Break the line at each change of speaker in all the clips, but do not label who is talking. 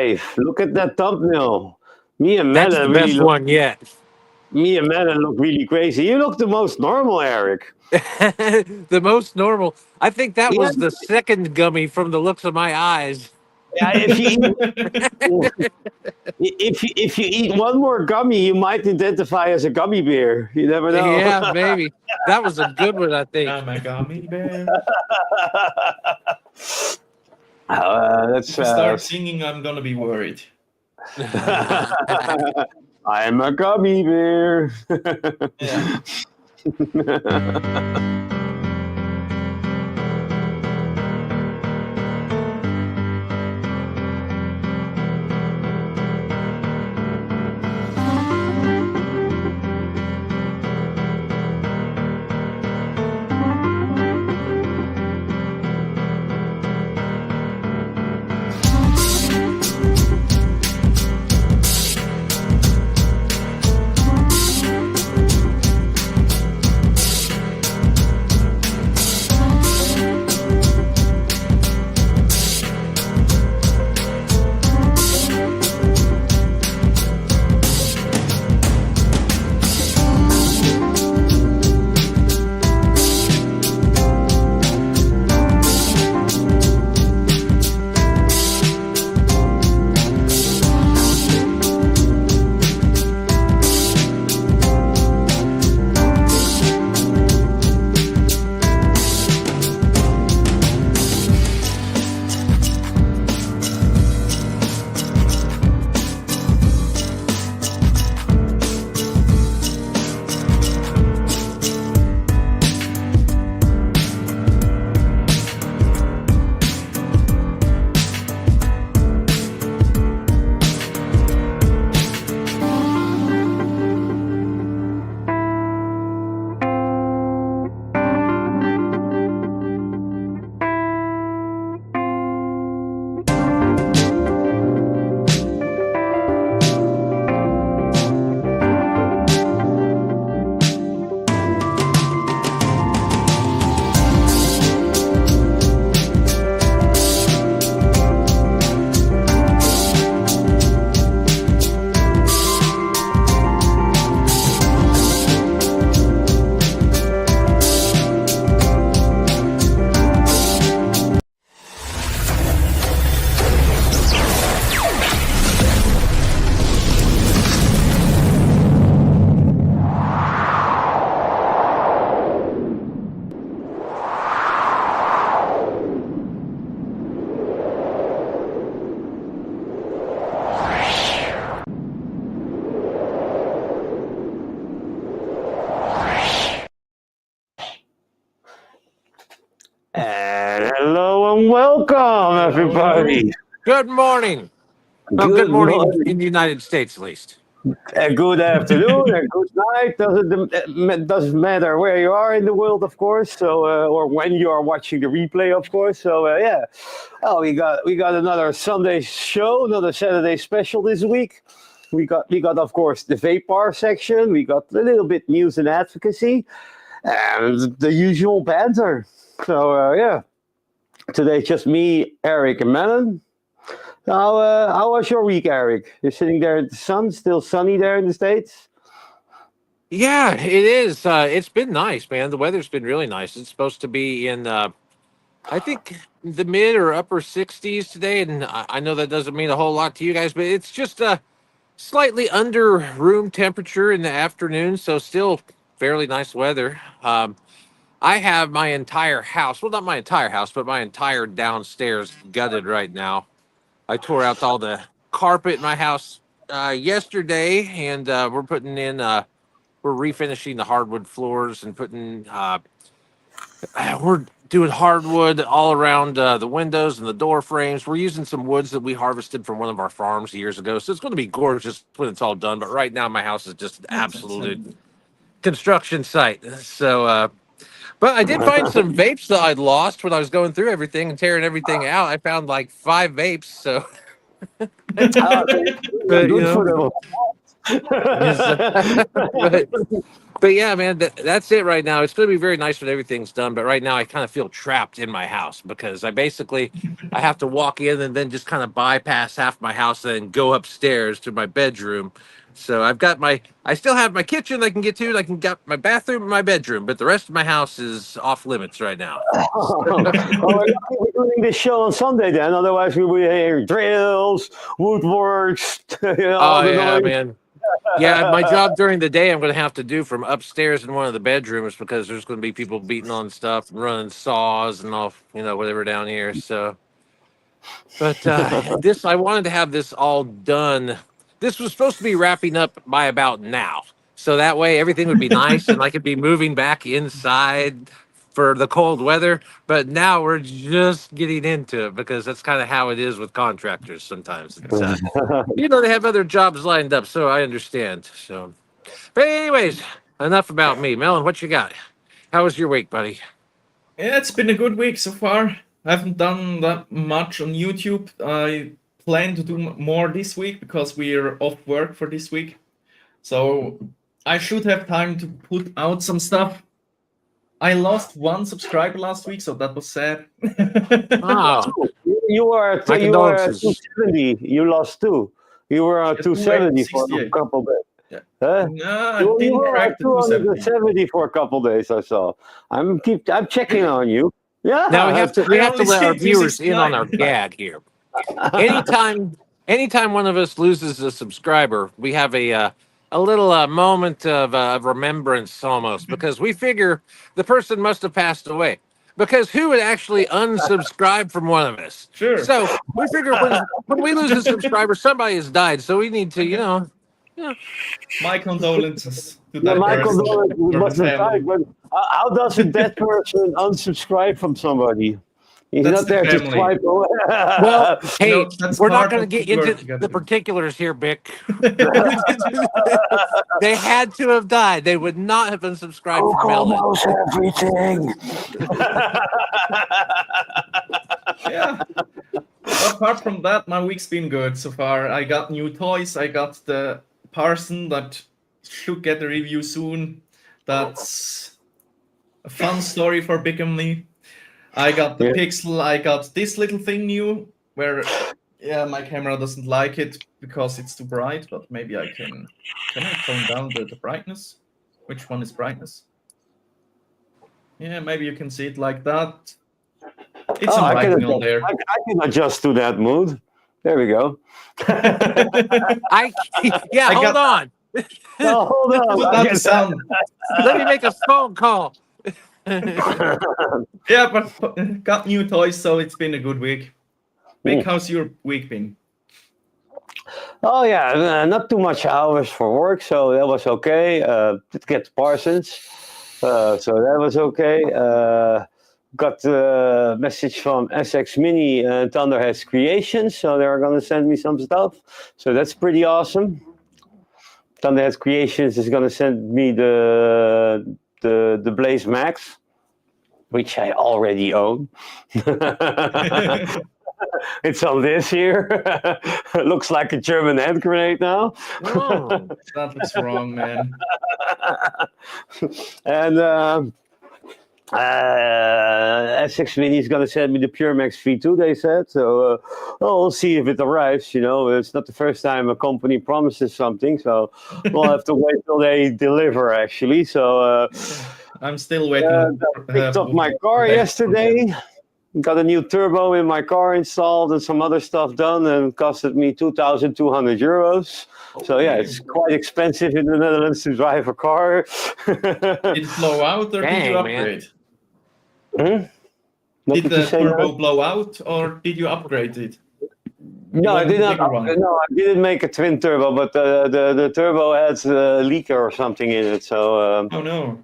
life. Look at that thumbnail. Me and
That's the
Melon really
best
look.
one yet.
Me and Melon look really crazy. You look the most normal, Eric.
The most normal. I think that
Yeah,
was the second gummy from the looks of my eyes.
yeah. If you eat one more gummy, you might identify as a gummy bear. You never know.
Yeah, maybe. That was a good one, I think.
I'm a gummy bear.
That's
If you start singing, I'm gonna be worried.
I'm a gummy bear.
Yeah.
And hello and welcome, everybody.
Good morning. Well, good morning in the United States, at least.
And good afternoon and good night. Doesn't matter where you are in the world, of course. So, or when you are watching the replay, of course. So, yeah. Oh, we got another Sunday show, another Saturday special this week. We got, of course, the Vape bar section. We got a little bit news and advocacy, and the usual banter. So, yeah. Today, just me, Eric, and Melon. How was your week, Eric? You're sitting there in the sun, still sunny there in the States?
Yeah, it is. It's been nice, man. The weather's been really nice. It's supposed to be in, I think, the mid or upper 60s today. And I know that doesn't mean a whole lot to you guys, but it's just slightly under room temperature in the afternoon. So still fairly nice weather. I have my entire house, well, not my entire house, but my entire downstairs gutted right now. I tore out all the carpet in my house yesterday, and we're putting in, we're refinishing the hardwood floors and putting, we're doing hardwood all around the windows and the door frames. We're using some woods that we harvested from one of our farms years ago, so it's going to be gorgeous when it's all done. But right now, my house is just an absolute construction site. So, but I did find some vapes that I'd lost when I was going through everything and tearing everything out. I found like 5 vapes, so.
Good
But,
for them.
but, but yeah, man, that's it right now. It's going to be very nice when everything's done. But right now, I kind of feel trapped in my house because I have to walk in and then just kind of bypass half my house and then go upstairs to my bedroom. So I still have my kitchen I can get to. I can get my bathroom and my bedroom, but the rest of my house is off limits right now.
Oh, we're doing this show on Sunday then. Otherwise, we will hear drills, woodworks, all
Oh
the
yeah,
noise.
man. Yeah, my job during the day I'm going to have to do from upstairs in one of the bedrooms because there's going to be people beating on stuff, and running saws and all, whatever down here. So, but this I wanted to have this all done. This was supposed to be wrapping up by about now, so that way everything would be nice and I could be moving back inside for the cold weather. But now we're just getting into it because that's kind of how it is with contractors. Sometimes they have other jobs lined up, so I understand. So. But anyways, enough about me. Melon, what you got? How was your week, buddy?
Yeah, it's been a good week so far. I haven't done that much on YouTube. I plan to do more this week because we're off work for this week. So I should have time to put out some stuff. I lost 1 subscriber last week, so that was sad.
Oh,
You were
my
you were at
condolences.
270. You lost 2. You were at 270 for a
268.
couple days.
Yeah.
Huh?
No, I
You
didn't
were
crack
at
the 270.
270 for a couple days. I saw. I'm checking on you. Yeah.
Now we have to
only
let our
see
viewers in on our
269.
gag here. Anytime one of us loses a subscriber, we have a little moment of remembrance almost because we figure the person must have passed away. Because who would actually unsubscribe from one of us?
Sure.
So we figure when we lose a subscriber, somebody has died. So we need to,
My condolences to
Yeah,
that
Michael
person
Dolan
or the
must have
family.
died, but how does a dead person unsubscribe from somebody? He's
That's
not
the
there to
family.
swipe away.
well, hey,
That's
we're not
part
going to
of
get
the work
into
you gotta
the
do.
particulars here, Bick. They had to have died. They would not have been subscribed from
Coco
Melon.
knows everything.
Yeah. Apart from that, my week's been good so far. I got new toys. I got the Parson that should get a review soon. That's a fun story for Big and me. I got the
Yeah.
Pixel. I got this little thing new where, yeah, my camera doesn't like it because it's too bright, but maybe I can I tone down the brightness? Which one is brightness? Yeah, maybe you can see it like that. It's
I can
writing on
adjust.
there.
I can adjust to that mood. There we go.
Hold on.
No, hold
Put
on.
down the sound.
Let me make a phone call.
Yeah, but got new toys, so it's been a good week. Vic, how's your week been?
Oh yeah, not too much hours for work, so that was okay. Did get Parsons, so that was okay. Got a message from SX Mini and Thunderhead's Creations, so they're gonna send me some stuff. So that's pretty awesome. Thunderhead's Creations is gonna send me the Blaze Max, which I already own. It's on this here. It looks like a German hand grenade now.
Oh.
That looks wrong, man.
And S6 Mini is going to send me the Pure Max V2, they said. So we'll see if it arrives. It's not the first time a company promises something. So we'll have to wait till they deliver, actually. So
I'm still waiting.
I picked up my car yesterday. Got a new turbo in my car installed and some other stuff done, and costed me 2,200 euros. So yeah, it's quite expensive in the Netherlands to drive a car.
Did it blow out or did you upgrade? Did the turbo blow out or did you upgrade it?
No, I didn't. No, I didn't make a twin turbo, but the turbo has a leaker or something in it. So.
Oh no.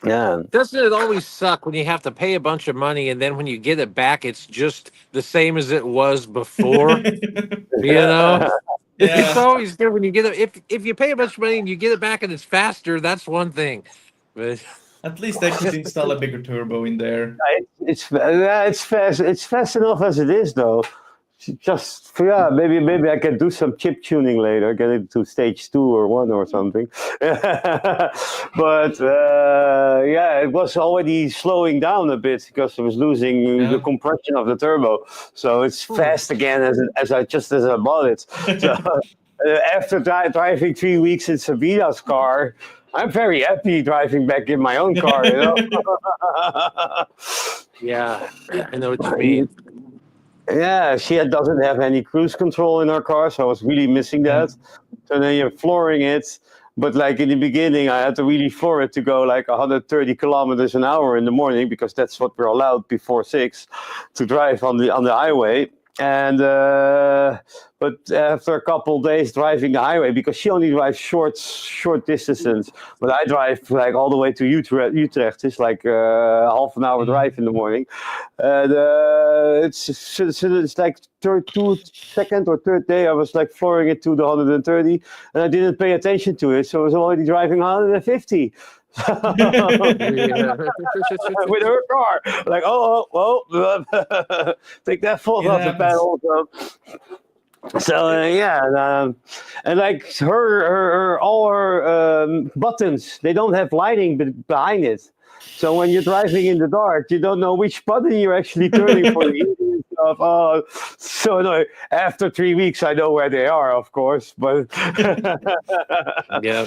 Yeah.
Doesn't it always suck when you have to pay a bunch of money and then when you get it back, it's just the same as it was before?
Yeah.
It's always good when you get it. If you pay a bunch of money and you get it back and it's faster, that's one thing. But
at least they could install a bigger turbo in there.
It's fast. It's fast enough as it is, though. just yeah, maybe I can do some chip tuning later, get it to stage 2 or 1 or something. But yeah, it was already slowing down a bit because I was losing the compression of the turbo. So it's fast again as I bought it. So after driving 3 weeks in Sabina's car, I'm very happy driving back in my own car.
Yeah, I know what you mean.
Yeah, she doesn't have any cruise control in her car, so I was really missing that. So then you're flooring it, but like in the beginning, I had to really floor it to go like 130 kilometers an hour in the morning because that's what we're allowed before 6 to drive on the highway. And but after a couple of days driving the highway, because she only drives short distances, but I drive like all the way to Utrecht. It's like half an hour drive in the morning, and it's like second or third day I was like flooring it to the 130, and I didn't pay attention to it, so I was already driving 150. With her car, like take that foot off the pedal. So yeah, and like her all her buttons, they don't have lighting behind it. So when you're driving in the dark, you don't know which button you're actually turning for the stuff. Oh, so annoying. After 3 weeks, I know where they are, of course. But
yeah,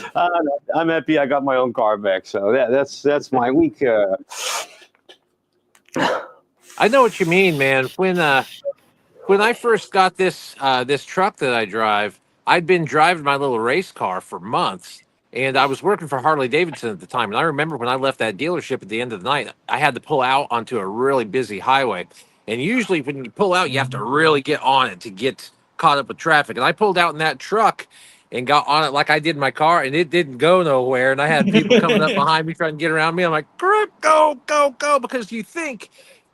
I'm happy I got my own car back. So that's my week.
I know what you mean, man. When I first got this truck that I drive, I'd been driving my little race car for months, and I was working for Harley Davidson at the time. And I remember when I left that dealership at the end of the night, I had to pull out onto a really busy highway. And usually when you pull out, you have to really get on it to get caught up with traffic. And I pulled out in that truck and got on it like I did my car, and it didn't go nowhere. And I had people coming up behind me trying to get around me. I'm like, go, because you think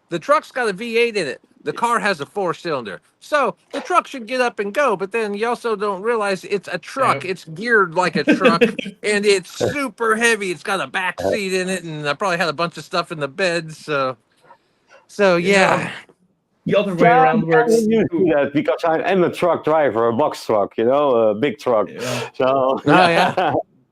the truck's got a V8 in it. The car has a 4-cylinder. So the truck should get up and go, but then you also don't realize it's a truck. It's geared like a truck, and it's super heavy. It's got a back seat in it, and I probably had a bunch of stuff in the bed. So yeah.
The other way around works.
That because I'm a truck driver, a box truck, a big truck. So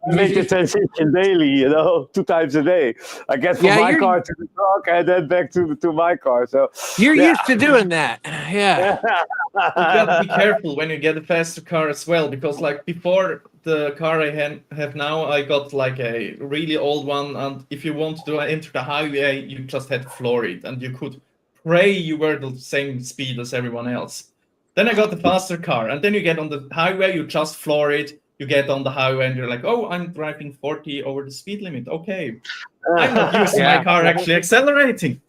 I make the transition daily, 2 times a day. I get from my car to the truck and then back to my car. So
you're used to doing that. Yeah.
You gotta be careful when you get a faster car as well, because like before the car I have now, I got like a really old one, and if you want to enter the highway, you just had to floor it, and you could pray you were the same speed as everyone else. Then I got the faster car, and then you get on the highway, you just floor it. You get on the highway and you're like, oh, I'm driving 40 over the speed limit. Okay. I'm not using my car actually accelerating.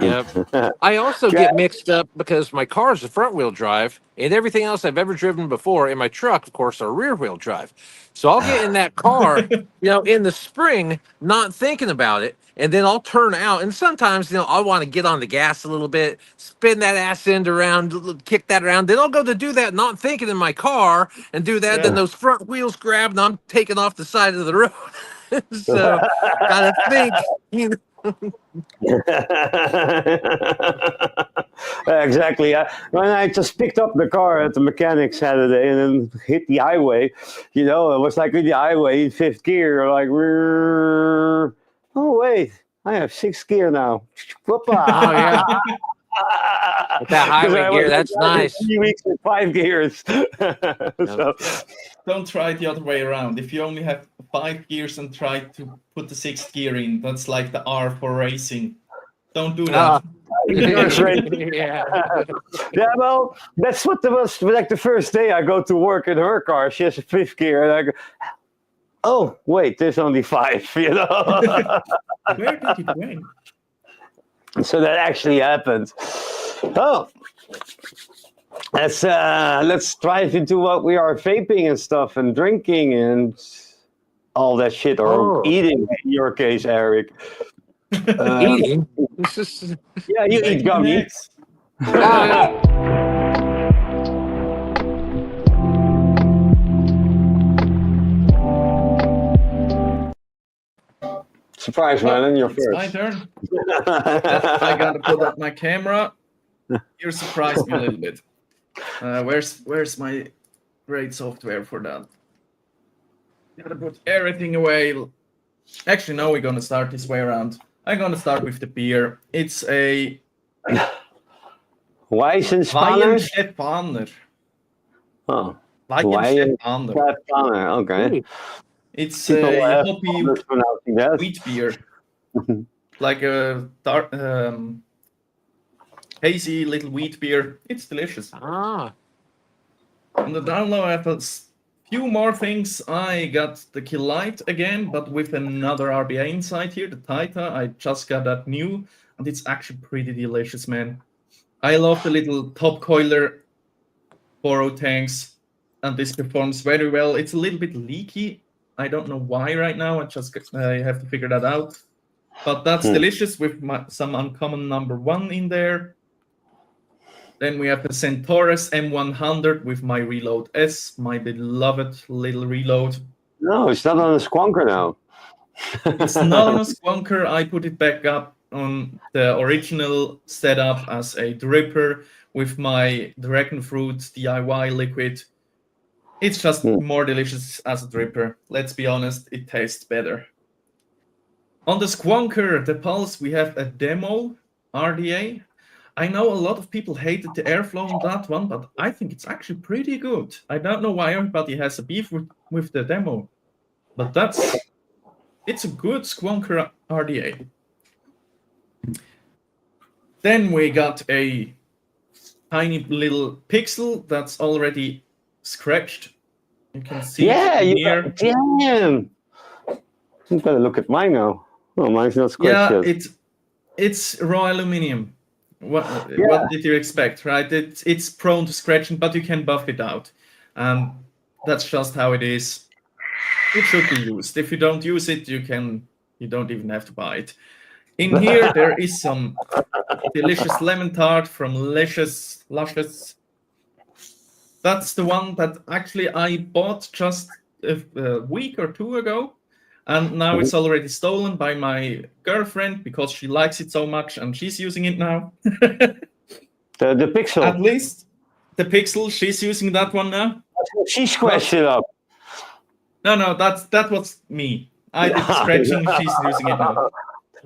Yep. I also get mixed up because my car is a front-wheel drive, and everything else I've ever driven before in my truck, of course, are rear-wheel drive. So I'll get in that car, in the spring, not thinking about it, and then I'll turn out. And sometimes, I want to get on the gas a little bit, spin that ass end around, kick that around. Then I'll go to do that, not thinking in my car, and do that. Then those front wheels grab, and I'm taking off the side of the road. So gotta think,
Exactly. When I just picked up the car at the mechanic Saturday and then hit the highway, it was like in the highway in 5th gear, like, oh wait, I have 6th gear now. Whoopa.
Oh yeah. With that highway gear, that's nice.
3 weeks with 5 gears. So.
Don't try it the other way around. If you only have 5 gears and try to put the 6th gear in, that's like the R for racing. Don't do that.
Yeah, well, that's what it was like the first day I go to work in her car. She has a 5th gear, and I go, oh wait, there's only 5.
Where did it go?
So that actually happened. Oh, let's dive into what we are vaping and stuff and drinking and all that shit, or eating in your case, Eric.
Eating?
Yeah, you eat gummies. Surprise, man, you're first.
My turn. I gotta put up my camera. You surprised me a little bit. Where's my great software for that? Gotta put everything away. Actually, no, we're gonna start this way around. I'm gonna start with the beer. It's a
Weissenspanner?
Weihenstephaner.
Oh,
Weihenstephaner.
okay.
Ooh.
It's
People
a
have
hoppy
problems pronouncing that.
wheat beer, like a dark, hazy little wheat beer. It's delicious.
Ah.
On the download, I have a few more things. I got the Kill Light again, but with another RBA inside here, the Taita. I just got that new, and it's actually pretty delicious, man. I love the little top coiler borrow tanks, and this performs very well. It's a little bit leaky. I don't know why right now. I have to figure that out. But that's delicious with some uncommon number 1 in there. Then we have the Centaurus M100 with my Reload S, my beloved little reload.
No, it's not on a Squonker now.
It's not on a Squonker. I put it back up on the original setup as a dripper with my Dragon Fruit DIY liquid. It's just more delicious as a dripper. Let's be honest, it tastes better. On the Squonker, the Pulse, we have a demo RDA. I know a lot of people hated the airflow on that one, but I think it's actually pretty good. I don't know why everybody has a beef with the demo, but it's a good Squonker RDA. Then we got a tiny little pixel that's already scratched. You can see here.
Damn! You better look at mine now. Oh, mine's not scratched yet.
It's raw aluminum. What did you expect, right? It's prone to scratching, but you can buff it out. That's just how it is. It should be used. If you don't use it, you don't even have to buy it. In here, there is some delicious lemon tart from Luscious. That's the one that actually I bought just a week or 2 ago. And now it's already stolen by my girlfriend because she likes it so much and she's using it now.
The Pixel.
At least the Pixel, she's using that one now.
She scratched it up.
No, that was me. I did the scratching, she's using it now.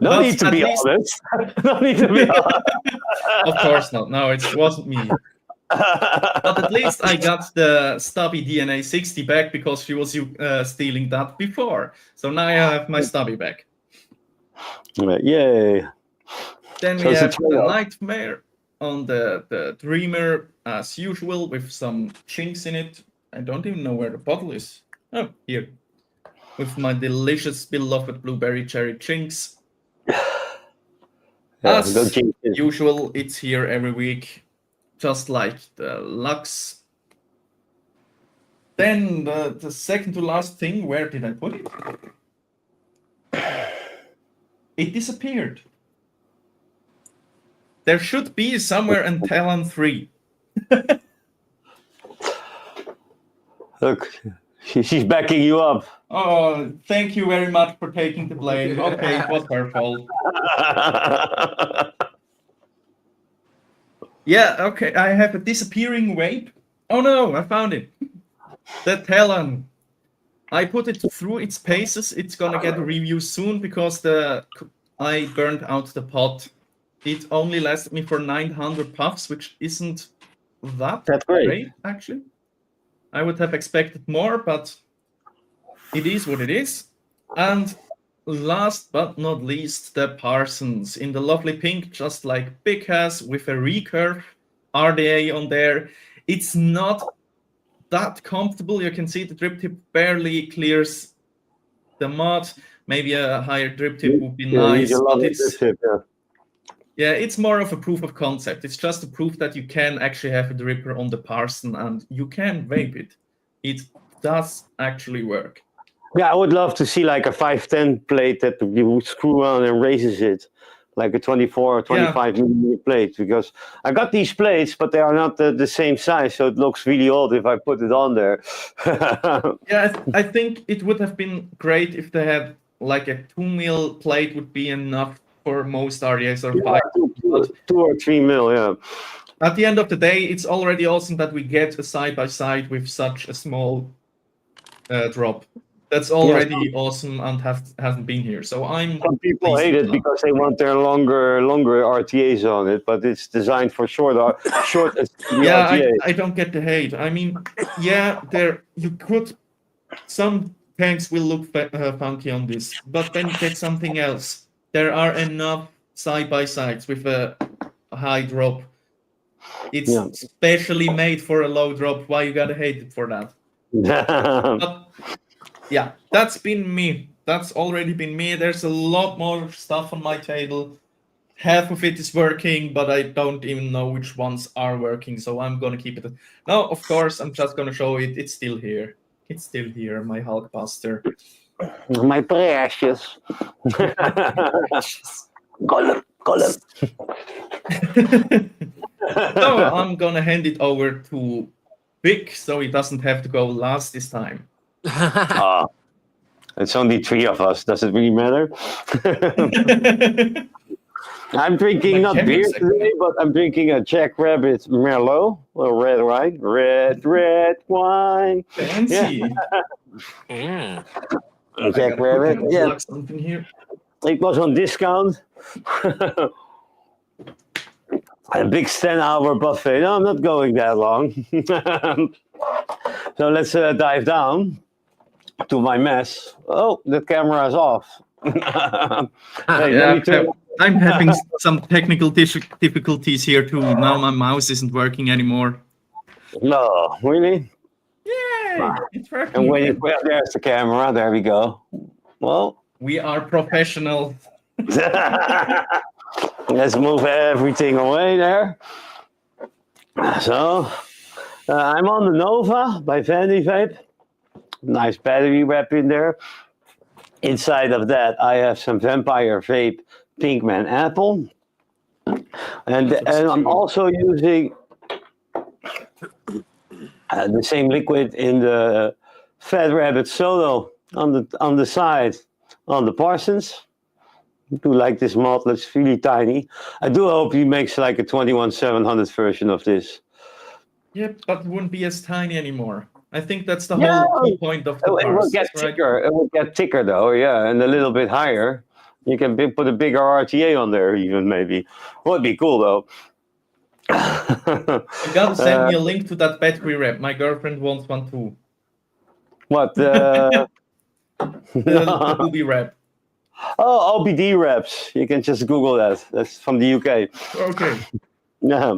No need to be honest. No need to be honest.
Of course not. No, it wasn't me. But at least I got the stubby DNA 60 back because she was stealing that before. So now I have my stubby back.
Yay.
Then we have the Nightmare on the Dreamer as usual with some chinks in it. I don't even know where the bottle is. Oh, here. With my delicious beloved blueberry cherry chinks. As usual, it's here every week. Just like the Lux. Then the second to last thing, where did I put it? It disappeared. There should be somewhere in Talon 3.
Look, she's backing you up.
Oh, thank you very much for taking the blame. Okay, it was her fault. Yeah, okay, I have a disappearing vape. Oh no, I found it. The Talon. I put it through its paces. It's gonna get a review soon because I burned out the pot. It only lasted me for 900 puffs, which isn't that great, actually. I would have expected more, but it is what it is. And last but not least, the Parsons in the lovely pink, just like Big has, with a recurve RDA on there. It's not that comfortable. You can see the drip tip barely clears the mud. Maybe a higher drip tip would be nice, but it's more of a proof of concept. It's just a proof that you can actually have a dripper on the Parson and you can vape it. It does actually work.
Yeah, I would love to see like a 510 plate that you screw on and raises it, like a 24 or 25 millimeter plate. Because I got these plates, but they are not the same size, so it looks really old if I put it on there.
I think it would have been great if they had like a 2 mil plate would be enough for most RDAs or 5.
2 or 3 mil, yeah.
at the end of the day, it's already awesome that we get a side-by-side with such a small drop. That's already awesome and hasn't been here. So
Some people hate it because they want their longer RTAs on it, but it's designed for short
yeah,
RTAs.
I don't get the hate. I mean, yeah, some tanks will look funky on this, but then get something else. There are enough side-by-sides with a high drop. It's specially made for a low drop. Why you gotta hate it for that? But yeah, that's been me. That's already been me. There's a lot more stuff on my table. Half of it is working, but I don't even know which ones are working, so I'm gonna keep it. Now, of course, I'm just gonna show it. It's still here. It's still here, my Hulkbuster.
My precious. Column.
So I'm gonna hand it over to Vic, so he doesn't have to go last this time.
It's only 3 of us. Does it really matter? I'm drinking not beer today, but I'm drinking a Jack Rabbit Merlot, or red wine. Red wine.
Fancy.
Yeah.
Jack Rabbit. Yeah.
Something here.
It was on discount. A big 10-hour buffet. No, I'm not going that long. So let's dive down to my mess. Oh, the camera is off. Hey,
I'm having some technical difficulties here too. Now my mouse isn't working anymore.
No, really?
Yay! It's working.
And there's the camera. There we go. Well,
we are professional.
Let's move everything away there. So, I'm on the Nova by Vape. Nice battery wrap in there. Inside of that, I have some Vampire Vape Pinkman Apple. And I'm also using the same liquid in the Fat Rabbit Solo on the side on the Parsons. I do like this mod. It's really tiny. I do hope he makes like a 21700 version of this.
Yep, but it wouldn't be as tiny anymore. I think that's the whole key point of the Parsons.
It will get thicker. It will get thicker though, yeah, and a little bit higher. You can put a bigger RTA on there even maybe. Would be cool though.
You gotta send me a link to that battery wrap. My girlfriend wants one too.
What?
The booby wrap.
Oh, OBD wraps. You can just Google that. That's from the UK.
Okay.
Yeah.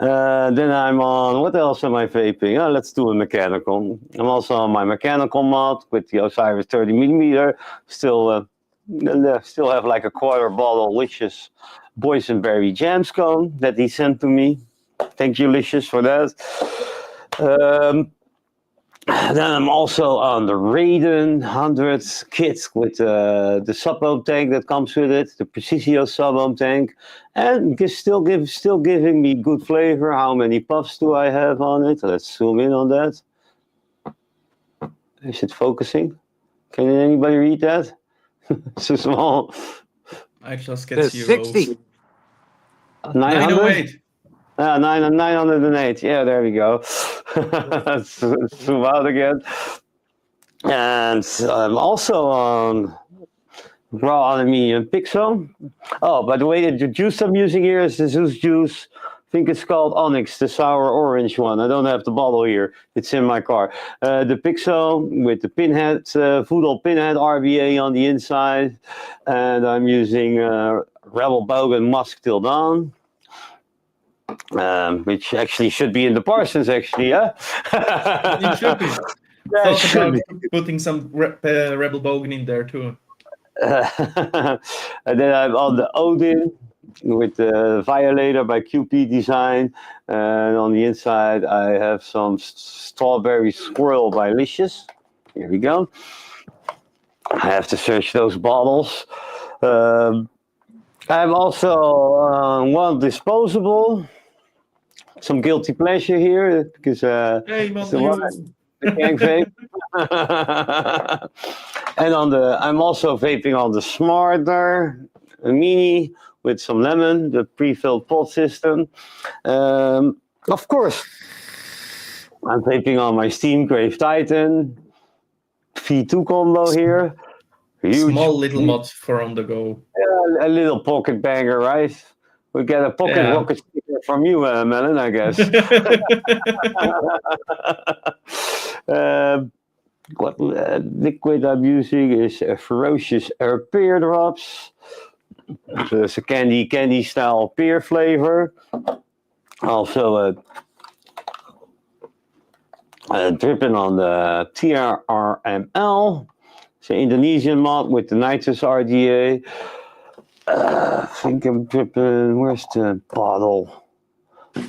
Then I'm on, what else am I vaping? Oh, let's do a mechanical. I'm also on my mechanical mod with the Osiris 30mm. Still have like a quarter bottle Licious boysenberry jam scone that he sent to me. Thank you, Licious, for that. Then I'm also on the Raiden 100 kit with the sub-ohm tank that comes with it, the Precisio sub-ohm tank, and still giving me good flavor. How many puffs do I have on it? Let's zoom in on that. Is it focusing? Can anybody read that? So small.
I just get
60.
900? 908. Yeah, there we go. Zoom out again. And I'm also on raw aluminium Pixo. Oh, by the way, the juice I'm using here is the Zeus juice. I think it's called Onyx, the sour orange one. I don't have the bottle here. It's in my car. The Pixo with the pinhead, Voodoo pinhead RBA on the inside. And I'm using Rebel Bogan Musk Till Dawn. Which actually should be in the Parsons, actually, yeah?
It should be.
Yeah, it should be.
Putting some Rebel Bogan in there, too.
And then I'm on the Odin with the Violator by QP Design. And on the inside, I have some Strawberry Squirrel by Licious. Here we go. I have to search those bottles. I'm also one disposable. Some guilty pleasure here because
hey,
the Gang Vape. And I'm also vaping on the Smarter Mini with some lemon, the pre-filled pod system. Of course, I'm vaping on my Steam Grave Titan V2 combo here. Huge,
Small little mod for on the go.
a little pocket banger, right? We get a pocket
Yeah.
rocket sticker from you, Melon, I guess. What liquid I'm using is Ferocious Pear Drops. So it's a candy style pear flavor. Also dripping on the TRML. It's an Indonesian mod with the Nitrous RDA. I think I'm dripping. Where's the bottle?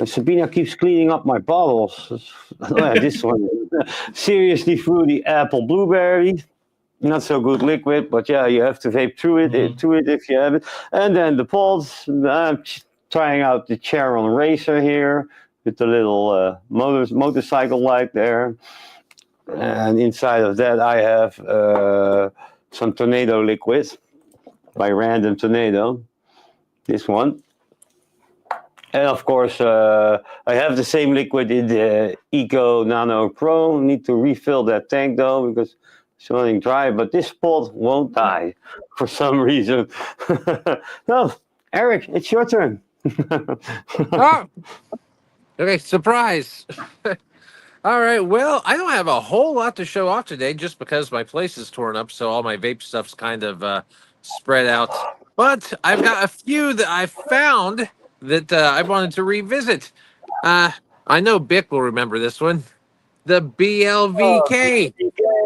Sabina keeps cleaning up my bottles. Oh, yeah, this one. Seriously fruity apple blueberry. Not so good liquid, but yeah, you have to vape through it, if you have it. And then the pods. I'm trying out the Charon Racer here with the little motorcycle light there. And inside of that, I have some Tornado liquid by Random Tornado. This one. And of course, I have the same liquid in the Eco Nano Pro. Need to refill that tank though because it's running dry. But this pod won't die for some reason. No, Eric, it's your turn.
Oh, okay, surprise. All right, well, I don't have a whole lot to show off today just because my place is torn up, so all my vape stuff's kind of spread out. But I've got a few that I found that I wanted to revisit. I know Bick will remember this one. The BLVK.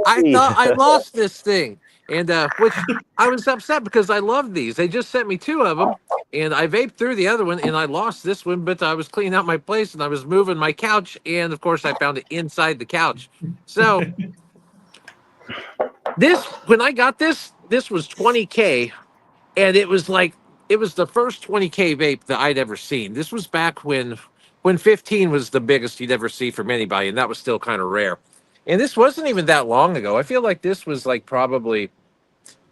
I thought I lost this thing, and which I was upset because I love these. They just sent me 2 of them, and I vaped through the other one, and I lost this one. But I was cleaning out my place, and I was moving my couch, and of course, I found it inside the couch. So when I got this was 20K, and it was the first 20K vape that I'd ever seen. This was back when 15 was the biggest you'd ever see from anybody, and that was still kind of rare. And this wasn't even that long ago. I feel like this was like probably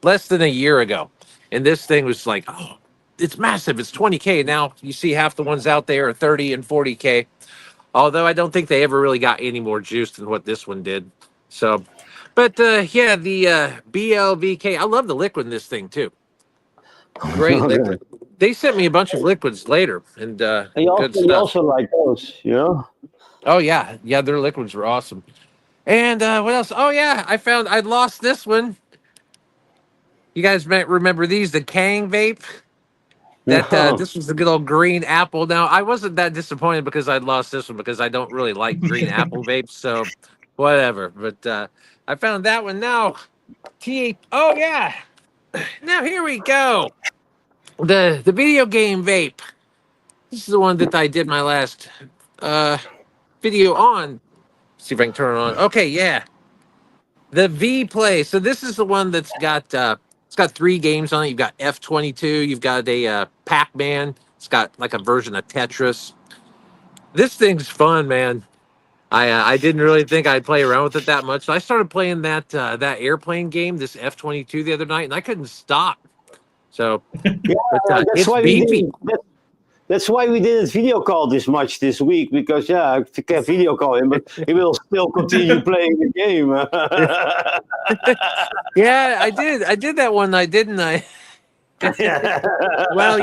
less than a year ago. And this thing was like, oh, it's massive. It's 20K. Now you see half the ones out there are 30 and 40K. Although I don't think they ever really got any more juice than what this one did. So, but yeah, the BLVK. I love the liquid in this thing too. Great liquid. They sent me a bunch of liquids later, and
You
good stuff.
also like those, you know?
Oh yeah, their liquids were awesome. And what else? Oh yeah, I'd lost this one. You guys might remember these, the Kang vape. This was the good old green apple. Now I wasn't that disappointed because I'd lost this one because I don't really like green apple vapes, so whatever. But I found that one now. Oh yeah. Now here we go. The video game vape. This is the one that I did my last video on. See if I can turn it on. Okay, yeah. The V Play. So this is the one that's got it's got 3 games on it. You've got F-22. You've got a Pac-Man. It's got like a version of Tetris. This thing's fun, man. I didn't really think I'd play around with it that much. So I started playing that airplane game, this F-22, the other night, and I couldn't stop. So it's beefy.
That's why we didn't video call this much this week because I can't video call him, but he will still continue playing the game.
Yeah, I did. I did that one night, didn't I? Well,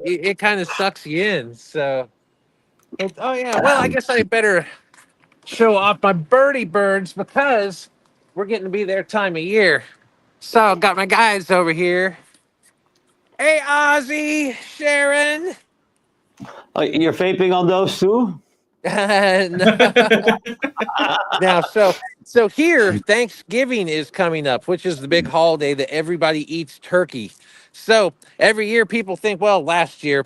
it kind of sucks you in. So, oh yeah. Well, I guess I better show off my birdie birds because we're getting to be their time of year. So, I've got my guys over here. Hey, Ozzy, Sharon.
You're vaping on those too?
Now, so here, Thanksgiving is coming up, which is the big holiday that everybody eats turkey. So every year people think, well, last year,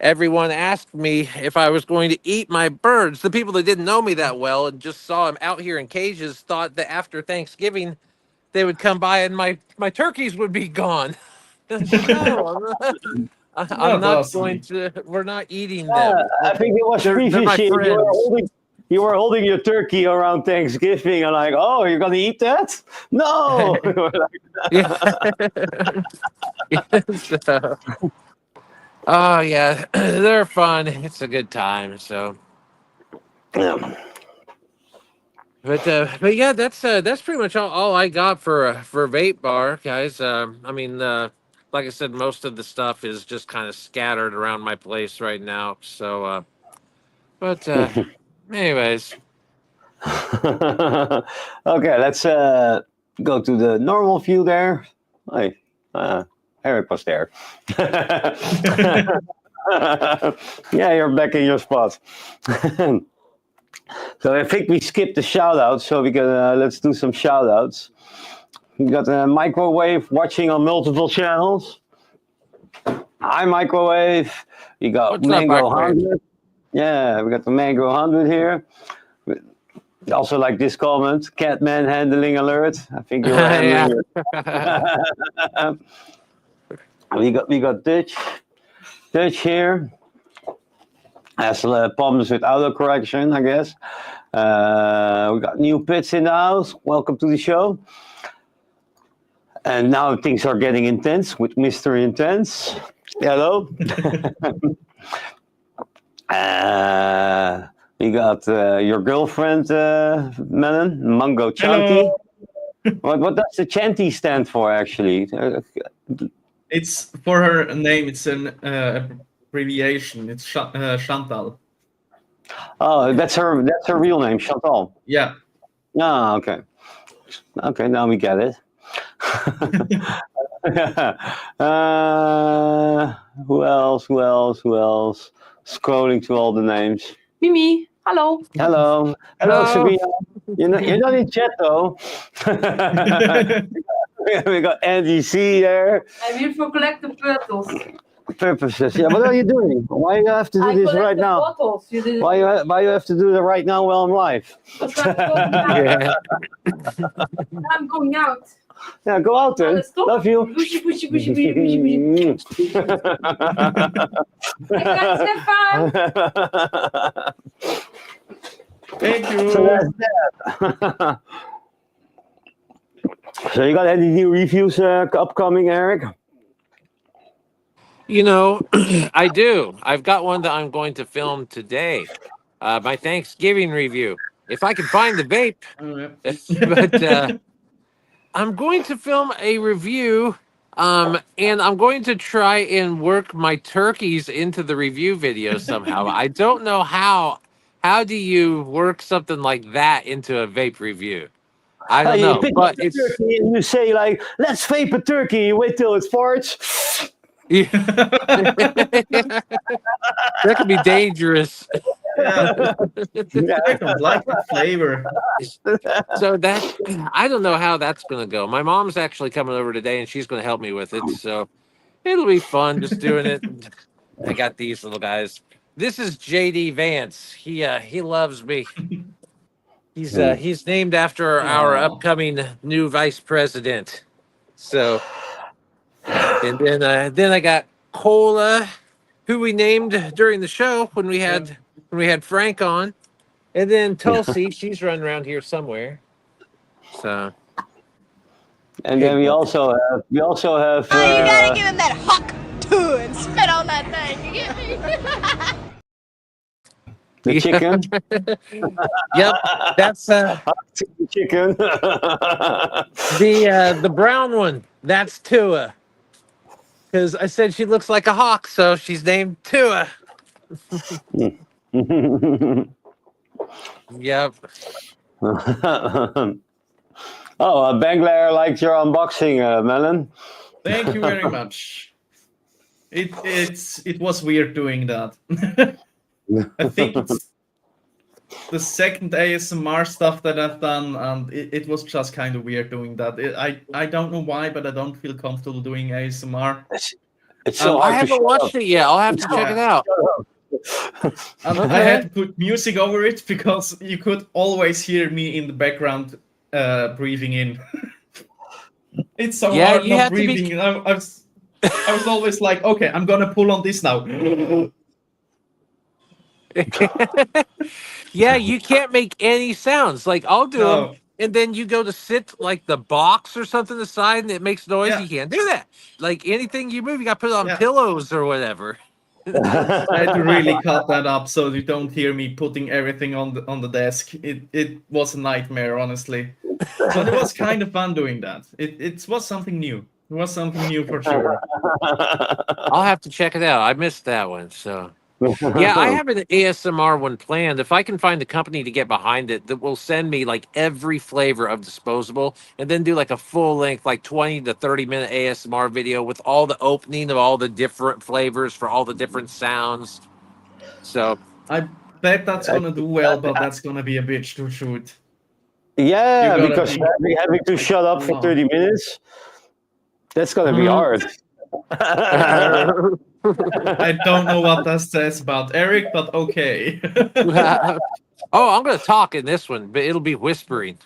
everyone asked me if I was going to eat my birds. The people that didn't know me that well and just saw them out here in cages thought that after Thanksgiving, they would come by and my turkeys would be gone. No, I'm not going to. We're not eating them.
I think it was previous year. You were holding your turkey around Thanksgiving and like, oh, you're gonna eat that? No.
Oh yeah, they're fun. It's a good time. So,
Yeah.
but yeah, that's pretty much all I got for Vape Bar, guys. I mean, like I said, most of the stuff is just kind of scattered around my place right now. So, but anyways,
Okay, let's go to the normal view there. Hey, Eric was there. Yeah, you're back in your spot. So I think we skipped the shout outs, so we can let's do some shout outs. We got a microwave watching on multiple channels. Hi microwave. You got
what's up,
Mango
Microwave?
100. Yeah, we got the Mango 100 here. Also like this comment, Catman handling alert. I think you were
Yeah.
handling it. We got Dutch here. Has problems with autocorrection, I guess. We got new pits in the house. Welcome to the show. And now things are getting intense with Mr. Intense. Hello. We got your girlfriend, Melon, Mango Chanti.
Hello.
What does the Chanti stand for, actually?
It's for her name. It's an abbreviation. It's Chantal.
Oh, that's her real name, Chantal.
Yeah.
Ah, okay. Okay, now we get it. Who else? Who else? Who else? Scrolling through all the names.
Mimi, hello.
Hello. Hello,
Hello.
Sabina. You're not in chat, though. We got Andy C there.
I'm here for collect the bottles.
Purposes. Yeah, what are you doing? Why you have to do
I
this
collect
right
the
now?
bottles. You didn't.
Why you have to do that right now while I'm live?
Because I'm going out.
Yeah.
I'm going out.
Yeah, go out then.
Stop.
Love you.
Bushy, bushy, bushy, bushy, bushy, bushy. Hey guys, have fun.
Thank you.
So that's that. So you got any new reviews upcoming, Eric?
You know, I do. I've got one that I'm going to film today. My Thanksgiving review. If I can find the vape, but I'm going to film a review, and I'm going to try and work my turkeys into the review video somehow. I don't know how. How do you work something like that into a vape review? I don't
You
know,
pick
but
up the
it's
turkey and you say like, "Let's vape a turkey." You wait till it farts.
that could be dangerous.
Yeah. I don't like the flavor.
So that I don't know how that's going to go. My mom's actually coming over today, and she's going to help me with it. So it'll be fun just doing it. I got these little guys. This is JD Vance. He loves me. He's named after our
Aw.
upcoming new vice president. So and then I got Cola, who we named during the show when we had Frank on, and then Tulsi. She's running around here somewhere. So.
And then we also have
Oh, you gotta give him that huck too and spit on that thing. You get me?
the chicken.
Yep, that's
The chicken.
the brown one. That's Tua. Because I said she looks like a hawk, so she's named Tua. Yep.
Oh, Banglair liked your unboxing, Melon.
Thank you very much. It was weird doing that. I think it's the second ASMR stuff that I've done, and it was just kind of weird doing that. I don't know why, but I don't feel comfortable doing ASMR.
It's so
I
hard to
haven't
shut
watched
up.
it yet. I'll have to check it out.
And
Okay.
I had to put music over it because you could always hear me in the background breathing in. It's so
Yeah,
hard
you
not
have to be-
breathing. I was always like, okay, I'm gonna pull on this now.
Yeah, you can't make any sounds. Like I'll do
No.
them, and then you go to sit like the box or something aside, and it makes noise.
Yeah.
You can't do that. Like anything you move, you got to put it on
Yeah.
pillows or whatever.
I had to really cut that up so you don't hear me putting everything on the desk. It was a nightmare, honestly. But it was kind of fun doing that. It was something new. It was something new for sure.
I'll have to check it out. I missed that one. So yeah, I have an ASMR one planned. If I can find a company to get behind it that will send me like every flavor of disposable and then do like a full length, like 20 to 30-minute ASMR video with all the opening of all the different flavors for all the different sounds. So
I bet that's gonna do well, but that's gonna be a bitch to shoot.
Yeah,
You gotta
because
think
having to shut up for
long.
30 minutes, that's gonna be
Mhm.
hard.
I don't know what that says about Eric, but okay.
Oh, I'm going to talk in this one, but it'll be whispering.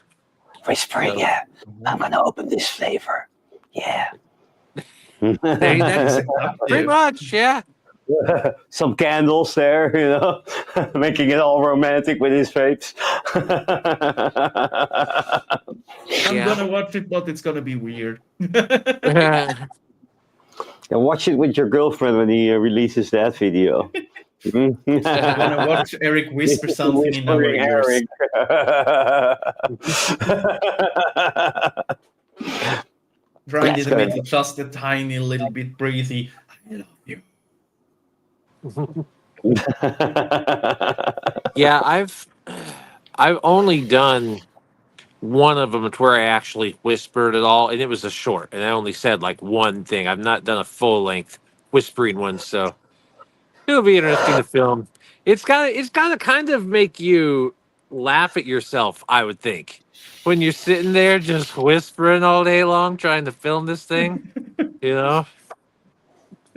Whispering,
So-
yeah. I'm gonna open this flavor. Yeah.
That's pretty much, yeah.
Some candles there, making it all romantic with his vapes.
I'm
Yeah.
gonna watch it, but it's gonna be weird.
And watch it with your girlfriend when he releases that video.
I wanna watch Eric whisper something in our
Whispering
ears. Trying
That's
to
gonna
make it just a tiny little bit breathy. I love you.
Yeah, I've only done one of them to where I actually whispered it all, and it was a short, and I only said like one thing. I've not done a full length whispering one, so it'll be interesting to film. It's gotta kind of make you laugh at yourself, I would think, when you're sitting there just whispering all day long trying to film this thing. You know?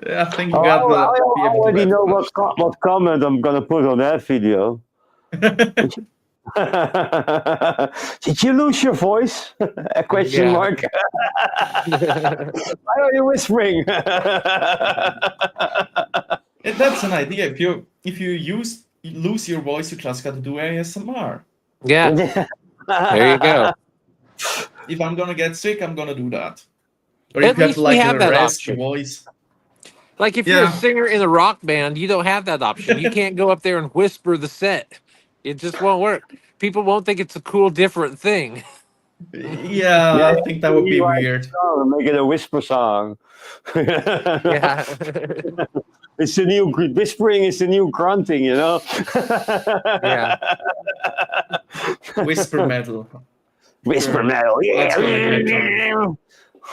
I think you
Oh,
got
I
to be able to
already know
watch
what comment I'm gonna put on that video.
that.
Did you lose your voice? A question
Yeah.
mark. Why are you whispering?
And that's an idea. If you lose your voice, you just got to do ASMR.
Yeah, there you go.
If I'm gonna get sick, I'm gonna do that. Or
At
if you have
least
to
we
like
have that
rest your
option.
voice.
Like if you're a
Yeah.
singer in a rock band, you don't have that option. You can't go up there and whisper the set. It just won't work. People won't think it's a cool, different thing.
Yeah, I think that would be
you write a
weird.
song and make it a whisper song.
Yeah.
It's the new whispering is the new grunting,
Yeah.
Whisper metal.
Whisper
Sure.
metal,
That's gonna be a
yeah.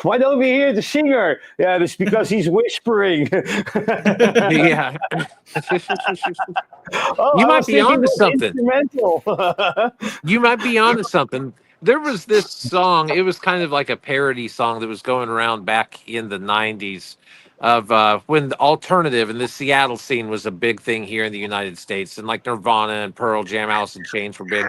Why don't we hear the singer? Yeah, it's because he's whispering.
Yeah.
Oh,
You
I
might
was
be
thinking
onto
it was
something.
instrumental.
You might be onto something. There was this song. It was kind of like a parody song that was going around back in the '90s of when the alternative and the Seattle scene was a big thing here in the United States, and like Nirvana and Pearl Jam, Alice in Chains were big.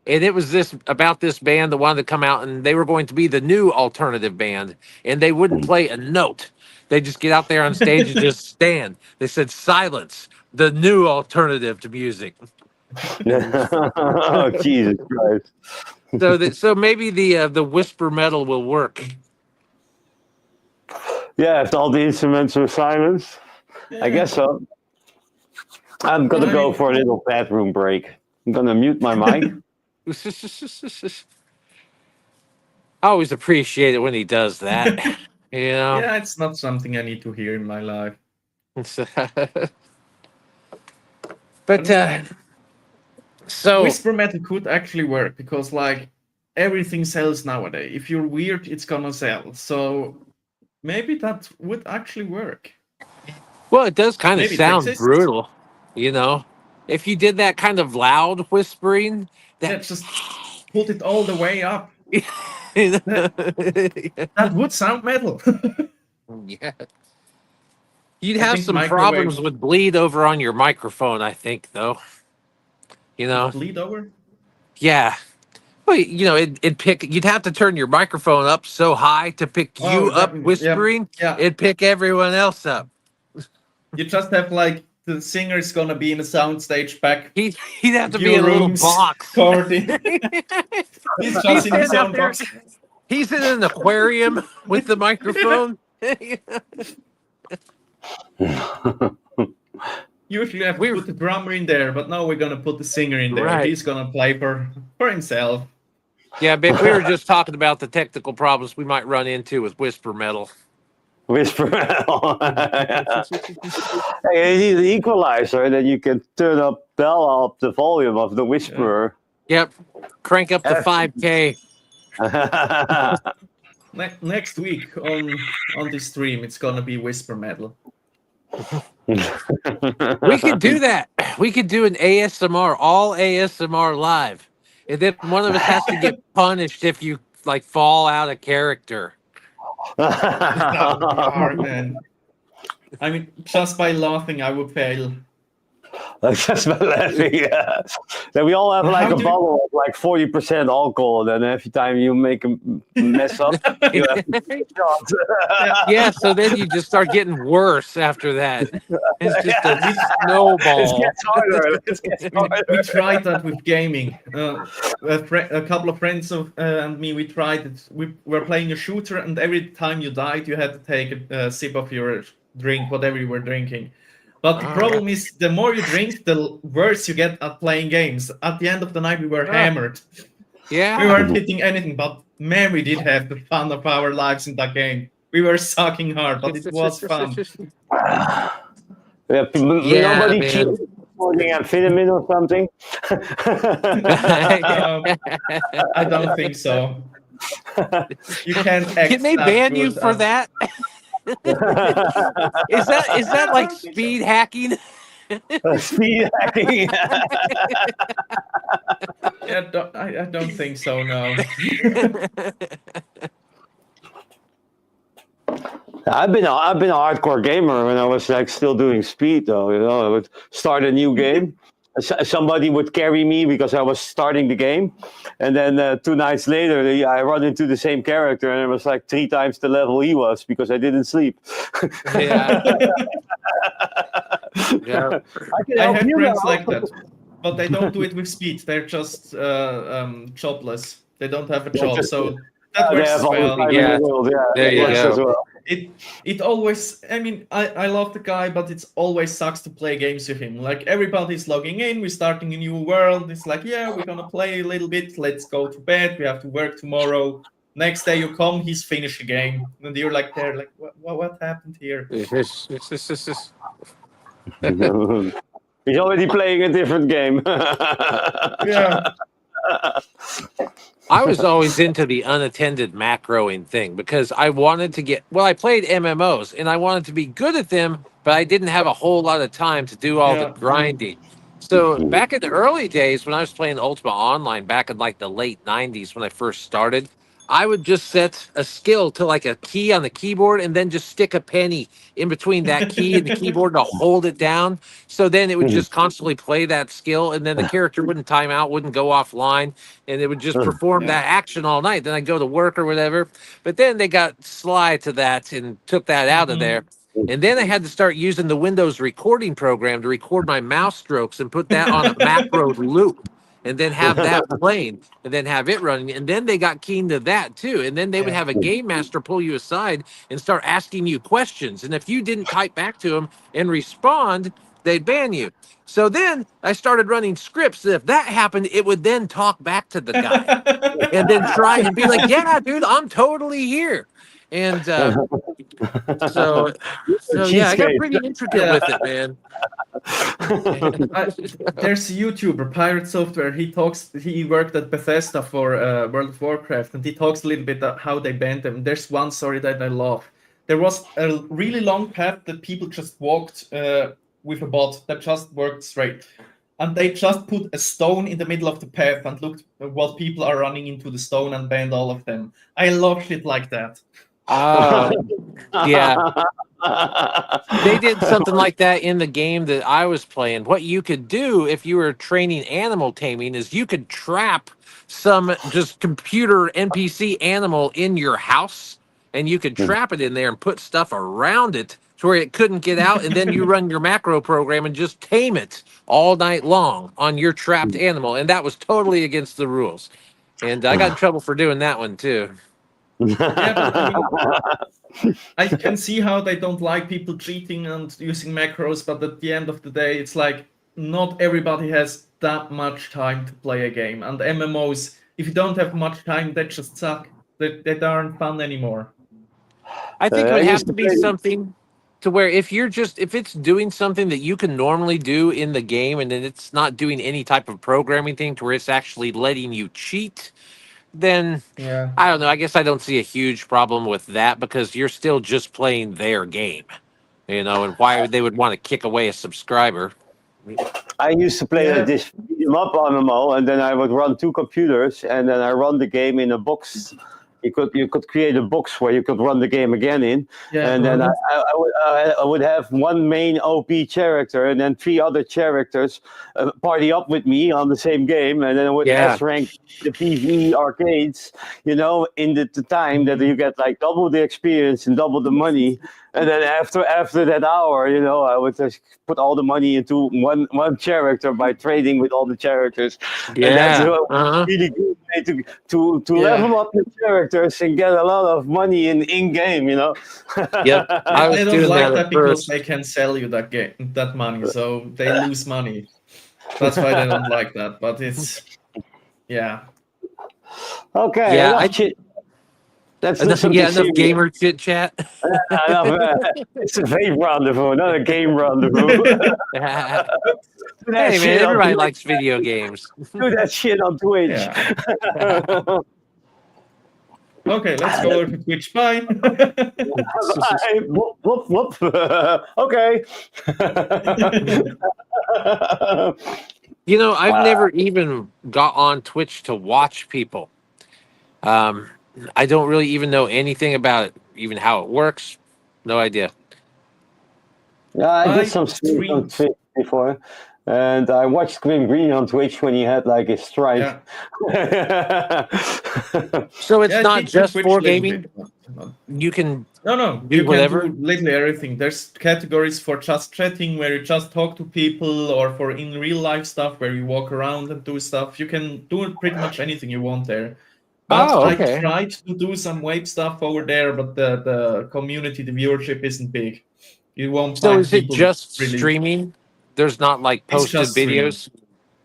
And it was this about this band that wanted to come out, and they were going to be the new alternative band, and they wouldn't play a note. They just get out there on stage and just stand. They said silence, the new alternative to music.
Oh, Jesus Christ.
So maybe the whisper metal will work.
Yeah, if all the instruments were silenced, I guess so. I'm going to go for a little bathroom break. I'm going to mute my mic.
I always appreciate it when he does that. You know.
Yeah, it's not something I need to hear in my life.
But so
Whisper metal could actually work because like everything sells nowadays. If you're weird, it's gonna sell. So maybe that would actually work.
well, it does kind of
Maybe it
sound
exists.
brutal, you know. If you did that kind of loud whispering,
Yeah,
that
just put it all the way up.
yeah.
That would sound metal.
Yeah. You'd
I
have
think
some
microwave-
problems with bleed over on your microphone, I think, though. You know,
Bleed over?
yeah. Well, you know, it'd pick. You'd have to turn your microphone up so high to pick you
Oh,
up
yeah,
whispering.
yeah.
It'd pick everyone else up.
You just have like the singer's gonna be in a soundstage back.
He'd have to be
Few
in a little
rooms,
box.
Recording. He's just in his
sitting out
own
there-
box.
He's in an aquarium with the microphone.
Usually I have to put the drummer in there, but now we're gonna put the singer in there.
Right.
He's gonna play for himself.
Yeah, Vic, we were just talking about the technical problems we might run into with whisper metal.
Whisper metal. Hey, you need an equalizer that you can turn up the volume of the whisperer.
Yep. Crank up the 5K.
Next week on this stream, it's gonna be whisper metal.
We could do that. We could do an ASMR, all ASMR live. And then one of us has to get punished if you like fall out of character.
That would be hard, man. I mean, just by laughing, I would fail.
Just by laughing, yeah. Then we all have like a bottle of like 40% alcohol. Then every time you make a mess up, you have shots.
Yeah, so then you just start getting worse after that. It's just a snowball.
It gets harder.
We tried that with gaming. A couple of friends and me, we tried it. We were playing a shooter, and every time you died, you had to take a sip of your drink, whatever you were drinking. But the problem is, the more you drink, the worse you get at playing games. At the end of the night, we were hammered.
Yeah.
We weren't hitting anything, but man, we did have the fun of our lives in that game. We were sucking hard, but it was fun.
Nobody cheated morning amphetamine or something.
I don't think so. You can't.
Can they ban you for that? Is that like speed hacking?
Speed hacking.
Yeah, I don't think so. No.
I've been a hardcore gamer when I was like still doing speed though. You know, I would start a new game. Somebody would carry me because I was starting the game, and then 2 nights later, I run into the same character, and it was like 3 times the level he was because I didn't sleep.
Yeah. Yeah.
I have friends like that, but they don't do it with speed. They're just jobless. They don't have a job, so that works as well.
Yeah. There you go.
It always, I mean, I love the guy, but it always sucks to play games with him. Like, everybody's logging in, we're starting a new world. It's like, yeah, we're gonna play a little bit, let's go to bed, we have to work tomorrow. Next day you come, he's finished the game. And you're like, there, like, what happened here?
He's already playing a different game.
Yeah.
I was always into the unattended macroing thing because I wanted to I played MMOs and I wanted to be good at them, but I didn't have a whole lot of time to do all the grinding. So back in the early days when I was playing Ultima Online back in like the late 90s when I first started, I would just set a skill to like a key on the keyboard and then just stick a penny in between that key and the keyboard to hold it down. So then it would just constantly play that skill, and then the character wouldn't time out, wouldn't go offline, and it would just perform that action all night. Then I'd go to work or whatever. But then they got sly to that and took that out of there. And then I had to start using the Windows recording program to record my mouse strokes and put that on a macro loop. And then have that playing, and then have it running. And then they got keen to that too. And then they would have a game master pull you aside and start asking you questions. And if you didn't type back to them and respond, they'd ban you. So then I started running scripts that if that happened, it would then talk back to the guy and then try and be like, yeah, dude, I'm totally here. And so yeah, I got pretty intricate with it, man.
There's a YouTuber, Pirate Software. He worked at Bethesda for World of Warcraft, and he talks a little bit about how they banned them. There's one story that I love. There was a really long path that people just walked with a bot that just worked straight. And they just put a stone in the middle of the path and looked at what people are running into the stone and banned all of them. I love shit like that.
Yeah. They did something like that in the game that I was playing. What you could do if you were training animal taming is you could trap some just computer NPC animal in your house, and you could trap it in there and put stuff around it to where it couldn't get out, and then you run your macro program and just tame it all night long on your trapped animal. And that was totally against the rules. And I got in trouble for doing that one too.
Yeah, but I mean, I can see how they don't like people cheating and using macros, but at the end of the day, it's like not everybody has that much time to play a game. And MMOs, if you don't have much time, they just suck. They aren't fun anymore.
I think it
I
would have
used
to
to
be
play.
something to where if it's doing something that you can normally do in the game and then it's not doing any type of programming thing to where it's actually letting you cheat, then
Yeah.
I don't know. I guess I don't see a huge problem with that because you're still just playing their game, and why they would want to kick away a subscriber.
I used to play
Yeah.
this beat 'em up MMO, and then I would run two computers, and then I run the game in a box. You could create a box where you could run the game again in,
Yeah.
and then I would have one main OP character, and then three other characters party up with me on the same game, and then I would
Yeah.
S rank the PvE arcades. In the time that you get like double the experience and double the money. And then after that hour, I would just put all the money into one character by trading with all the characters, and that's
Yeah.
a
Uh-huh.
really good way to
Yeah.
level up the characters and get a lot of money in game.
Yep. I
They
was
don't
doing
like
that
that
at
because
first.
they can sell you that money, so they lose money. That's why they don't like that. But yeah.
Okay,
Yeah.
enough shit. Let's do
Enough,
something
yeah, enough
serious.
gamer chit chat.
Enough, it's a vape rendezvous, not a game rendezvous. Do that
Hey man,
shit on
everybody
Twitch.
likes video games.
Do that shit on Twitch.
Yeah. Okay, let's go over to Twitch. Bye.
Bye. Whoop, whoop, whoop. Okay.
I've never even got on Twitch to watch people. I don't really even know anything about it, even how it works. No idea.
Yeah, I
I
did some streams on
streamed.
Twitch before, and I watched Grim Green on Twitch when he had like his strike.
Yeah.
So it's
Yeah, I
not
did
just
Twitch
for
a little
gaming.
bit, but-
You can
No,
do
you can
whatever.
do literally everything. There's categories for just chatting where you just talk to people, or for in real life stuff where you walk around and do stuff. You can do pretty much anything you want there. But
Oh,
I
okay.
tried to do some web stuff over there, but the community, the viewership isn't big. You won't
So
find
is it
people
just
really.
streaming? There's not like
It's
posted
just streaming.
videos.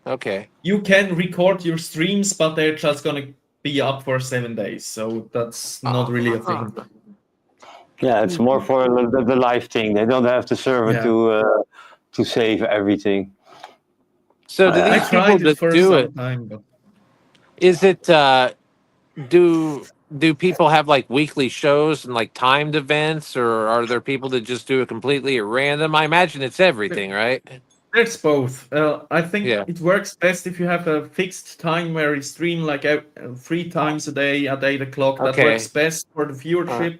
Okay.
You can record your streams, but they're just gonna be up for 7 days, so that's not really a thing.
Yeah, it's more for the live thing. They don't have the server
Yeah.
to save everything.
So do
I
I
these people
tried it
that
for
do
some
it?
time, but
Is it do people have like weekly shows and like timed events, or are there people that just do it completely at random? I imagine it's everything, right?
there's both. I think
Yeah.
it works best if you have a fixed time where you stream like 3 times a day at 8 o'clock. That
Okay.
works best for the viewership.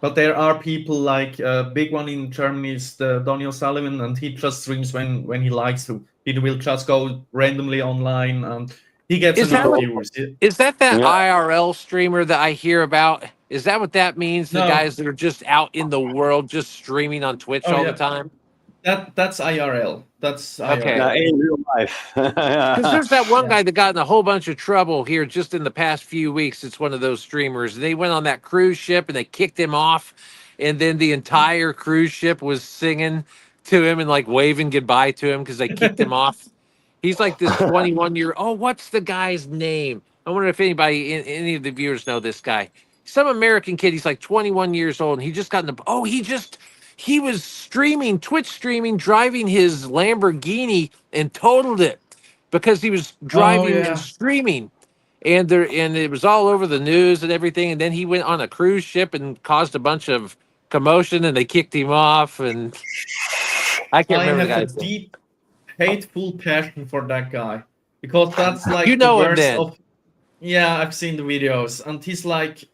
But there are people like a big one in Germany is the Daniel Sullivan, and he just streams when he likes to. He will just go randomly online, and he gets
Is
enough
that
viewers.
is that
Yeah.
IRL streamer that I hear about? Is that what that means? The
No.
guys that are just out in the world, just streaming on Twitch
Oh,
all
yeah.
the time?
That's IRL. That's
Okay.
Yeah,
IRL.
in real life.
Because there's that one
Yeah.
guy that got in a whole bunch of trouble here just in the past few weeks. It's one of those streamers. They went on that cruise ship and they kicked him off, and then the entire cruise ship was singing to him and like waving goodbye to him because they kicked him off. He's like this 21-year. Oh, what's the guy's name? I wonder if any of the viewers know this guy. Some American kid. He's like 21 years old, and he just got in the. Oh, he was streaming, Twitch streaming, driving his Lamborghini and totaled it because he was driving
yeah.
and streaming. And it was all over the news and everything. And then he went on a cruise ship and caused a bunch of commotion, and they kicked him off. And I can't
I
remember the
have a
guy's name.
deep, hateful passion for that guy because that's like
You know
the
him
worst
then.
of. Yeah, I've seen the videos, and he's like,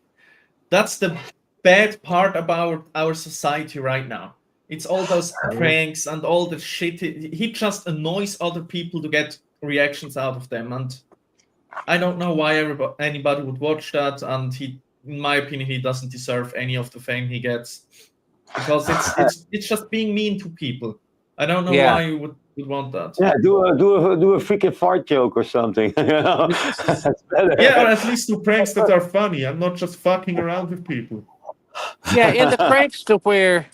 that's the bad part about our society right now. It's all those pranks and all the shit. He just annoys other people to get reactions out of them, and I don't know why anybody would watch that. And in my opinion, he doesn't deserve any of the fame he gets because it's just being mean to people. I don't know
Yeah.
why you would would want that.
Yeah, do a freaking fart joke or something. You know? That's better.
Yeah, or at least do pranks that are funny. I'm not just fucking around with people.
Yeah, and the pranks to where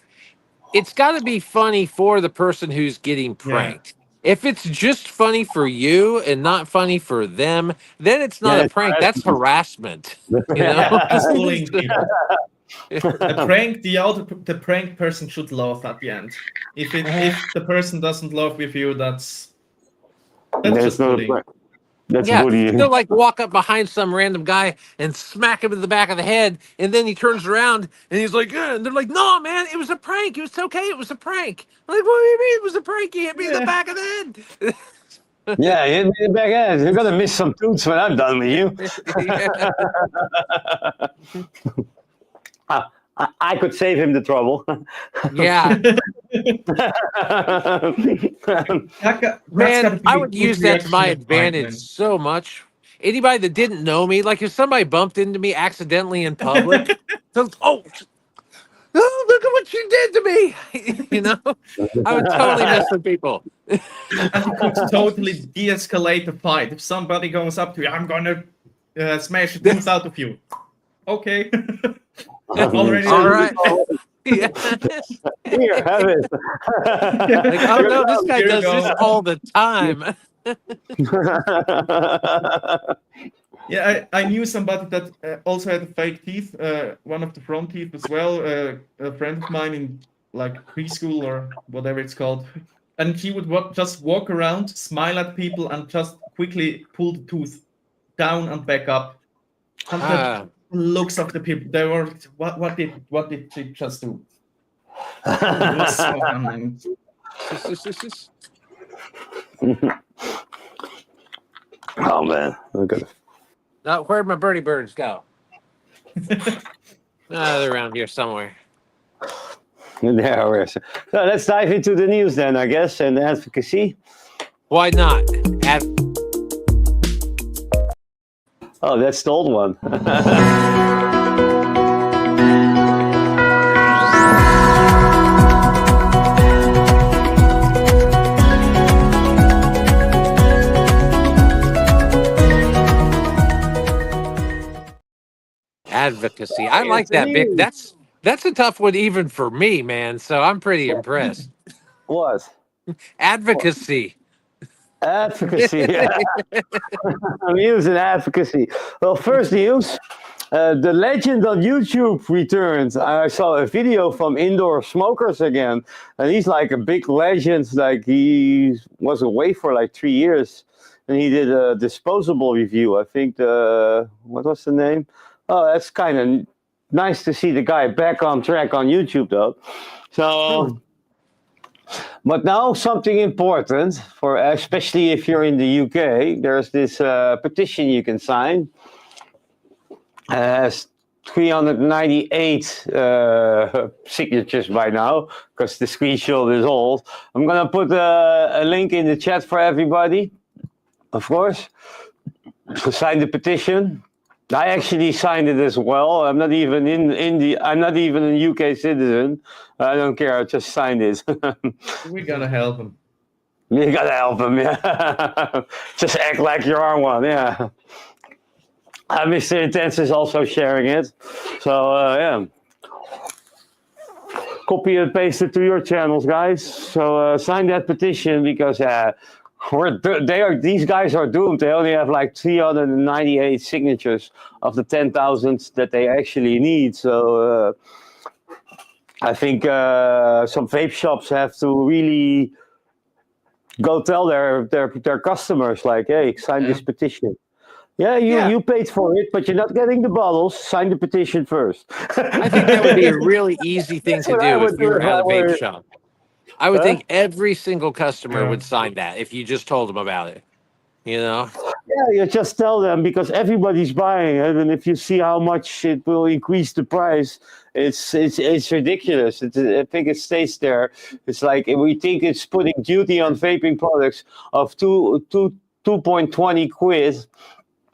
it's got to be funny for the person who's getting pranked. If it's just funny for you and not funny for them, then it's not
Yeah,
a
it's
prank. That's harassment. You know.
Just bullying people. The prank person should laugh at the end. If the person doesn't laugh with you, that's just
not a
bullying.
prank. That's
Yeah,
bullying.
they'll like walk up behind some random guy and smack him in the back of the head, and then he turns around and he's like, and they're like, "No, man, it was a prank. It was okay. It was a prank." I'm like, what do you mean it was a prank? He hit me in the back of the head.
Yeah, hit me in the back end. You're gonna miss some toots when I'm done with you. I could save him the trouble.
Yeah, man, I would use that to my advantage so much. Anybody that didn't know me, like if somebody bumped into me accidentally in public, oh, look at what you did to me. You know, I would totally mess with people.
And you could totally de-escalate the fight. If somebody goes up to you, I'm gonna smash the tooth out of you. Okay. Already.
All right. Yeah.
Here, have it.
Like, oh no, this guy does this all the time.
Yeah, I knew somebody that also had fake teeth, one of the front teeth as well, a friend of mine in like preschool or whatever it's called. And he would just walk around, smile at people, and just quickly pull the tooth down and back up. And the looks of the people, they were, what did she just do? It was so funny.
Oh man, look at it.
Where'd my birdie birds go? They're around here somewhere.
There, so let's dive into the news then, I guess, and advocacy.
Why not?
Oh, that's the old one.
Advocacy. I like that, Vic. That's a tough one even for me, man. So I'm pretty impressed.
What?
Advocacy.
Advocacy. Yeah. I'm using advocacy. Well, first news. The legend on YouTube returns. I saw a video from Indoor Smokers again, and he's like a big legend. Like he was away for like 3 years, and he did a disposable review. I think what was the name? Oh, that's kind of nice to see the guy back on track on YouTube, though. So, but now something important for, especially if you're in the UK, there's this petition you can sign. It has 398 signatures by now, because the screenshot is old. I'm gonna put a link in the chat for everybody, of course, to sign the petition. I actually signed it as well. I'm not even I'm not even a UK citizen. I don't care. I just signed it.
We gotta help him.
You gotta help him, yeah. Just act like you are one, yeah. Mr. Intense is also sharing it. So, yeah. Copy and paste it to your channels, guys. So, sign that petition because, these guys are doomed. They only have like 398 signatures of the 10,000 that they actually need. So I think some vape shops have to really go tell their customers, like, hey, sign this petition. Yeah, you paid for it, but you're not getting the bottles. Sign the petition first.
I think that would be a really easy thing to do if you were at a vape shop. I would think every single customer would sign that if you just told them about it. You know?
Yeah, you just tell them because everybody's buying it, and if you see how much it will increase the price, it's ridiculous. I think it stays there. It's like we think it's putting duty on vaping products of 2.20 quid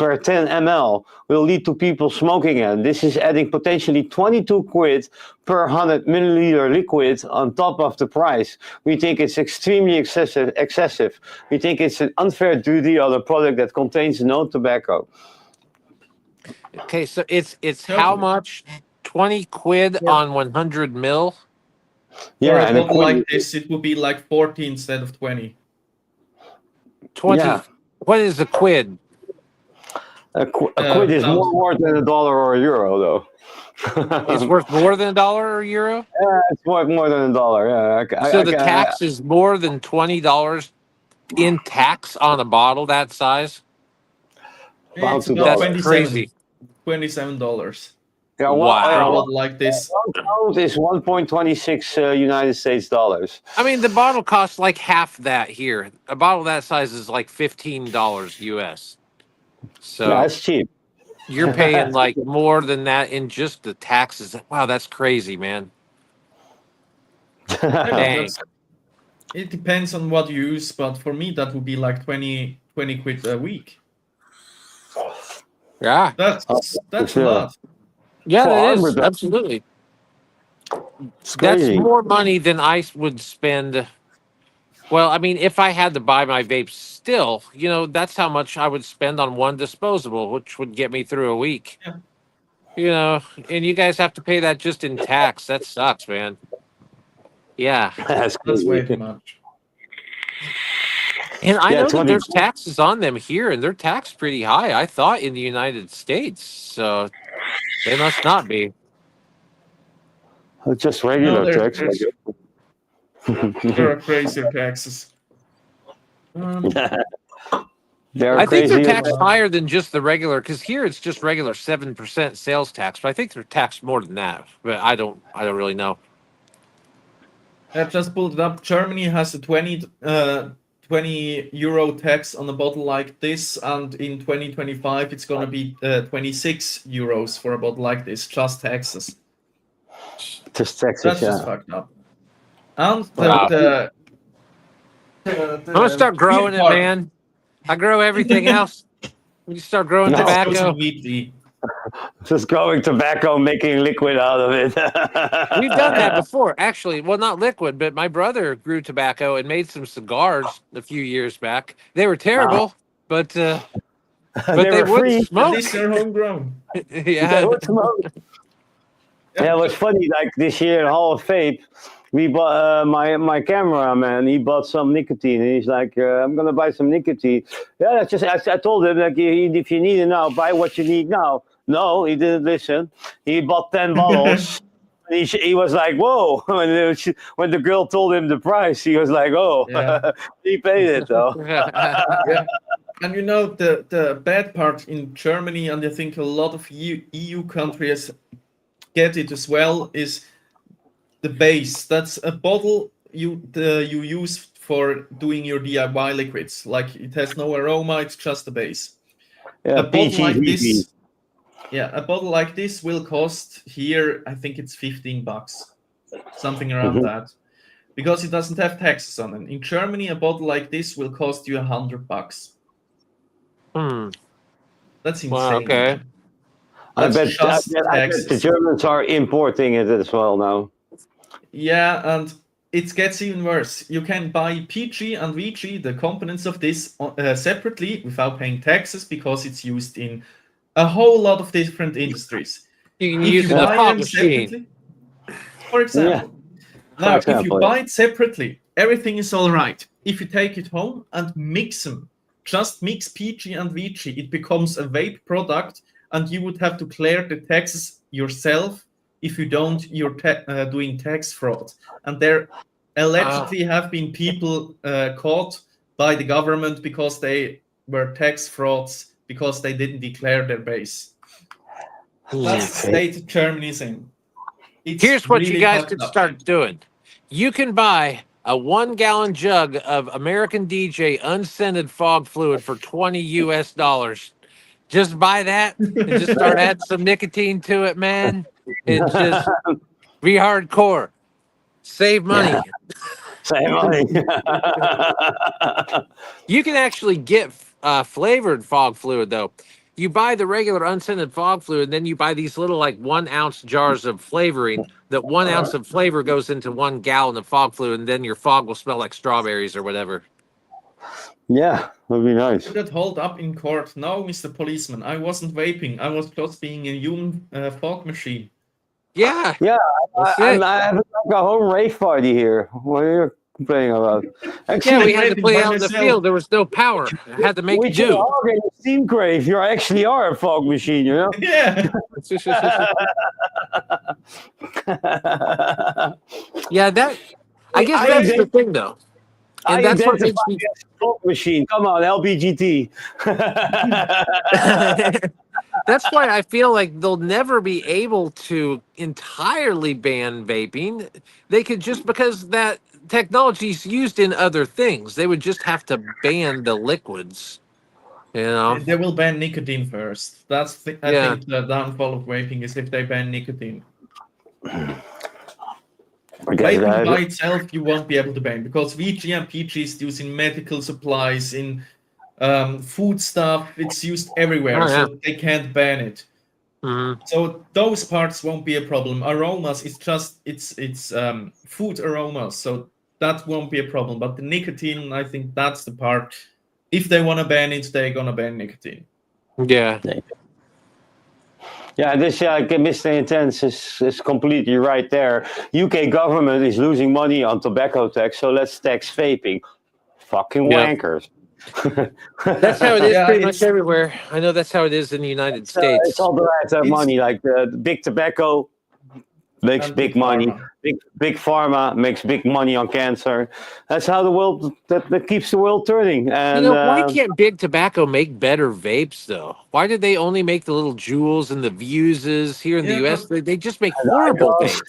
per 10 ml will lead to people smoking it. This is adding potentially 22 quid per 100 milliliter liquid on top of the price. We think it's extremely excessive. We think it's an unfair duty on a product that contains no tobacco.
Okay, so it's how
Totally.
much? 20 quid
For-
on 100 mil?
For
Yeah,
a
and a
bottle like
quid,
this, it would be like 40 instead of 20.
20.
yeah,
What is a quid?
a quid is more
1,000.
worth than a dollar or a euro, though.
It's worth more than $1 or euro?
Yeah, it's worth more than a dollar. Yeah,
So the tax is more than $20 in tax on a bottle that size?
About
It's about
$2.
That's crazy.
$27
Yeah,
for a
Wow.
bottle like this.
one pound is 1.26 United States dollars.
I mean, the bottle costs like half that here. A bottle that size is like $15 US. So
Yeah, it's cheap.
you're paying like more than that in just the taxes. Wow, that's crazy, man.
Yeah,
Dang.
that's- it depends on what you use, but for me, that would be like 20 quid a week.
Yeah.
That's a
sure.
lot.
Yeah,
For
that
Arbor,
is.
that-
Absolutely.
It's
That's
crazy.
more money than I would spend. Well, I mean, if I had to buy my vape still, that's how much I would spend on one disposable, which would get me through a week.
Yeah.
And you guys have to pay that just in tax. That sucks, man. Yeah.
That's
That's way
crazy.
too much.
And I
Yeah,
know that
20
there's taxes on them here, and they're taxed pretty high, I thought, in the United States. So they must not be.
It's just
No,
regular
there-
tax.
there's- There are crazier taxes.
They're
I think they're
crazy.
taxed higher than just the regular, because here it's just regular 7% sales tax, but I think they're taxed more than that. But I don't really know.
I just pulled it up. Germany has a 20 euro tax on a bottle like this, and in 2025 it's gonna be 26 euros for a bottle like this, just taxes.
Just Texas,
That's
yeah.
just fucked up. And
Wow.
I'm
I'm gonna start growing it, man. I grow everything else. We start growing
No.
tobacco.
Just growing tobacco, making liquid out of it.
We've done that before, actually. Well, not liquid, but my brother grew tobacco and made some cigars a few years back. They were terrible, but
They
they
were
would
free.
At
smoke.
least they're homegrown.
Yeah.
They would smoke. Yeah, it was funny. Like this year in Hall of Vape, we bought my cameraman. He bought some nicotine, and he's like, "I'm gonna buy some nicotine." Yeah, that's just. I told him like, if you need it now, buy what you need now. No, he didn't listen. He bought 10 bottles. He was like, "Whoa!" When the girl told him the price, he was like, "Oh,
Yeah.
he paid it though."
Yeah. And the bad part in Germany, and I think a lot of EU countries get it as well, is the base. That's a bottle you use for doing your DIY liquids. Like it has no aroma, it's just the base.
Yeah,
A bottle
peachy,
like
peachy.
this, a bottle like this will cost here, I think it's $15, something around that, because it doesn't have taxes on it. In Germany, a bottle like this will cost you $100. That's insane.
Wow, okay.
I
That's
bet
just
the
taxes.
Germans are importing it as well now.
Yeah, and it gets even worse. You can buy PG and VG, the components of this, separately without paying taxes, because it's used in a whole lot of different industries.
You can
If
use
you
it in a
buy
fog
them
machine.
separately, for example.
For
Now, if you
example,
buy it separately, everything is all right. If you take it home and mix them, just mix PG and VG, it becomes a vape product, and you would have to clear the taxes yourself. If you don't, you're doing tax fraud. And there allegedly have been people caught by the government because they were tax frauds because they didn't declare their base. That's the state Germany's in. It's
Here's what you
really
guys
fucked
could
up.
start doing. You can buy a 1-gallon jug of American DJ unscented fog fluid for $20 US. Just buy that and just start adding some nicotine to it, man. And just be hardcore. Save money.
save money.
You can actually get flavored fog fluid, though. you buy the regular unscented fog fluid, and then you buy these little like 1 ounce jars of flavoring. That 1 ounce of flavor goes into 1 gallon of fog fluid, and then your fog will smell like strawberries or whatever.
Yeah, that'd be nice.
Would that hold up in court? No, Mr. Policeman. I wasn't vaping. I was just being a human fog machine.
Yeah,
Yeah,
that's
I
it.
have like a home rave party here. What are you complaining about?
Yeah,
Actually,
we had to
waiting
play
by
out in the
myself.
field. There was no power. I had to make
with your
do.
hog and your steam crave, you actually are a fog machine, you know?
Yeah.
Yeah, that. I guess
I
that's the
ident-
thing, though,
I
and that's what
identify
makes me.
as a fog machine. Come on, LBGT.
That's why I feel like they'll never be able to entirely ban vaping. They could just because that technology is used in other things. They would just have to ban the liquids. You know?
They will ban nicotine first. That's I
Yeah.
think the downfall of vaping is if they ban nicotine. Vaping by itself, you won't be able to ban because VG and PG is used in medical supplies, in food stuff. It's used everywhere,
Oh, yeah.
so they can't ban it.
Mhm.
So those parts won't be a problem. Aromas, it's just it's food aromas, so that won't be a problem. But the nicotine, I think that's the part. If they want to ban it, they're gonna ban nicotine.
Yeah.
Yeah, this Mr. Intense is completely right there. UK government is losing money on tobacco tax, so let's tax vaping. Fucking
Yeah.
wankers.
That's how it is
Yeah,
pretty much
it's-
everywhere. I know that's how it is in the United States.
It's all the right
It's-
money. Like the big tobacco makes
And
big
big
money.
pharma.
Big pharma makes big money on cancer. That's how the world that keeps the world turning. And
Why can't Big Tobacco make better vapes though? Why did they only make the little Juuls and the Vuses here in the
Yeah,
US? They just make horrible
Icons.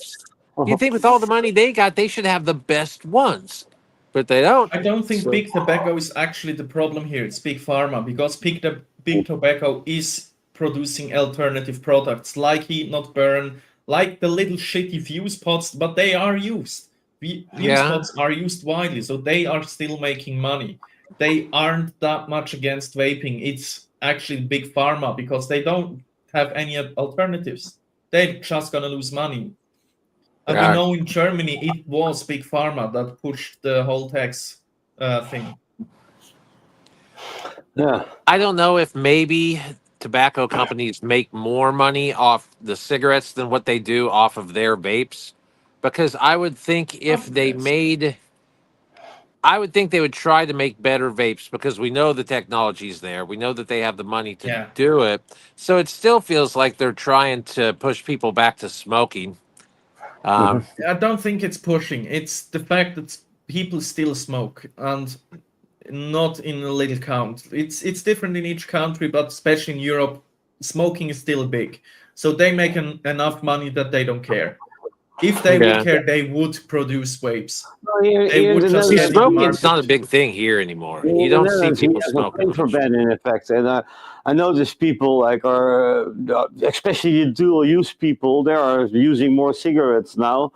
vapes. You think with all the money they got, they should have the best ones, but they don't.
I don't think
So-
big tobacco is actually the problem here. It's big pharma because big tobacco is producing alternative products like heat not burn, like the little shitty fuse pods, but they are used. Fuse
Yeah.
pods are used widely, so they are still making money. They aren't that much against vaping. It's actually big pharma because they don't have any alternatives. They're just gonna lose money. And
Yeah.
we know in Germany it was big pharma that pushed the whole tax thing.
Yeah.
I don't know if maybe tobacco companies make more money off the cigarettes than what they do off of their vapes. Because I would think if they
Yes.
made, I would think they would try to make better vapes because we know the technology's there. We know that they have the money to
Yeah.
do it. So it still feels like they're trying to push people back to smoking.
I don't think it's pushing. It's the fact that people still smoke and not in a little count. It's different in each country, but especially in Europe, smoking is still big. So they make enough money that they don't care. If they
Yeah.
would care, they would produce vapes.
Well, here
They
in
would
the
just
See,
get
Netherlands-
it
smoking's not a big thing here anymore. You don't see people smoking
for
much.
ban in effect, and I notice people like are especially the dual-use people. They are using more cigarettes now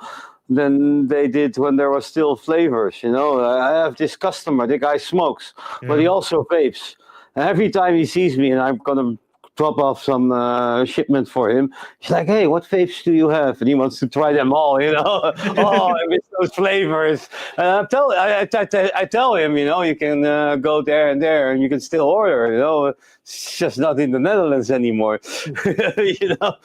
than they did when there was still flavors. You know, I have this customer. The guy smokes, but he
Yeah.
also vapes. And every time he sees me, and I'm gonna drop off some shipment for him. He's like, "Hey, what vapes do you have?" And he wants to try them all, you know. Oh, I miss those flavors. And I tell him, you know, you can go there, and you can still order. You know, it's just not in the Netherlands anymore. You know.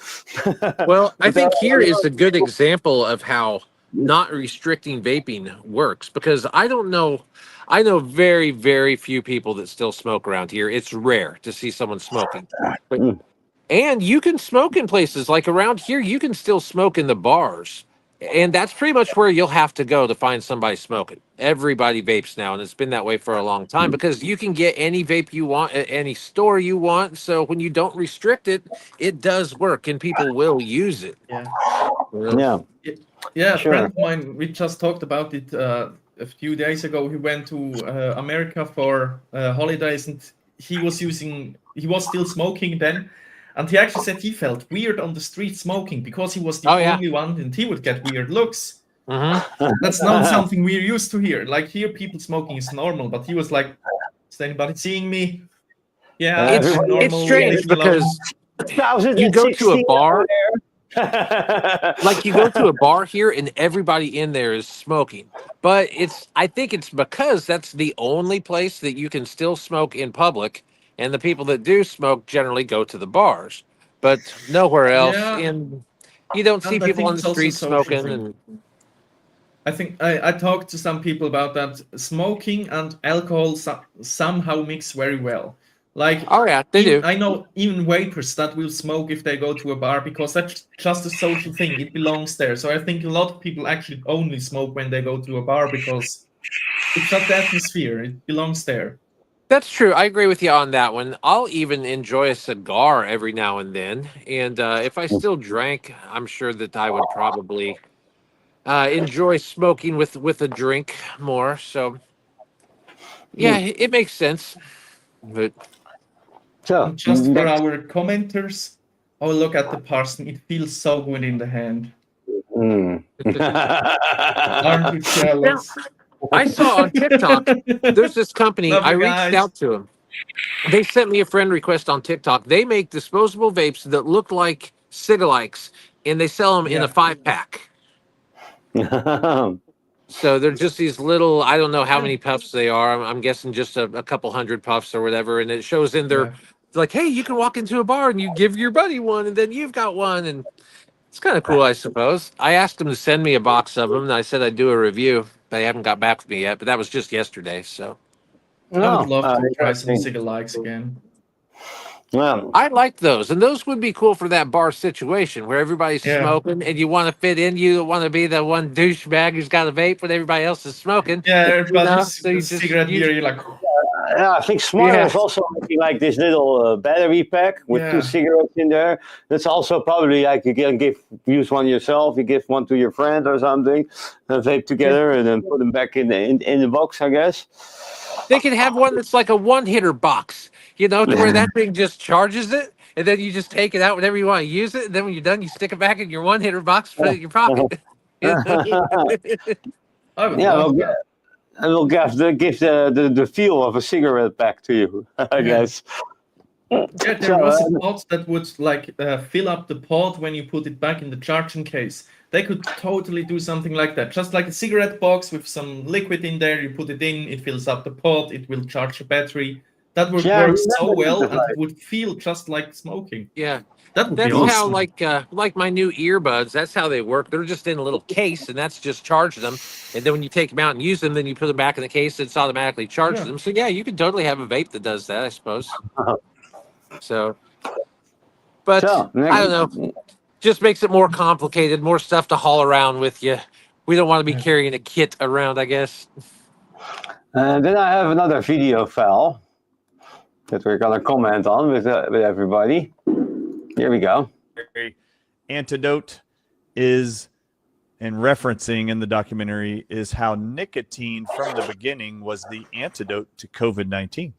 Well, I
But,
think here is a good example of how not restricting vaping works because I know very, very few people that still smoke around here. It's rare to see someone smoking. But, and you can smoke in places like around here, you can still smoke in the bars. And that's pretty much where you'll have to go to find somebody smoking. Everybody vapes now, and it's been that way for a long time because you can get any vape you want at any store you want. So when you don't restrict it, it does work and people will use it.
Yeah.
Yeah.
Yeah, a
Sure.
friend of mine, we just talked about it a few days ago. He went to America for holidays and he was still smoking then. And he actually said he felt weird on the street smoking because he was the
Oh, yeah.
only one and he would get weird looks.
Mm-hmm.
That's not something we're used to here. Like here, people smoking is normal, but he was like, is anybody seeing me? Yeah,
It's
I
everybody-
it's
normally
strange
leave alone.
because you go to a
2016
bar,
there.
like you go to a bar here, and everybody in there is smoking. But I think it's because that's the only place that you can still smoke in public, and the people that do smoke generally go to the bars, but nowhere else.
Yeah,
And you don't see
and I
people
think
on the
it's also a
street
social
smoking.
thing.
And
I think I talked to some people about that. Smoking and alcohol somehow mix very well. Like,
oh yeah, they do.
I know even vapers that will smoke if they go to a bar because that's just a social thing. It belongs there. So I think a lot of people actually only smoke when they go to a bar because it's just the atmosphere. It belongs there.
That's true. I agree with you on that one. I'll even enjoy a cigar every now and then. And if I still drank, I'm sure that I would probably enjoy smoking with a drink more. So yeah, it makes sense. But
So,
And just for
next.
our commenters, oh, look at the parson. It feels so good in the hand.
Mm.
Aren't you jealous?
I saw on TikTok, there's this company.
Love
I
you
reached
guys.
out to them. They sent me a friend request on TikTok. They make disposable vapes that look like cigalikes, and they sell them in a
Yeah.
5-pack. So they're just these little, I don't know how many puffs they are. I'm guessing just a couple hundred puffs or whatever. And it shows in their,
Yeah.
like, hey, you can walk into a bar and you give your buddy one, and then you've got one. And it's kind of cool, I suppose. I asked them to send me a box of them, and I said I'd do a review. They haven't got back with me yet, but that was just yesterday. So
I would
No,
love to try some
interesting.
cigar likes again.
Well,
I like those. And those would be cool for that bar situation where everybody's
Yeah.
smoking and you want to fit in. You don't want to be the one douchebag who's got a vape when everybody else is smoking.
Yeah,
You
everybody's
so you just
cigarette beer. You're like,
yeah, I think Smart
Yeah.
was also making like this little battery pack with
Yeah.
2 cigarettes in there. That's also probably like you can use one yourself, you give one to your friend or something, and vape together, and then put them back in the box, I guess.
They could have one that's like a one-hitter box, to where that thing just charges it, and then you just take it out whenever you want to use it. And then when you're done, you stick it back in your one-hitter box, put it in your pocket.
I would
Yeah,
love
we'll
that.
and we'll give the feel of a cigarette back to you, I guess.
Yeah, there
So,
was a pod that would like fill up the pod when you put it back in the charging case. They could totally do something like that. Just like a cigarette box with some liquid in there, you put it in, it fills up the pod, it will charge the battery. That would
Yeah, I
work so
remember
well,
that
and
device.
it would feel just like smoking.
Yeah.
That would be
That's how
awesome.
like my new earbuds. That's how they work. They're just in a little case, and that's just charging them. And then when you take them out and use them, then you put them back in the case. It's automatically charged
Yeah.
them. So yeah, you can totally have a vape that does that, I suppose. So, but
So,
I don't know. Just makes it more complicated, more stuff to haul around with you. We don't want to be
Yeah.
carrying a kit around, I guess.
And then I have another video file that we're gonna comment on with everybody. Here we go.
Antidote is, and referencing in the documentary, is how nicotine from the beginning was the antidote to COVID-19.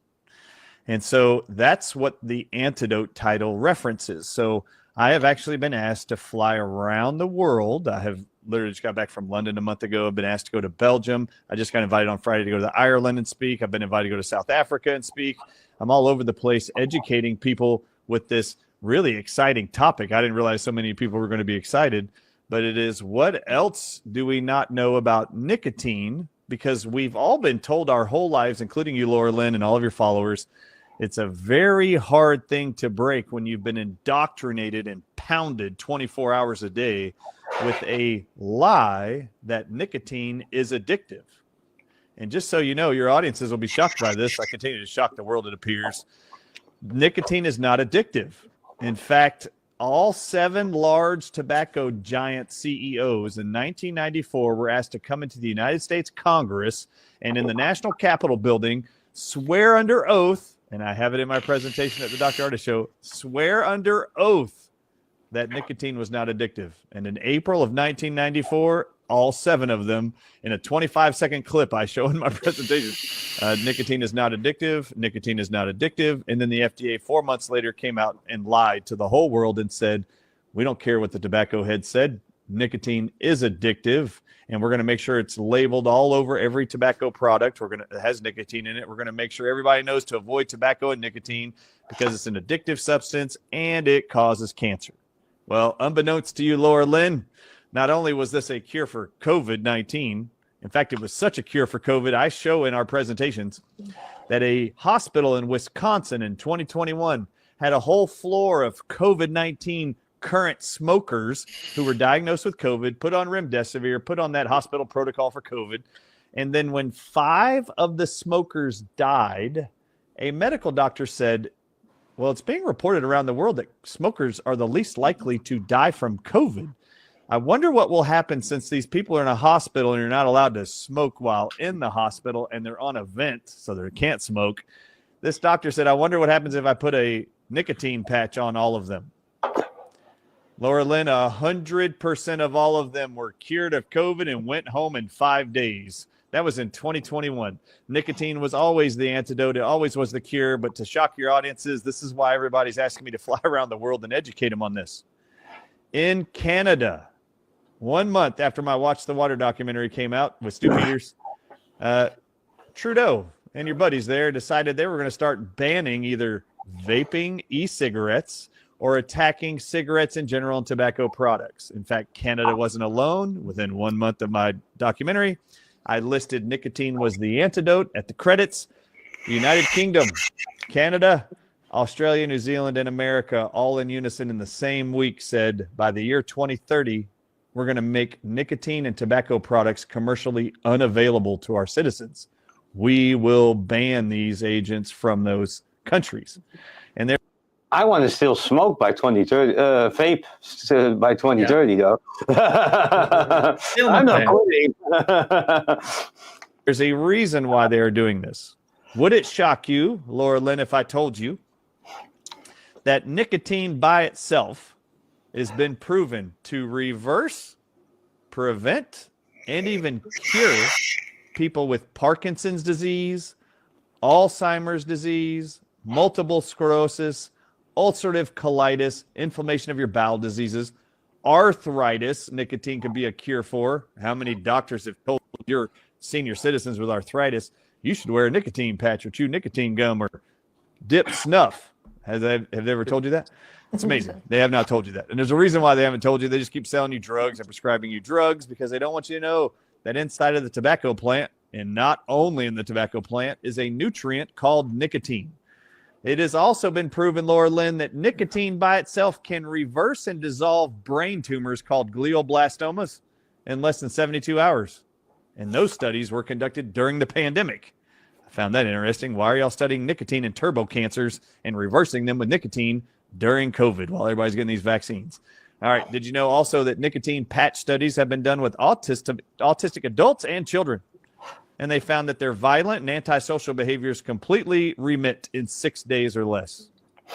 And so that's what the antidote title references. So I have actually been asked to fly around the world. I have literally just got back from London a month ago. I've been asked to go to Belgium. I just got invited on Friday to go to Ireland and speak. I've been invited to go to South Africa and speak. I'm all over the place educating people with this really exciting topic. I didn't realize so many people were going to be excited, but it is, what else do we not know about nicotine? Because we've all been told our whole lives, including you, Laura Lynn, and all of your followers, it's a very hard thing to break when you've been indoctrinated and pounded 24 hours a day with a lie that nicotine is addictive. And just so you know, your audiences will be shocked by this. I continue to shock the world, it appears. Nicotine is not addictive. In fact, all 7 large tobacco giant CEOs in 1994 were asked to come into the United States Congress and in the National Capitol building swear under oath, and I have it in my presentation at the Dr. Artist Show, swear under oath that nicotine was not addictive. And in April of 1994, all 7 of them, in a 25-second clip I show in my presentation, nicotine is not addictive, nicotine is not addictive. And then the FDA 4 months later came out and lied to the whole world and said, we don't care what the tobacco head said. nicotine is addictive, and we're going to make sure it's labeled all over every tobacco product. It has nicotine in it. We're going to make sure everybody knows to avoid tobacco and nicotine because it's an addictive substance and it causes cancer. Well, unbeknownst to you, Laura Lynn, not only was this a cure for COVID-19, in fact, it was such a cure for COVID, I show in our presentations that a hospital in Wisconsin in 2021 had a whole floor of COVID-19 current smokers who were diagnosed with COVID, put on remdesivir, put on that hospital protocol for COVID. And then when 5 of the smokers died, a medical doctor said, well, it's being reported around the world that smokers are the least likely to die from COVID. I wonder what will happen since these people are in a hospital and you're not allowed to smoke while in the hospital and they're on a vent, so they can't smoke. This doctor said, I wonder what happens if I put a nicotine patch on all of them. Laura Lynn, 100% of all of them were cured of COVID and went home in 5 days. That was in 2021. Nicotine was always the antidote. It always was the cure. But to shock your audiences, this is why everybody's asking me to fly around the world and educate them on this. In Canada, 1 month after my Watch the Water documentary came out with Stu Peters, Trudeau and your buddies there decided they were going to start banning either vaping e-cigarettes or attacking cigarettes in general and tobacco products. In fact, Canada wasn't alone. Within 1 month of my documentary, I listed nicotine was the antidote at the credits. The United Kingdom, Canada, Australia, New Zealand, and America, all in unison in the same week, said by the year 2030, we're going to make nicotine and tobacco products commercially unavailable to our citizens. We will ban these agents from those countries. And they're
I want to still smoke by 2030, vape by 2030, though. I'm not quitting.
There's a reason why they are doing this. Would it shock you, Laura Lynn, if I told you that nicotine by itself has been proven to reverse, prevent, and even cure people with Parkinson's disease, Alzheimer's disease, multiple sclerosis, ulcerative colitis, inflammation of your bowel diseases, arthritis, nicotine can be a cure for. How many doctors have told your senior citizens with arthritis, you should wear a nicotine patch or chew nicotine gum or dip snuff? Have they ever told you that? It's amazing. They have not told you that. And there's a reason why they haven't told you. They just keep selling you drugs and prescribing you drugs because they don't want you to know that inside of the tobacco plant, and not only in the tobacco plant, is a nutrient called nicotine. It has also been proven, Laura Lynn, that nicotine by itself can reverse and dissolve brain tumors called glioblastomas in less than 72 hours. And those studies were conducted during the pandemic. I found that interesting. Why are y'all studying nicotine and turbo cancers and reversing them with nicotine during COVID while everybody's getting these vaccines? All right. Did you know also that nicotine patch studies have been done with autistic adults and children? And they found that their violent and antisocial behaviors completely remit in 6 days or less.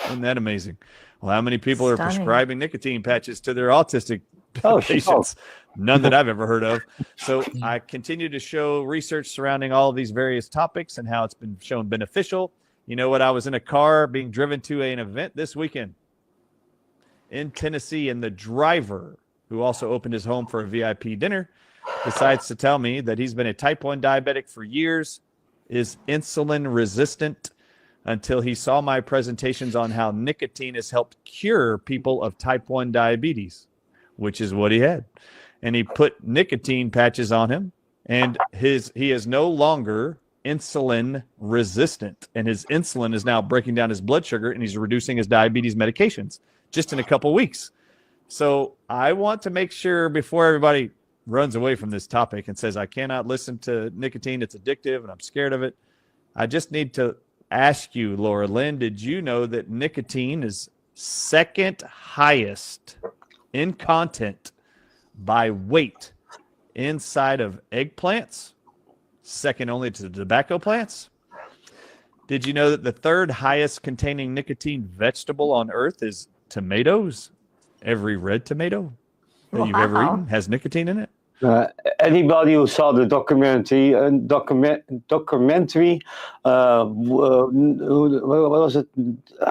Isn't that amazing? Well, how many people are prescribing nicotine patches to their autistic patients? None that I've ever heard of. So I continue to show research surrounding all of these various topics and how it's been shown beneficial. You know what? I was in a car being driven to an event this weekend in Tennessee, and the driver, who also opened his home for a VIP dinner, decides to tell me that he's been a type 1 diabetic for years, is insulin resistant, until he saw my presentations on how nicotine has helped cure people of type 1 diabetes, which is what he had. And he put nicotine patches on him, and he is no longer insulin resistant, and his insulin is now breaking down his blood sugar, and he's reducing his diabetes medications just in a couple weeks. So I want to make sure before everybody runs away from this topic and says, I cannot listen to nicotine, it's addictive and I'm scared of it. I just need to ask you, Laura Lynn, did you know that nicotine is second highest in content by weight inside of eggplants, second only to tobacco plants? Did you know that the third highest containing nicotine vegetable on earth is tomatoes? Every red tomato that you've ever eaten has nicotine in it.
Anybody who saw the documentary, what was it?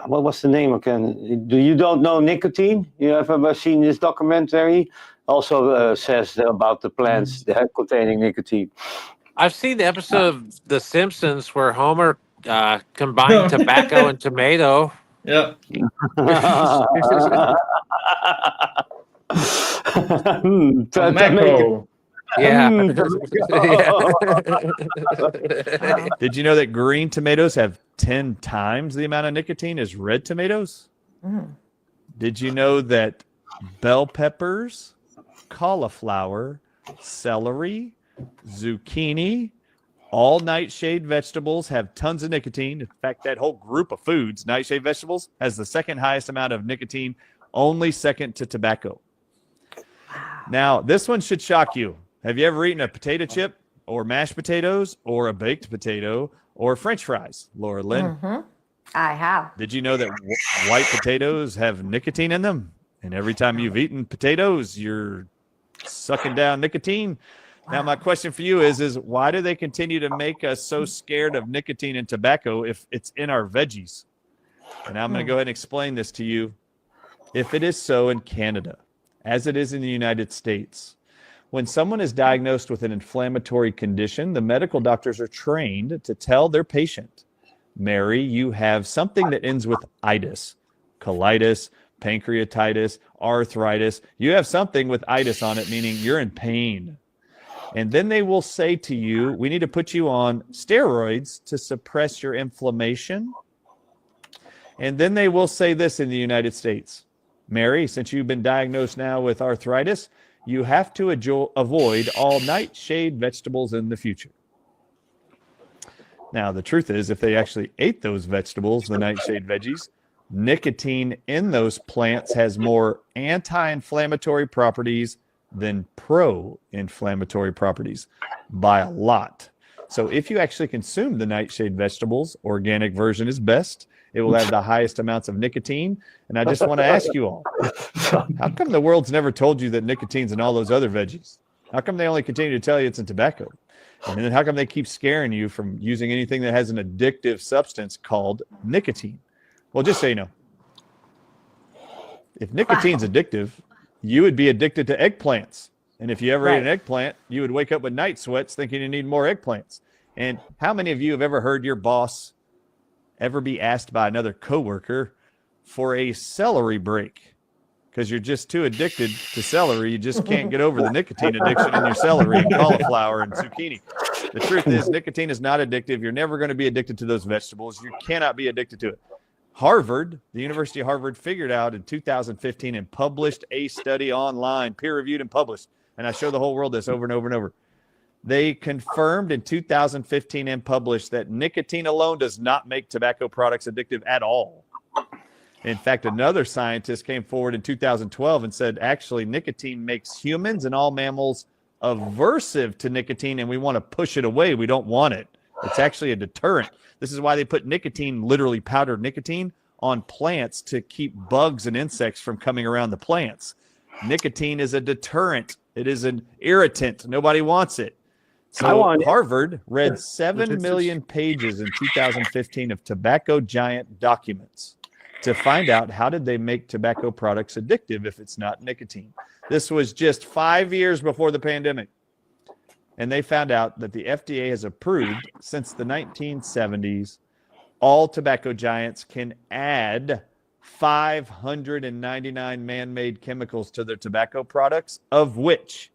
What was the name again? You don't know nicotine? You have ever seen this documentary also says about the plants containing nicotine.
I've seen the episode of The Simpsons where Homer combined tobacco and tomato.
Yeah.
To make it.
Tobacco.
Yeah.
Did you know that green tomatoes have 10 times the amount of nicotine as red tomatoes? Did you know that bell peppers, cauliflower, celery, zucchini, all nightshade vegetables have tons of nicotine? In fact, that whole group of foods, nightshade vegetables, has the second highest amount of nicotine, only second to tobacco. Now, this one should shock you. Have you ever eaten a potato chip or mashed potatoes or a baked potato or French fries, Laura Lynn?
I have.
Did you know that white potatoes have nicotine in them? And every time you've eaten potatoes, you're sucking down nicotine. Now, my question for you is why do they continue to make us so scared of nicotine and tobacco if it's in our veggies? And I'm going to go ahead and explain this to you. If it is so in Canada, as it is in the United States, when someone is diagnosed with an inflammatory condition, the medical doctors are trained to tell their patient, Mary, you have something that ends with itis, colitis, pancreatitis, arthritis. You have something with itis on it, meaning you're in pain. And then they will say to you, we need to put you on steroids to suppress your inflammation. And then they will say this in the United States, Mary, since you've been diagnosed now with arthritis, you have to avoid all nightshade vegetables in the future. Now, the truth is, if they actually ate those vegetables, the nightshade veggies, nicotine in those plants has more anti-inflammatory properties than pro-inflammatory properties by a lot. So if you actually consume the nightshade vegetables, organic version is best. It will have the highest amounts of nicotine. And I just want to ask you all, how come the world's never told you that nicotine's in all those other veggies? How come they only continue to tell you it's in tobacco? And then how come they keep scaring you from using anything that has an addictive substance called nicotine? Well, just so you know, if nicotine's addictive, you would be addicted to eggplants. And if you ever ate an eggplant, you would wake up with night sweats thinking you need more eggplants. And how many of you have ever heard your boss ever be asked by another coworker for a celery break? Because you're just too addicted to celery. You just can't get over the nicotine addiction in your celery and cauliflower and zucchini. The truth is, nicotine is not addictive. You're never going to be addicted to those vegetables. You cannot be addicted to it. Harvard, the University of Harvard, figured out in 2015 and published a study online, peer-reviewed and published. And I show the whole world this over and over and over. They confirmed in 2015 and published that nicotine alone does not make tobacco products addictive at all. In fact, another scientist came forward in 2012 and said, actually, nicotine makes humans and all mammals aversive to nicotine, and we want to push it away. We don't want it. It's actually a deterrent. This is why they put nicotine, literally powdered nicotine, on plants to keep bugs and insects from coming around the plants. Nicotine is a deterrent. It is an irritant. Nobody wants it. So Harvard read 7 million pages in 2015 of tobacco giant documents to find out how did they make tobacco products addictive if it's not nicotine. This was just 5 years before the pandemic. And they found out that the FDA has approved since the 1970s, all tobacco giants can add 599 man-made chemicals to their tobacco products, of which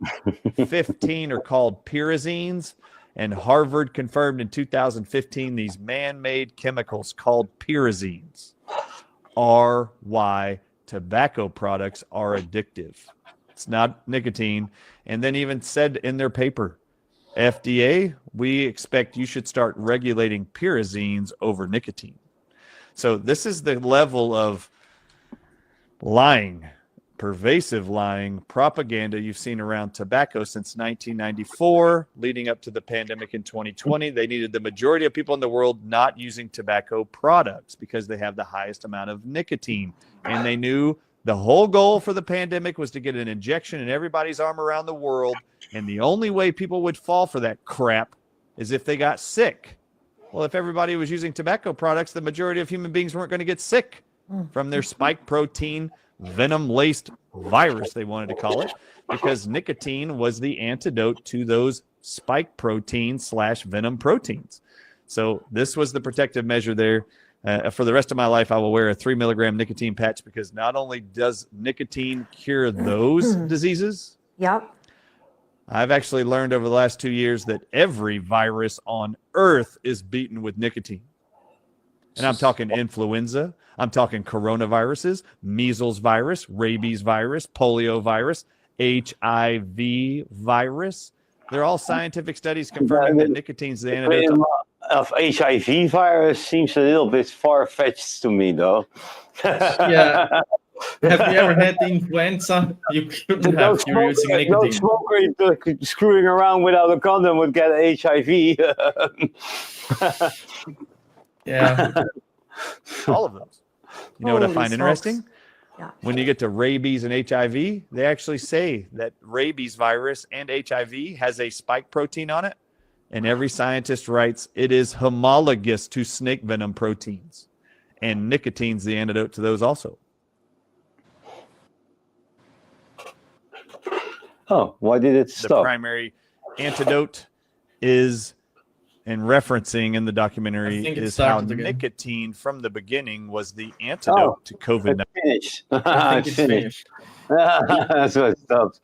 15 are called pyrazines. And Harvard confirmed in 2015 these man-made chemicals called pyrazines are why tobacco products are addictive. It's not nicotine. And then even said in their paper, FDA, we expect you should start regulating pyrazines over nicotine. So this is the level of lying, pervasive lying, propaganda you've seen around tobacco since 1994, leading up to the pandemic in 2020. They needed the majority of people in the world not using tobacco products because they have the highest amount of nicotine. And they knew the whole goal for the pandemic was to get an injection in everybody's arm around the world. And the only way people would fall for that crap is if they got sick. Well, if everybody was using tobacco products, the majority of human beings weren't going to get sick from their spike protein, venom-laced virus, they wanted to call it, because nicotine was the antidote to those spike proteins / venom proteins. So this was the protective measure there. For the rest of my life, I will wear a 3 milligram nicotine patch, because not only does nicotine cure those diseases,
Yep.
I've actually learned over the last 2 years that every virus on Earth is beaten with nicotine. And I'm talking influenza, I'm talking coronaviruses, measles virus, rabies virus, polio virus, HIV virus. They're all scientific studies confirming that nicotine's the antidote to
of HIV virus seems a little bit far-fetched to me, though.
Yeah. Have you ever had the influenza? You couldn't have. You're using
No
nicotine.
smoker screwing around without a condom would get HIV.
Yeah.
all of those. You know what I
Holy
find
smokes.
interesting?
Yeah.
When you get to rabies and HIV, they actually say that rabies virus and HIV has a spike protein on it. And every scientist writes it is homologous to snake venom proteins. And nicotine's the antidote to those also.
Oh, why did it
The
stop?
primary antidote is, and referencing in the
I
documentary,
think it
is how
started again.
nicotine from the beginning was the antidote to COVID-19.
Finish.
I think it's finished.
That's what it stopped.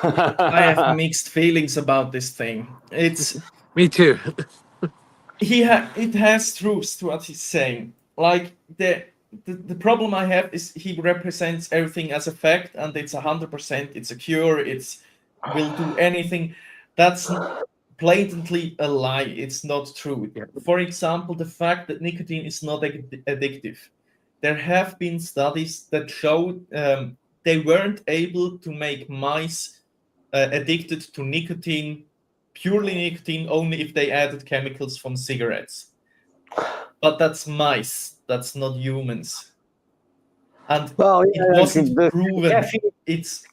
I have mixed feelings about this thing. It's
Me too.
it has truths to what he's saying. Like the problem I have is he represents everything as a fact, and it's 100%. It's a cure. It's will do anything. That's blatantly a lie. It's not true. For example, the fact that nicotine is not addictive. There have been studies that show they weren't able to make mice addicted to nicotine, purely nicotine, only if they added chemicals from cigarettes. But that's mice. That's not humans. And
Well,
it
yeah,
wasn't
the
proven.
caffeine-
It's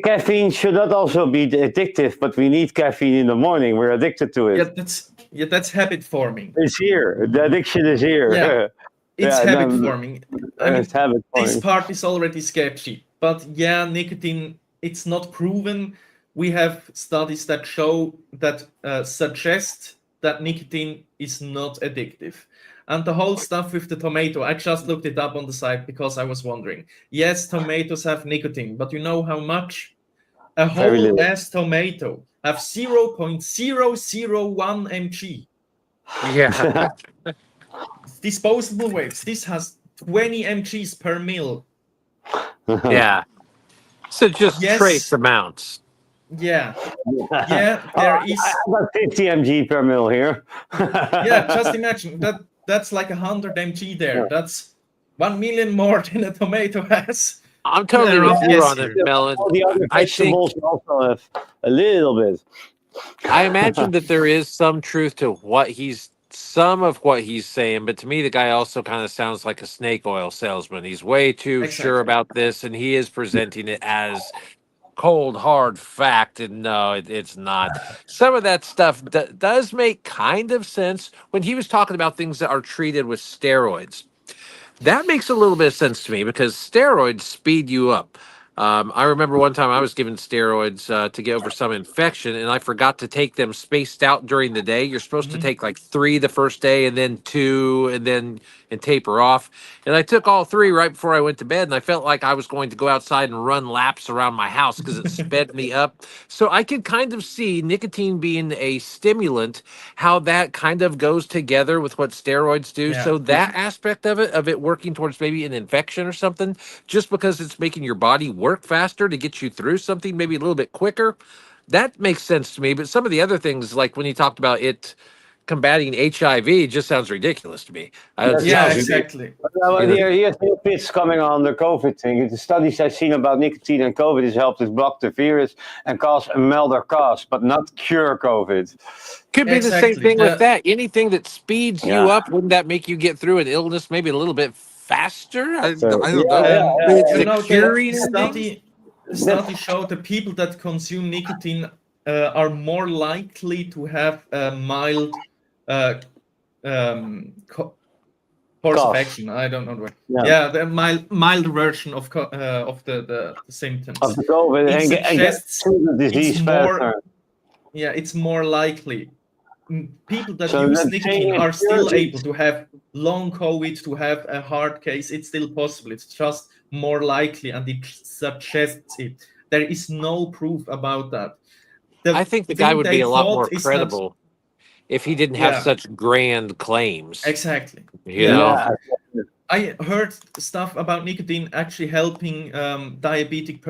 Caffeine should not also be addictive, but we need caffeine in the morning. We're addicted to it.
that's habit forming.
It's here. The addiction is here.
Yeah. It's
Yeah,
habit
no,
forming. I mean,
it's habit
this
forming.
part is already sketchy. But yeah, nicotine, it's not proven. We have studies that show that suggest that nicotine is not addictive. And the whole stuff with the tomato, I just looked it up on the site because I was wondering. Yes, tomatoes have nicotine, but you know how much? A
Very
whole
little.
ass tomato have 0.001 mg.
Yeah.
Disposable waves. This has 20 mgs per mil.
Yeah. So just
Yes.
trace amounts.
Yeah. Yeah, there is.
About 50 mg per mil here.
Yeah, just imagine that's like 100 mg there. That's 1 million more than a tomato has.
I'm totally
Yeah,
with you
yes.
on it, Melon.
All the other
I think
vegetables also have a little bit.
I imagine that there is some truth to some of what he's saying, but to me, the guy also kind of sounds like a snake oil salesman. He's way too sure
Exactly.
about this, and he is presenting it as cold, hard fact. And no, it's not. Some of that stuff does make kind of sense when he was talking about things that are treated with steroids. That makes a little bit of sense to me because steroids speed you up. I remember one time I was given steroids to get over some infection, and I forgot to take them spaced out during the day. You're supposed to take like 3 the first day, and then 2, and taper off. And I took all 3 right before I went to bed, and I felt like I was going to go outside and run laps around my house because it sped me up. So I could kind of see nicotine being a stimulant, how that kind of goes together with what steroids do.
Yeah.
So that aspect of it working towards maybe an infection or something, just because it's making your body work faster to get you through something maybe a little bit quicker, that makes sense to me. But some of the other things, like when he talked about it combating HIV, just sounds ridiculous to me.
Yeah, exactly.
Well, here's new bits coming on the COVID thing. The studies I've seen about nicotine and COVID has helped it block the virus and cause a milder cause, but not cure COVID.
Could be the
Exactly.
same thing with that. Anything that speeds
Yeah.
you up, wouldn't that make you get through an illness maybe a little bit faster? I don't know.
yeah,
Is
You
it
know,
curing
the study showed the people that consume nicotine are more likely to have a mild Course of
Cough.
action. I don't know the way.
Yeah.
Yeah, the mild version of the symptoms.
Of the COVID
It
and get
suggests
through the disease
it's more.
faster.
Yeah, it's more likely. People that
So
use
that's
nicotine
saying
are still
purely-
able to have long COVID, to have a hard case. It's still possible. It's just more likely, and it suggests it. There is no proof about that.
I think the guy
thing
would
they
be a lot
thought
more
is that-
credible if he didn't have
Yeah.
such grand claims.
Exactly.
You know?
Yeah.
I heard stuff about nicotine actually helping diabetic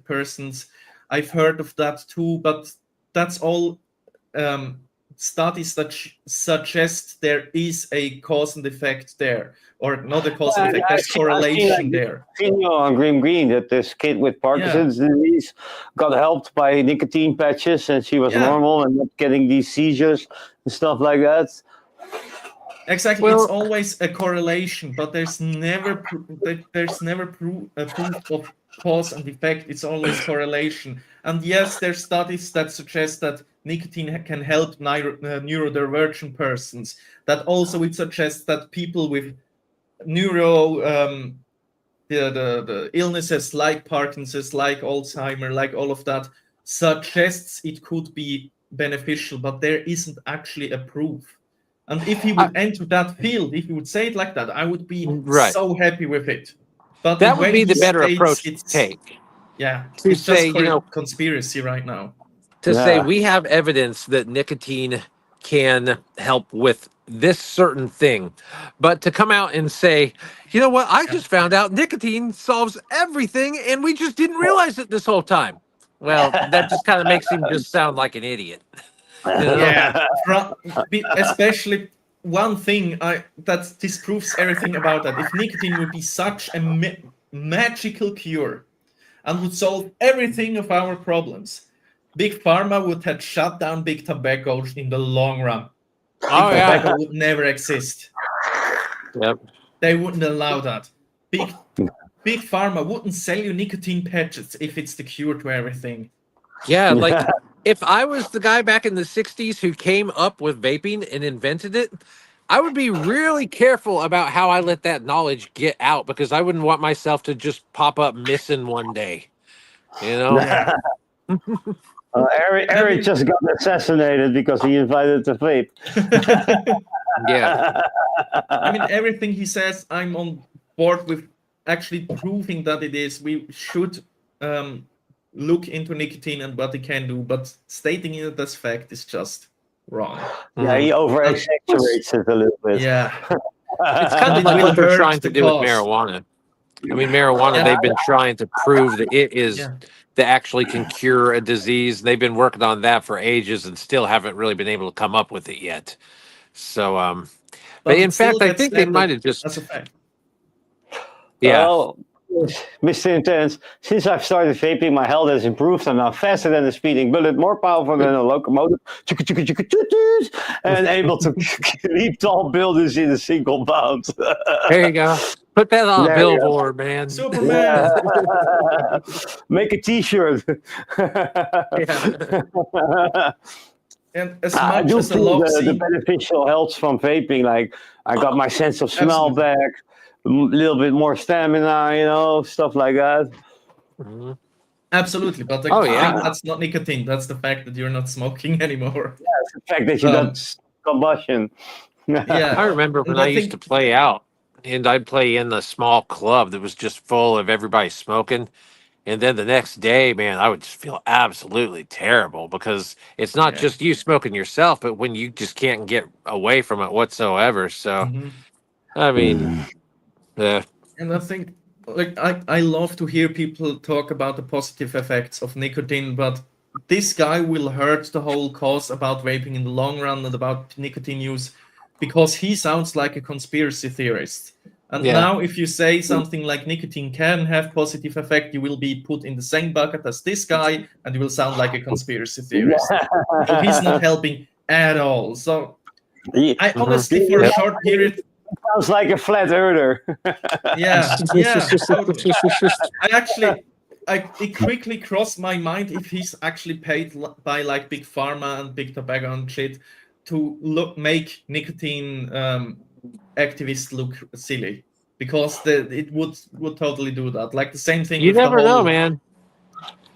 persons. I've heard of that too, but that's all studies that suggest there is a cause and effect there, or not a cause and effect. There's correlation there.
Video on Green that this kid with Parkinson's disease got helped by nicotine patches, and she was
Yeah.
normal and not getting these seizures and stuff like that.
Exactly,
Well-
it's always a correlation, but there's never proof of cause and effect. It's always correlation. And yes, there's studies that suggest that nicotine can help neurodivergent persons. That also it suggests that people with the illnesses like Parkinson's, like Alzheimer, like all of that, suggests it could be beneficial, but there isn't actually a proof. And if he would enter that field, if he would say it like that, I would be
Right.
so happy with it. But
That
the
would
way
be the
he
better
states
approach to
it's-
take.
Yeah,
To
it's
say,
just conspiracy right now.
To say
Yeah.
we have evidence that nicotine can help with this certain thing, but to come out and say, you know what, I just found out nicotine solves everything and we just didn't realize it this whole time. Well, that just kind of makes him just sound like an idiot. You know?
Yeah, especially one thing that disproves everything about that. If nicotine would be such a magical cure and would solve everything of our problems, Big Pharma would have shut down big tobacco in the long run.
Oh,
Big
yeah.
tobacco would never exist.
Yep.
They wouldn't allow that. Big Pharma wouldn't sell you nicotine patches if it's the cure to everything.
Yeah, like if I was the guy back in the 60s who came up with vaping and invented it, I would be really careful about how I let that knowledge get out, because I wouldn't want myself to just pop up missing one day. You know?
Yeah.
Eric just got assassinated because he invited the vape.
Yeah.
I mean, everything he says, I'm on board with actually proving that it is. We should look into nicotine and what it can do, but stating it as fact is just wrong.
Yeah, he over exaggerates it a little bit.
Yeah.
It's kind of
It
like
will
what they're
hurt
trying to
the
do with
cause.
marijuana. I mean, marijuana,
Yeah.
they've been trying to prove that it is
Yeah.
that actually can cure a disease. They've been working on that for ages and still haven't really been able to come up with it yet. So, but in
it still
fact, I
gets
think they
labeled
might have just,
as a fact.
yeah.
Well, Mr. Intense, since I've started vaping, my health has improved. I'm now faster than a speeding bullet, more powerful than a locomotive, and able to leap tall buildings in a single bound.
There you go. Put that on a
There you go.
billboard, man.
Superman.
Make a T-shirt.
And as
I
much
do
as a
feel the
Loxy,
beneficial health from vaping. Like I got my sense of smell
Absolutely.
back, a little bit more stamina, stuff like that.
Mhm.
absolutely, but
Oh, yeah.
that's not nicotine. That's the fact that you're not smoking anymore.
The fact that you got combustion.
Yeah.
I remember
And
when
I
I used
think-
to play out, and I'd play in the small club that was just full of everybody smoking. And then the next day, man, I would just feel absolutely terrible, because it's not
Yeah.
just you smoking yourself, but when you just can't get away from it whatsoever. So,
Mhm.
I mean,
And I think, like, I love to hear people talk about the positive effects of nicotine, but this guy will hurt the whole cause about vaping in the long run and about nicotine use, because he sounds like a conspiracy theorist. And
Yeah.
now, if you say something like nicotine can have positive effect, you will be put in the same bucket as this guy, and you will sound like a conspiracy theorist. So he's not helping at all. So I honestly, for a short period,
Sounds like a flat earther.
yeah, totally. It quickly crossed my mind if he's actually paid by like Big Pharma and Big Tobacco and shit to make nicotine activists look silly, because it would totally do that. Like the same thing
You
with the
never know,
whole.
man.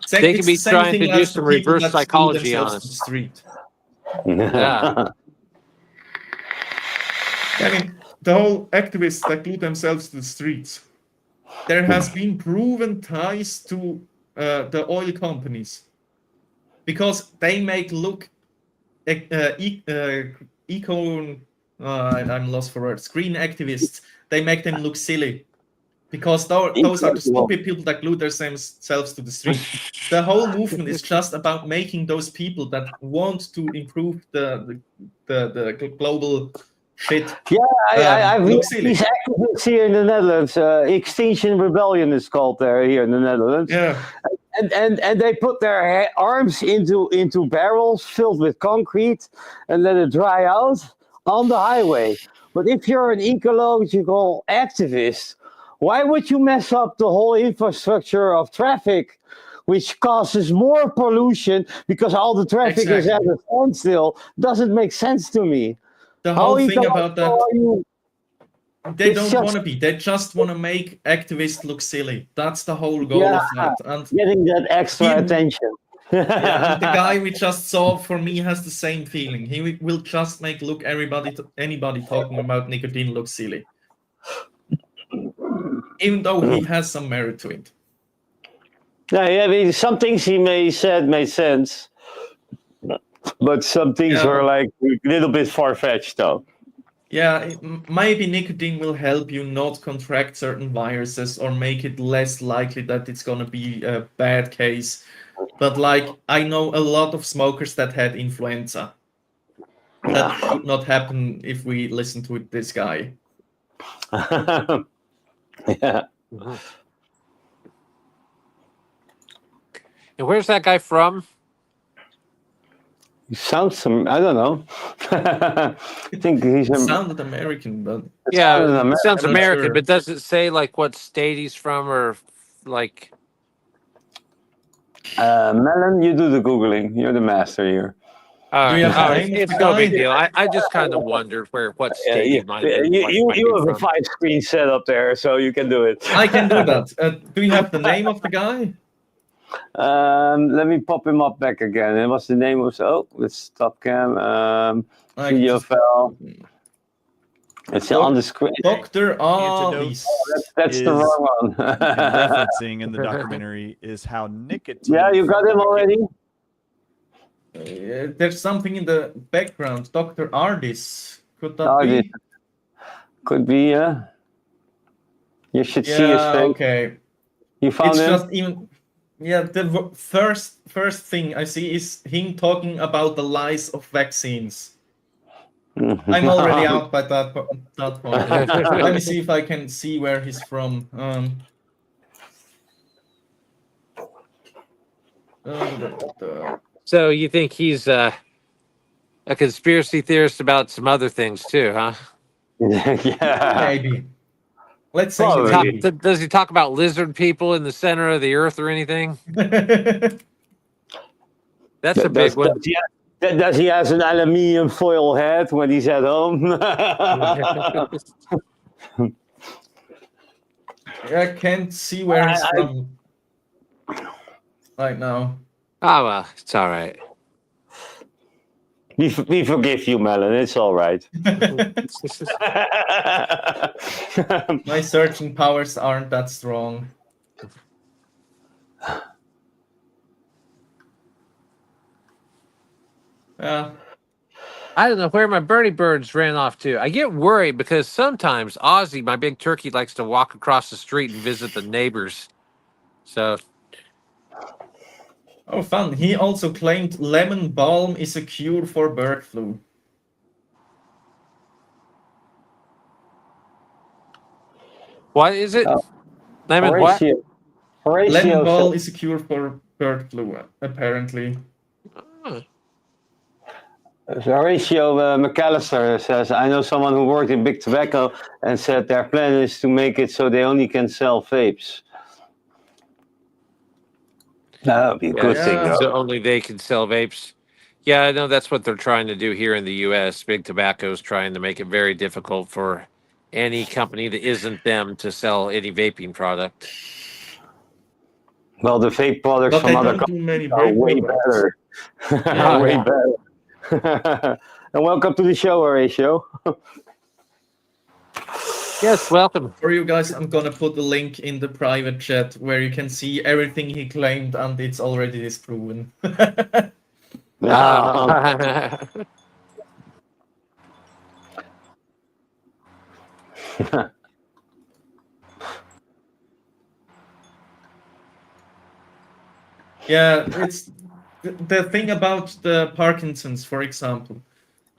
Same,
They
it's
could be
the same
trying
thing
to do
as the
some
people
reverse
that glue
psychology on
themselves to the
us.
street.
Yeah.
I mean, the whole activists that glue themselves to the streets. There has been proven ties to the oil companies, because they make look eco. I'm lost for words. Green activists. They make them look silly, because those are the stupid people that glue themselves to the street. The whole movement is just about making those people that want to improve the global shit
I've
look
met
silly.
these activists here in the Netherlands. Extinction Rebellion is called there here in the Netherlands.
Yeah.
And they put their arms into barrels filled with concrete and let it dry out on the highway. But if you're an ecological activist, why would you mess up the whole infrastructure of traffic, which causes more pollution because all the traffic is at a standstill? Doesn't make sense to me.
The
How
whole thing about that,
ecological are you?
they
It's
don't
just-
want to be. They just want to make activists look silly. That's the whole goal of that. And
Getting that extra
He-
attention.
yeah, and the guy we just saw, for me, has the same feeling. He will just make anybody talking about nicotine look silly, even though he has some merit to it.
Yeah, I mean, some things he said made sense, but some things
Yeah.
were like a little bit far fetched, though.
Yeah, maybe nicotine will help you not contract certain viruses, or make it less likely that it's gonna be a bad case. But like, I know a lot of smokers that had influenza. That should not happen if we listen to this guy.
Yeah.
And where's that guy from?
He sounds some. I don't know. I think he's
It
a.
sounded American, but
Yeah,
sounded
it sounds
I'm not
American,
sure.
but does it say like what state he's from, or like?
Melon, you do the googling. You're the master here.
Do you have the name of
It's
the
no
guy?
big deal. I just kind of wondered what state he might have been.
You
might be
have a
from.
5-screen setup there, so you can do it.
I can do that. Do you have the name of the guy?
Let me pop him up back again. And what's the name of? Oh, let's stop cam.
I can
Video
just-
file. It's on the screen.
Dr.
Antidote
Avis.
That's the
is-
wrong one.
And referencing in the documentary is how nicotine.
Yeah, you got
from the
him already.
There's something in the background. Dr. Ardis. Could that
Ardis.
be?
Could be, yeah. You should see his
Yeah,
face.
okay.
You found
It's
him?
just even. Yeah, the first thing I see is him talking about the lies of vaccines. I'm already out by that point. Let me see if I can see where he's from.
So you think he's a conspiracy theorist about some other things too, huh?
Yeah.
Maybe. Let's say
Probably.
Does he talk about lizard people in the center of the earth or anything? That's a big one.
Does he has an aluminium foil head when he's at home?
I can't see where he's from right now.
Oh well, it's all right.
we forgive you, Melon. It's all right.
My searching powers aren't that strong. Yeah.
I don't know where my birdie birds ran off to. I get worried because sometimes Ozzy, my big turkey, likes to walk across the street and visit the neighbors. So
Oh, fun. He also claimed lemon balm is a cure for bird flu.
what is it?
Oh.
Lemon what?
Horatio
Lemon balm
said-
is a cure for bird flu, apparently.
Oh.
Horatio McAllister says, I know someone who worked in Big Tobacco and said their plan is to make it so they only can sell vapes. That would be a good thing,
Yeah.
though.
So only they can sell vapes. Yeah, I know that's what they're trying to do here in the U.S. Big Tobacco is trying to make it very difficult for any company that isn't them to sell any vaping product.
Well, the vape products
But
from
they
other
don't do
companies
many
are
vape
way
products.
better.
Yeah.
Oh,
Way
yeah.
better. And welcome to the show, Horatio.
Yes, welcome.
For you guys, I'm gonna put the link in the private chat where you can see everything he claimed, and it's already disproven.
Uh,
Yeah, it's the thing about the Parkinson's, for example.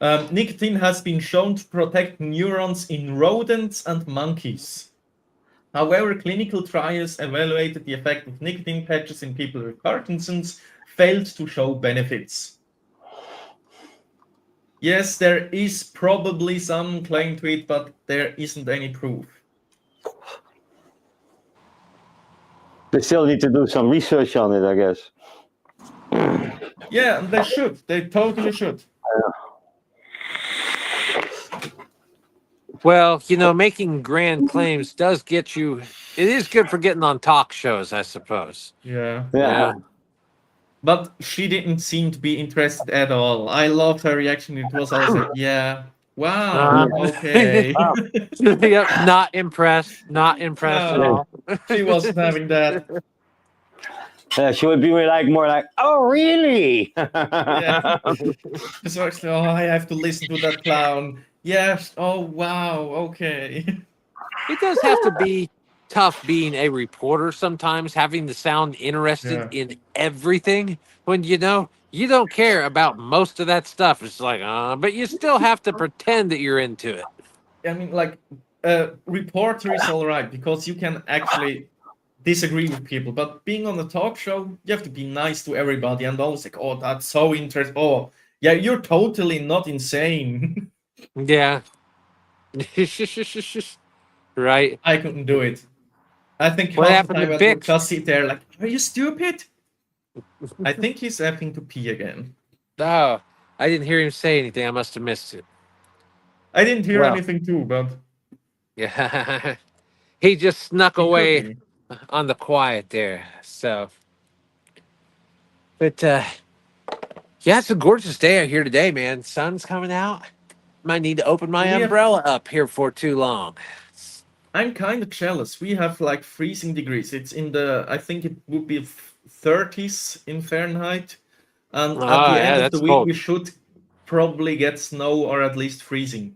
Nicotine has been shown to protect neurons in rodents and monkeys. However, clinical trials evaluated the effect of nicotine patches in people with Parkinson's failed to show benefits. Yes, there is probably some claim to it, but there isn't any proof.
They still need to do some research on it, I guess.
Yeah, and they should. They totally should.
well, making grand claims does get you. It is good for getting on talk shows, I suppose.
Yeah.
Yeah.
But she didn't seem to be interested at all. I loved her reaction. It was also, yeah, wow, okay.
Wow.
Yep, not impressed. Not impressed at
No,
all.
she wasn't having that.
She would be more like, oh, really?
Yeah. It's actually, oh, I have to listen to that clown. Yes, oh, wow, okay.
It does have to be tough being a reporter sometimes, having to sound interested
Yeah.
in everything when you don't care about most of that stuff. It's like, but you still have to pretend that you're into it.
I mean, like, reporter is all right because you can actually disagree with people, but being on a talk show, you have to be nice to everybody and always like, oh, that's so interesting. Oh, yeah, you're totally not insane.
Yeah. Right.
I couldn't do it. I think
What
half the
happened to
time I would
Bix?
just sit there like, are you stupid? I think he's having to pee again.
Oh, I didn't hear him say anything. I must have missed it.
I didn't hear
Well.
anything too, but
Yeah. He just snuck
he could
away
be.
on the quiet there. So, but yeah, it's a gorgeous day out here today, man. Sun's coming out. Might need to open my
We have-
umbrella up here for too long.
I'm kind of jealous. We have like freezing degrees. It's in the, I think it would be 30s in Fahrenheit. And at
Ah,
the
yeah,
end of
that's
the week,
cold.
we should probably get snow or at least freezing.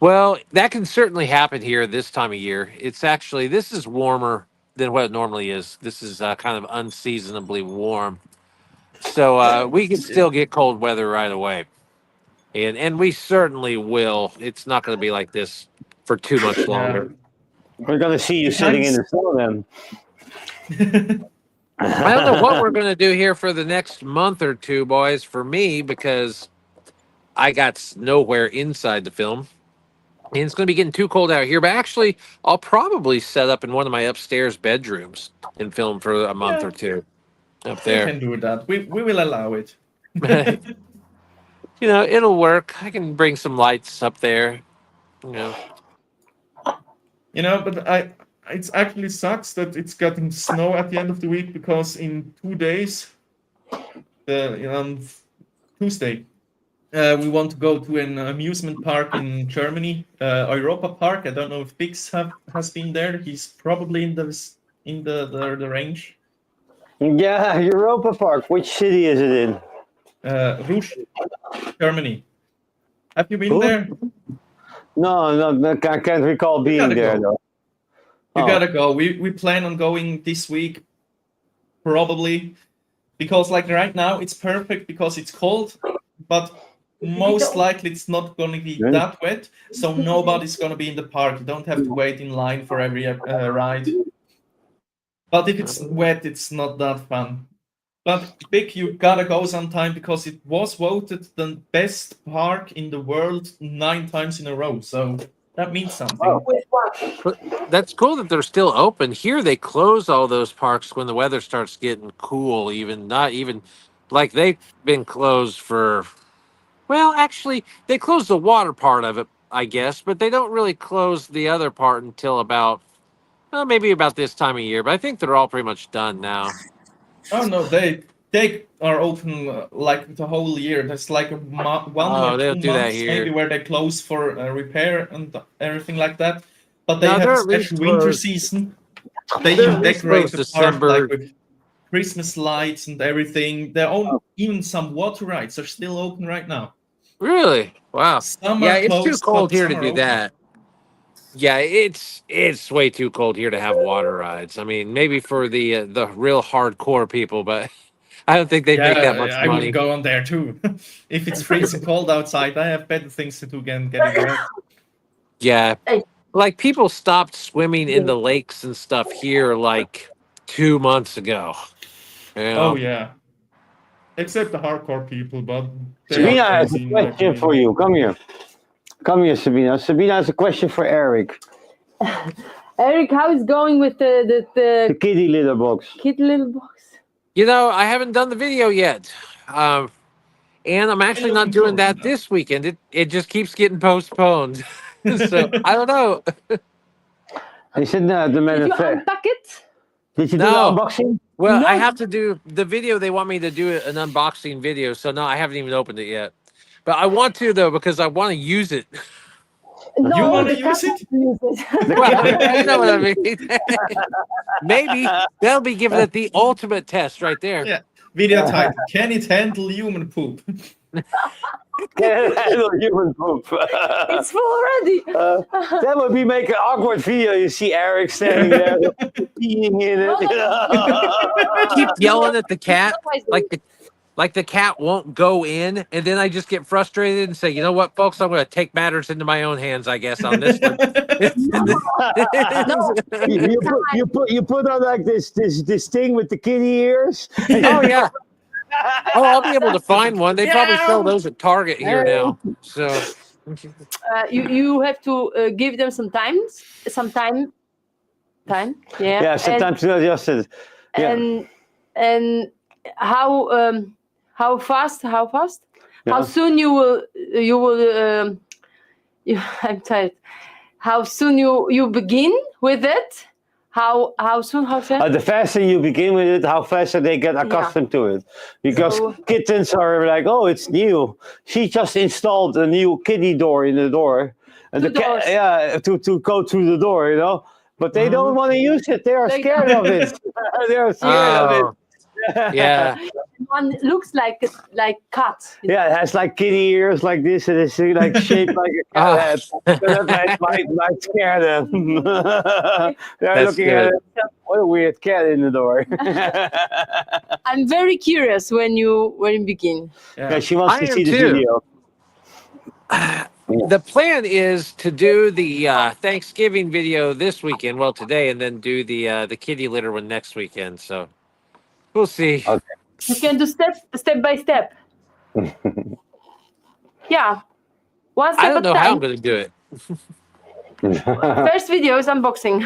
Well, that can certainly happen here this time of year. This is warmer than what it normally is. This is kind of unseasonably warm. So we can still get cold weather right away. And we certainly will. It's not going to be like this for too much longer.
We're going to see you sitting in the snow then.
I don't know what we're going to do here for the next month or two, boys, for me, because I got nowhere inside the film. And it's going to be getting too cold out here. But actually, I'll probably set up in one of my upstairs bedrooms and film for a month or two up
We
there.
can do that. We will allow it.
It'll work. I can bring some lights up there.
But it's actually sucks that it's getting snow at the end of the week because in 2 days, on Tuesday, we want to go to an amusement park in Germany, Europa Park. I don't know if Bix has been there. He's probably in the range.
Yeah, Europa Park. Which city is it in?
Rouge, Germany. Have you been
Who?
there?
No, I can't recall being there, though.
You gotta go. We plan on going this week, probably, because like right now it's perfect because it's cold, but most likely it's not gonna be that wet, so nobody's gonna be in the park. You don't have to wait in line for every ride. But if it's wet, it's not that fun. But Big, you gotta go sometime because it was voted the best park in the world 9 times in a row. So that means something.
But that's cool that they're still open. Here they close all those parks when the weather starts getting cool, not even like they've been closed for. Well, actually, they closed the water part of it, I guess, but they don't really close the other part until about, well, maybe about this time of year. But I think they're all pretty much done now.
Oh no, they are open like the whole year. There's like a 1
Oh,
or
they
2
don't do that
months maybe
here.
where they close for repair and everything like that. But they
No,
have
they're
a
at least
special winter
closed.
season. They
They're
even
at least
decorate
closed
the park like
December.
with Christmas lights and everything. Their own even some water rides are still open right now.
Really? Wow.
Some
Yeah,
are
it's too
closed,
cold
but
here to
some are
do
open.
that. Yeah, it's way too cold here to have water rides. I mean, maybe for the real hardcore people, but I don't think they'd make that much
Yeah, I would
money.
go on there too. If it's freezing cold outside, I have better things to do than getting wet.
Yeah,
Hey.
like people stopped swimming in the lakes and stuff here like 2 months ago. You
Oh
know?
yeah. Except the hardcore people, but they are
Sabina has a
crazy in my
question for
opinion.
you. Come here. Come here, Sabina. Sabina has a question for Eric.
Eric, how is going with
The
the
kitty litter box.
kid little box?
You know, I haven't done the video yet. And I'm actually not
looking
doing
forward to
that
that.
this weekend. It just keeps getting postponed. So I don't know.
He said, no, the
Did you
manifest.
unpack it?
Did you do the
No.
unboxing?
Well, I
No.
have to do the video. They want me to do an unboxing video. So no, I haven't even opened it yet. But I want to though because I want to use it.
No,
You wanna
the cat
use it?
wants to use it.
Well, you know what I mean. Maybe they'll be giving it the ultimate test right there.
Yeah. Video title: Can it handle human poop?
Can it handle human poop?
It's full already.
That would be make an awkward video. You see Eric standing there peeing in it.
Keep yelling at the cat like the cat won't go in, and then I just get frustrated and say, you know what, folks, I'm going to take matters into my own hands, I guess, on this one.
You put on like this thing with the kitty ears.
Oh yeah. Oh, I'll be able to find one. They probably sell those at Target here now. So
You have to give them some time. Yeah.
Yeah, sometimes just it. Yeah.
And how fast?
Yeah.
How soon you will I'm tired. How soon you begin with it? How soon? How fast?
The faster you begin with it, how faster they get accustomed to it. Because
So-
kittens are like, oh, it's new. She just installed a new kitty door in the door, and
Two
the cat,
doors.
yeah, to go through the door, you know. But they don't want to use it. They are
They
scared of it. They are scared of it.
oh, yeah.
One looks like cat.
Yeah, it has like kitty ears like this, and it's like shaped like a cat
Ah.
head. So that might scare them. They're
That's
looking at
good.
it. What a weird cat in the door.
I'm very curious when you begin.
Yeah, she wants
I
to
am
see the
too.
video.
The plan is to do the Thanksgiving video this weekend, well today, and then do the kitty litter one next weekend. So we'll see.
Okay.
You can do step by step. Yeah. One step
I don't
at
know
a
how I'm
time.
going to do it.
First video is unboxing.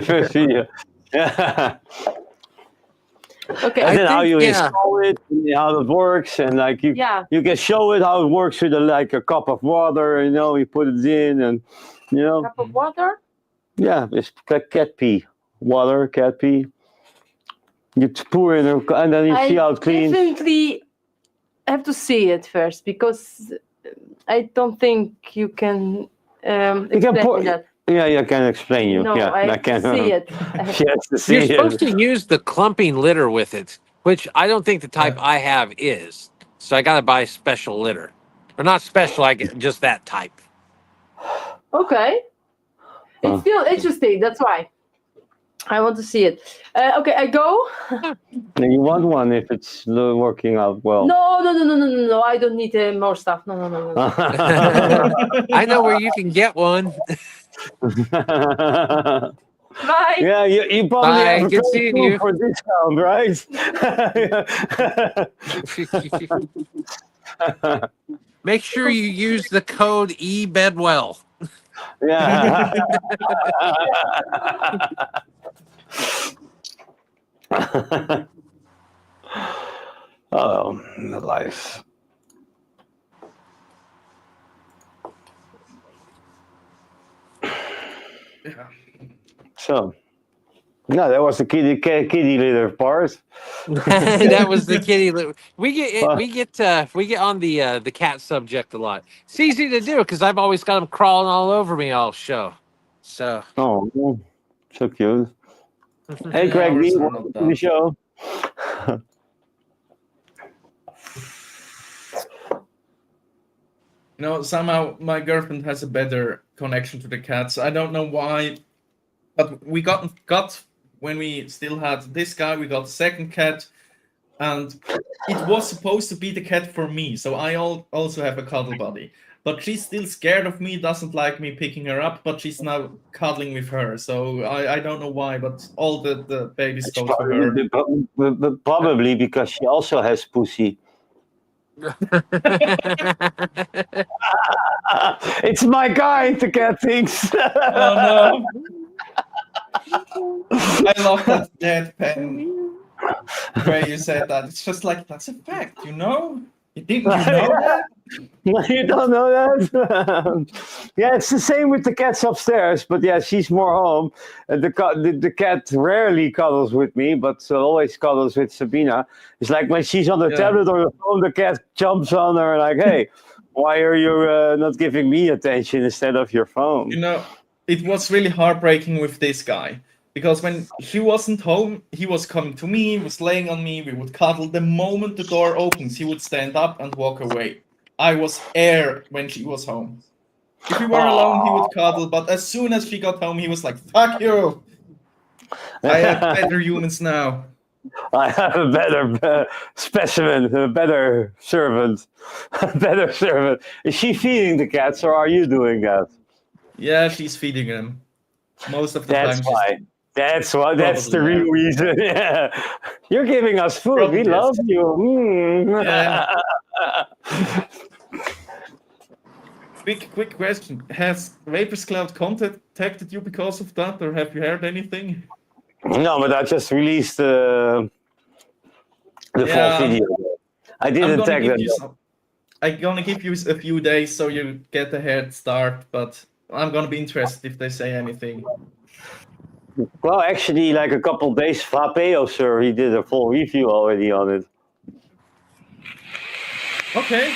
First video. Yeah.
Okay.
And then how you
yeah.
install it, and how it works, and like you can show it how it works with like a cup of water. You know, you put it in, and you know,
Cup of water.
yeah, it's cat pee, water, cat pee. You pour in, and then you see how it cleans.
Definitely have to see it first because I don't think you can explain that.
Yeah, I can explain you.
No,
yeah,
I have
can.
to see it.
She has to see
You're
it.
supposed to use the clumping litter with it, which I don't think the type I have is. So I got to buy special litter. Or not special, I get just that type.
Okay. It's still interesting. That's why I want to see it. Okay, I go.
And you want one if it's working out well.
No. I don't need more stuff. No.
I know where you can get one.
Bye.
Yeah, you probably
Bye,
have a
good
code
seeing you.
for discount, right?
Make sure you use the code eBedwell.
Yeah. Oh, the life.
Yeah.
So, no, that was the kitty litter part.
That was the kitty. We get on the cat subject a lot. It's easy to do because I've always got them crawling all over me all show. So
Oh, so cute. Hey,
Yeah,
Craig,
ours are
welcome
not
to the
that.
show.
You know, somehow my girlfriend has a better connection to the cats. I don't know why, but we got when we still had this guy, we got a second cat, and it was supposed to be the cat for me. So I also have a cuddle buddy, but she's still scared of me, doesn't like me picking her up, but she's now cuddling with her. So I don't know why, but all the babies
It's
go to her.
probably because she also has pussy. It's my kind, the cat thinks.
Oh no! I love that deadpan way you said that. It's just like, that's a fact, you know? Didn't you know that?
You don't know that? Yeah, it's the same with the cats upstairs, but yeah, she's more home. The cat rarely cuddles with me, but always cuddles with Sabina. It's like when she's on the
Yeah.
tablet or the phone, the cat jumps on her like, hey, why are you not giving me attention instead of your phone?
You know, it was really heartbreaking with this guy. Because when she wasn't home, he was coming to me, was laying on me, we would cuddle. The moment the door opens, he would stand up and walk away. I was air when she was home. If we were alone, he would cuddle, but as soon as she got home, he was like, fuck you! I have better humans now.
I have a better specimen, a better servant. A better servant. Is she feeding the cats or are you doing that?
Yeah, she's feeding them. Most of the
That's
time,
why. That's why. That's the
Probably,
real reason. Yeah, you're giving us food.
Probably,
We
yes.
love you. Mm.
Yeah. Quick question. Has Vapors Cloud contacted you because of that, or have you heard anything?
No, but I just released the full video. I
I'm
didn't
gonna
tag
give
them.
you I'm gonna give you a few days so you get a head start, but I'm gonna be interested if they say anything.
Well, actually, like a couple days, Vapeo, sir, he did a full review already on it.
Okay.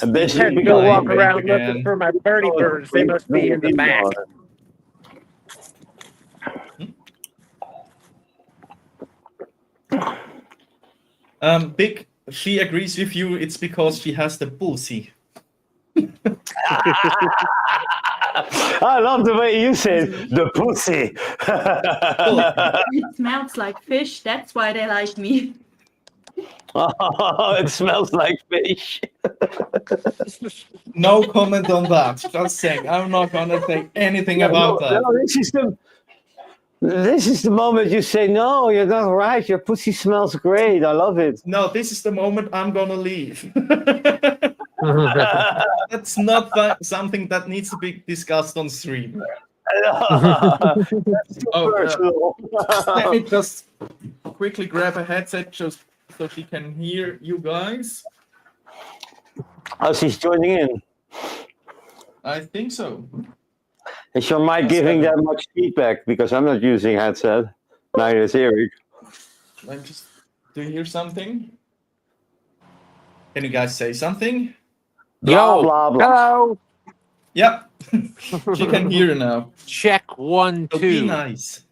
And this
had to
is
go
because
walk
of
around
Vape
looking
again.
for my birdie birds. They must be in the back.
Big, she agrees with you. It's because she has the pussy.
I love the way you said the pussy.
It smells like fish. That's why they like me.
Oh, it smells like fish.
No comment on that. Just saying, I'm not gonna say anything about that.
No, this is the moment you say, no, you're not right. Your pussy smells great. I love it.
No, this is the moment I'm gonna leave. That's not something that needs to be discussed on stream.
That's too personal.
Let me just quickly grab a headset just so she can hear you guys.
Oh, she's joining in.
I think so.
Is your mic giving that much feedback? Because I'm not using headset. Neither is Eric.
Let me just. Do you hear something? Can you guys say something?
Blah, blah, blah.
Hello.
Yep. She can hear you now.
Check 1,
So
2.
be nice.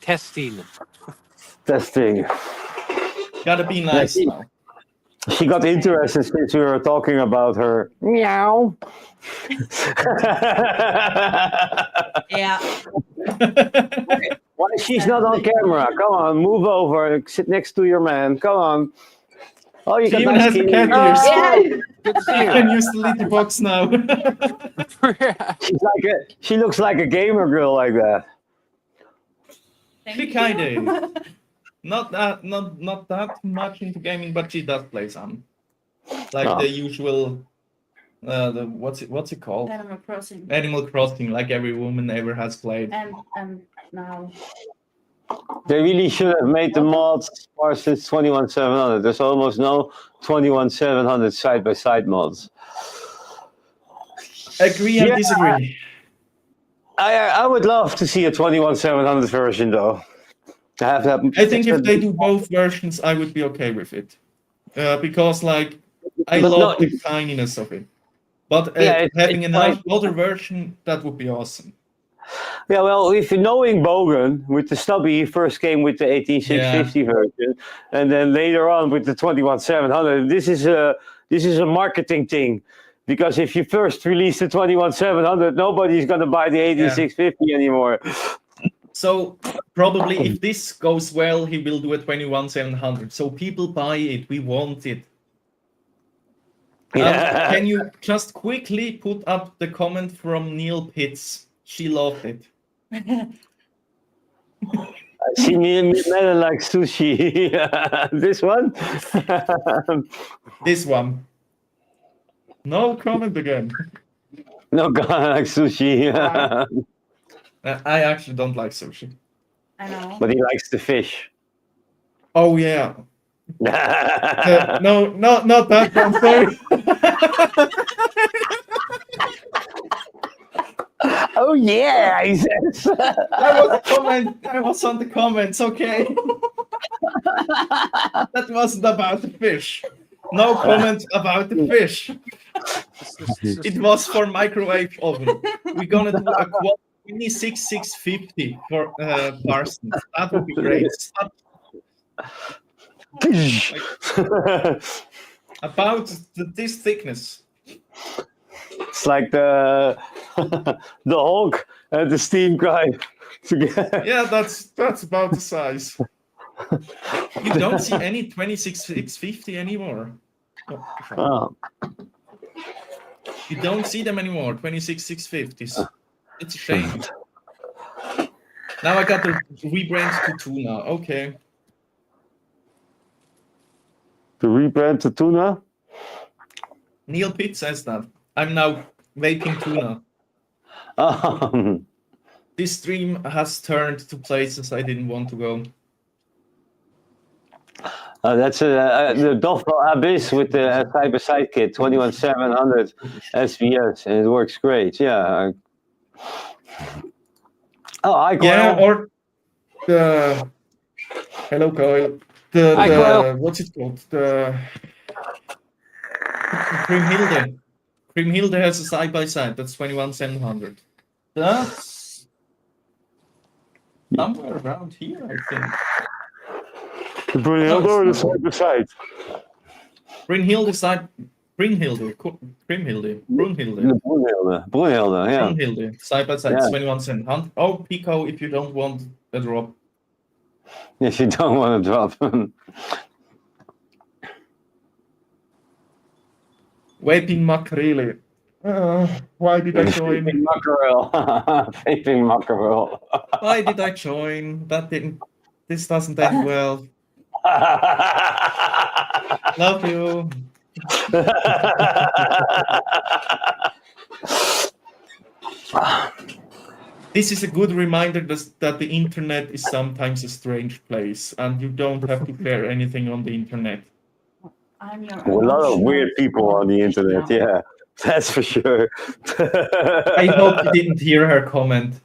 Testing.
Testing.
Gotta be nice now.
She got interested since we were talking about her. Meow.
Yeah.
Why she's not on camera? Come on, move over and sit next to your man. Come on. Oh, you
She
got
even
nice
has a
skin.
cat ears.
Good to see
You
you.
can use the little box now.
She looks like a gamer girl like that.
She kinda is. Not that much into gaming, but she does play some. Like the usual what's it called?
Animal Crossing.
Animal Crossing, like every woman ever has played.
And now.
They really should have made the mods far since 21700. There's almost no 21700 side-by-side mods.
Agree and disagree.
I would love to see a 21700 version though. To have that.
I think if they do both versions, I would be okay with it. Because like I
But
love
no,
the tininess of it. But
it's
having
like-
another version, that would be awesome.
Yeah, well, if knowing Bogan with the stubby, he first came with the 18650 version, and then later on with the 21700. This is a marketing thing, because if you first release the 21700, nobody's gonna buy the 18650 anymore.
So probably if this goes well, he will do a 21700. So people buy it. We want it. Can you just quickly put up the comment from Neil Pitts? She loved it.
She Melon like sushi. This one?
This one. No comment again.
No, God, like sushi.
I actually don't like sushi.
I know.
But he likes the fish.
Oh yeah. No, not that one. Sorry.
Oh yeah, he says.
I was on the comments. Okay. That wasn't about the fish. No comment about the fish. It was for microwave oven. We're gonna do a 26650 for Parsons. That would be great. About this thickness.
It's like the the Hulk and the Steam guy together.
Yeah, that's about the size. You don't see any 26650 anymore.
Oh.
You don't see them anymore, 26650s. It's a shame. Now I got to rebrand to tuna. Okay.
To rebrand to tuna?
Neil Pitt says that. I'm now vaping tuna. This stream has turned to places I didn't want to go.
That's the Doffel Abyss with the side-by-side kit, 21700 SBS, and it works great. Yeah. Oh, I Coil.
Yeah, or the hello Coil. The what's it called? The Grimhilde. Grimhilde has a side-by-side. That's 21700. That's somewhere around here, I think.
The Brunhilde or the side-by-side?
Brunhilde side. Brunhilde. Brunhilde.
Brunhilde, yeah.
Brunhilde. Side-by-side,
Yeah.
21700. Oh, Pico, if you don't want a drop.
If you don't want to drop.
Vaping Mackerel. Why did I join?
Vaping mackerel. Vaping mackerel.
Why did I join? This doesn't end well. Love you. This is a good reminder that the internet is sometimes a strange place, and you don't have to fear anything on the internet.
I'm your
A lot of weird people on the internet, yeah. That's for sure.
I hope you didn't hear her comment.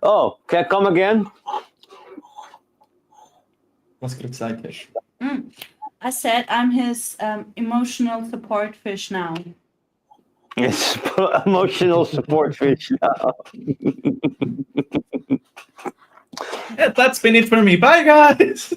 Oh, can I come again?
Was excited.
I said I'm his emotional support fish now.
It's emotional support fish now.
Yeah, that's been it for me. Bye, guys.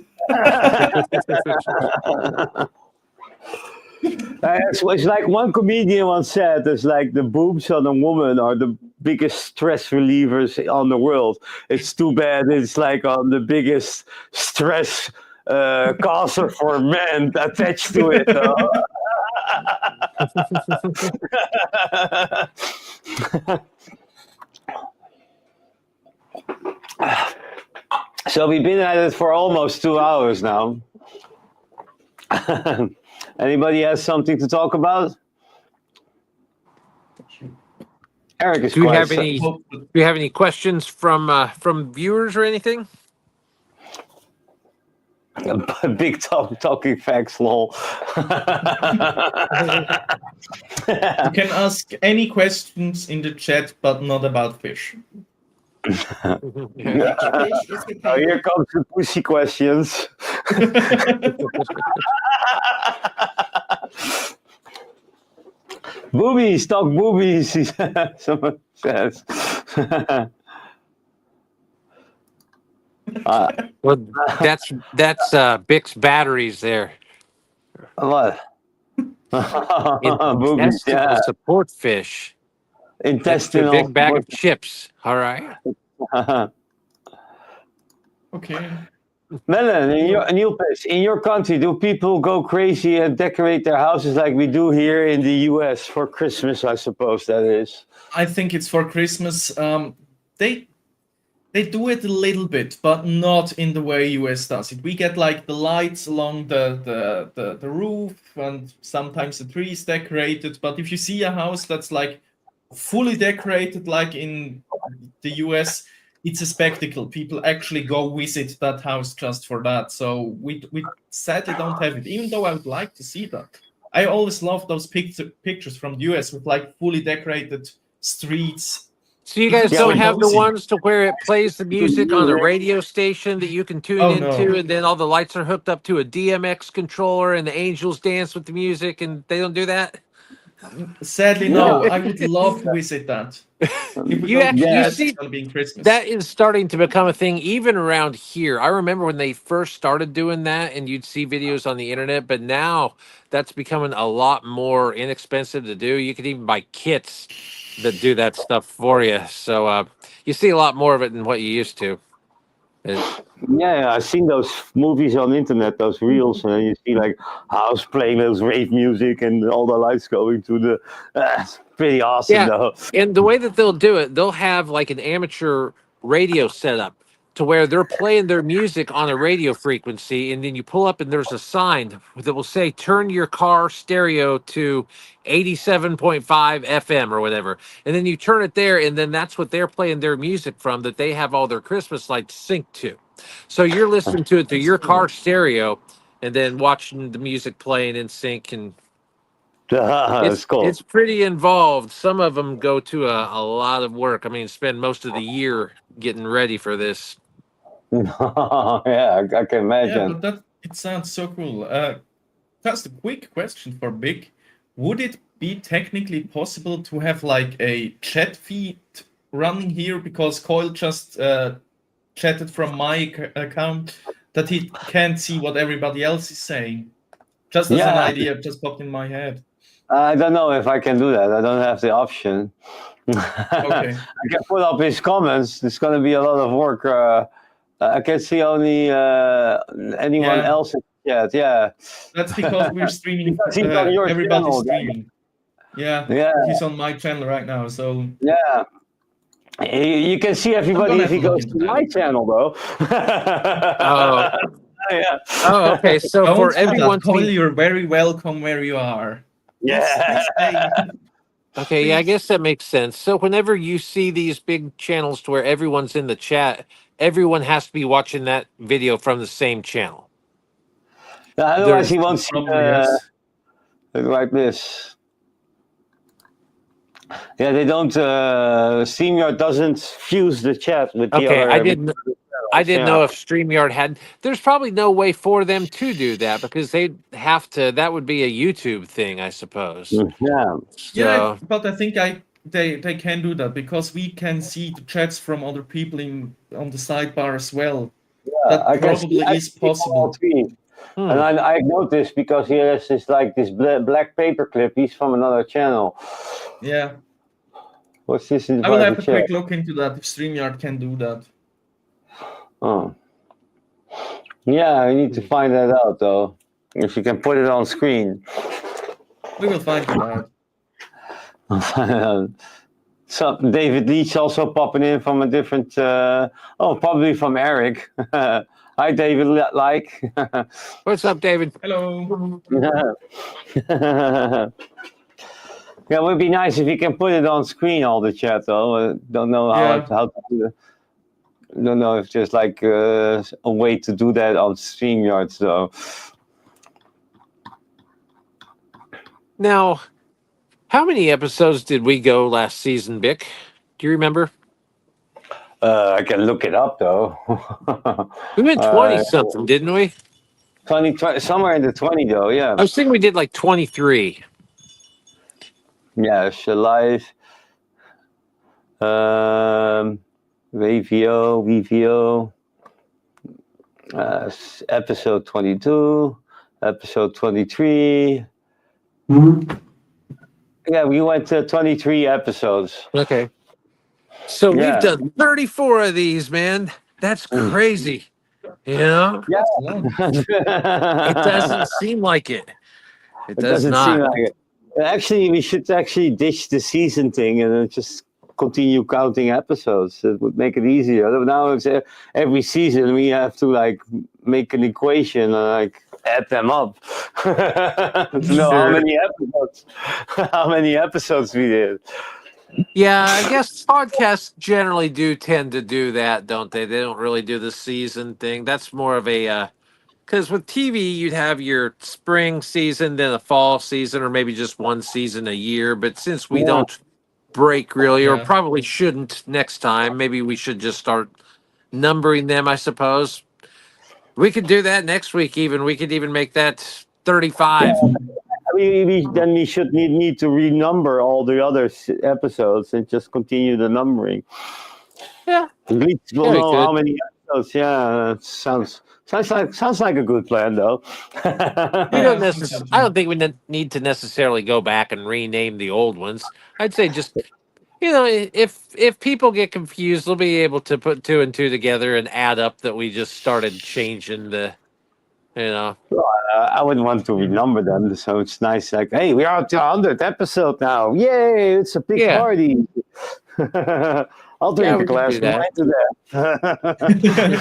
It's like one comedian once said, it's like the boobs on a woman are the biggest stress relievers on the world. It's too bad it's like on the biggest stress causer for men attached to it. So we've been at it for almost 2 hours now. Anybody has something to talk about? Eric is
Do you
quiet.
have any questions from viewers or anything?
Big talking facts, lol.
You can ask any questions in the chat, but not about fish.
Which fish is your
Now, here
favorite?
comes the pussy questions. Boobies, talk boobies. Someone says.
Well, that's Bix batteries there.
What? Boobies,
Intestinal
yeah.
support fish. Extra
Intestinal.
big bag of chips. All right.
Okay.
Melon, in your country, do people go crazy and decorate their houses like we do here in the US for Christmas? I suppose that is.
I think it's for Christmas. They do it a little bit, but not in the way US does it. We get like the lights along the roof, and sometimes the trees decorated. But if you see a house that's like fully decorated, like in the US, it's a spectacle. People actually go visit that house just for that. So we sadly don't have it, even though I would like to see that. I always love those pictures from the US with like fully decorated streets.
So you guys
Yeah,
don't
we
have the
don't see-
ones to where it plays the music on a radio station that you can tune
Oh,
into,
no.
and then all the lights are hooked up to a DMX controller, and the angels dance with the music, and they don't do that.
Sadly, no. I would love to visit that. If we
You
don't
actually-
do
you
that,
see,
it's gonna be in Christmas.
That is starting to become a thing even around here. I remember when they first started doing that and you'd see videos on the internet, but now that's becoming a lot more inexpensive to do. You could even buy kits that do that stuff for you. So you see a lot more of it than what you used to.
Yeah, I've seen those movies on the internet, those reels, and you see like house playing those rave music and all the lights going to the. It's pretty awesome,
Yeah.
though.
And the way that they'll do it, they'll have like an amateur radio setup to where they're playing their music on a radio frequency, and then you pull up and there's a sign that will say turn your car stereo to 87.5 FM or whatever. And then you turn it there, and then that's what they're playing their music from, that they have all their Christmas lights synced to. So you're listening to it through your car stereo and then watching the music playing in sync, and
That's cool.
it's pretty involved. Some of them go to a lot of work. I mean, spend most of the year getting ready for this.
Yeah, I can
Yeah,
imagine.
but it sounds so cool. Just a quick question for Big. Would it be technically possible to have like a chat feed running here? Because Coil just chatted from my account that he can't see what everybody else is saying. Just as an
Yeah.
idea, just popped in my head.
I don't know if I can do that. I don't have the option.
Okay.
I can put up his comments. It's going to be a lot of work. I can see only anyone
Yeah.
else in the chat. Yeah.
That's because we're streaming.
Because he's on your
Everybody's
channel,
streaming. Yeah.
Yeah.
He's on my channel right now, so
Yeah. You can see everybody
gonna
if he
have to look
goes to
into that.
my channel, though.
Oh.
Yeah.
Oh, okay. So
don't
for
do that,
everyone to
Coil,
be,
you're very welcome where you are.
Yeah.
okay, yeah, I guess that makes sense. So whenever you see these big channels to where everyone's in the chat, everyone has to be watching that video from the same channel.
Otherwise, he won't see
Probably, yes.
like this. Yeah, they don't. StreamYard doesn't fuse the chat with the
Okay,
other.
I didn't
Yeah.
know if StreamYard had. There's probably no way for them to do that because they'd have to. That would be a YouTube thing, I suppose.
Yeah.
Yeah,
So,
but I think they can do that because we can see the chats from other people on the sidebar as well. That
I can
probably
I
is
see all
possible.
three.
hmm.
And I noticed because he has this like this black paper clip. He's from another channel.
Yeah,
What's this in the
I will have a
private chat?
quick look into that if StreamYard can do that.
Oh. Yeah, I need to find that out though. If you can put it on screen.
We will find it out.
So David Leach also popping in from a different. Probably from Eric. Hi, David. Like.
What's up, David?
Hello.
Yeah, it would be nice if you can put it on screen all the chat though. I don't know how
Yeah.
to do that. don't know if there's like a way to do that on StreamYard. So
Now, how many episodes did we go last season, Bick? Do you remember?
I can look it up though.
We went 20 something, didn't we?
20, somewhere in the 20 though. Yeah.
I was thinking we did like 23.
Yeah. Live. VVO. Episode 22. Episode 23. Yeah, we went to 23 episodes.
Okay. So
Yeah.
we've done 34 of these, man. That's crazy. You know?
Yeah.
It doesn't seem like it. It does
doesn't
not.
seem like it. Actually, we should actually ditch the season thing and then just continue counting episodes. It would make it easier. Now it's every season we have to like make an equation and like add them up. No, how many episodes we did.
Yeah, I guess podcasts generally do tend to do that, don't they? They don't really do the season thing. That's more of a because with TV you'd have your spring season, then a fall season, or maybe just one season a year. But since we don't break really, or probably shouldn't next time, maybe we should just start numbering them, I suppose. We could do that next week even. We could even make that 35.
Yeah. Then we should need to renumber all the other episodes and just continue the numbering.
Yeah.
At least we'll know how many episodes. Yeah, sounds like a good plan, though.
I don't think we need to necessarily go back and rename the old ones. I'd say just, if people get confused, they'll be able to put 2 and 2 together and add up that we just started changing the,
I wouldn't want to renumber them, so it's nice. Like, hey, we are at the 100th episode now! Yay! It's a big party. I'll drink a glass of wine to that.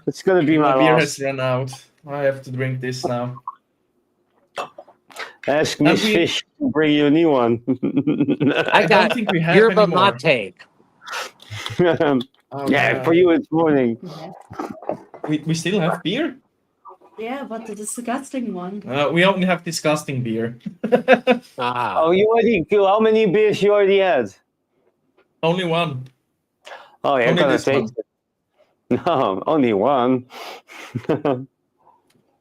It's gonna be my
beer
last.
has run out. I have to drink this now.
Ask Miss Fish to bring you a new one.
I
don't think we have
yerba
anymore.
mate.
Yeah, for you it's morning.
We still have beer?
Yeah, but the disgusting one.
We only have disgusting beer.
Oh, you already? How many beers you already had?
Only one.
Oh, you're
Only
gonna
this
taste it. No, only one.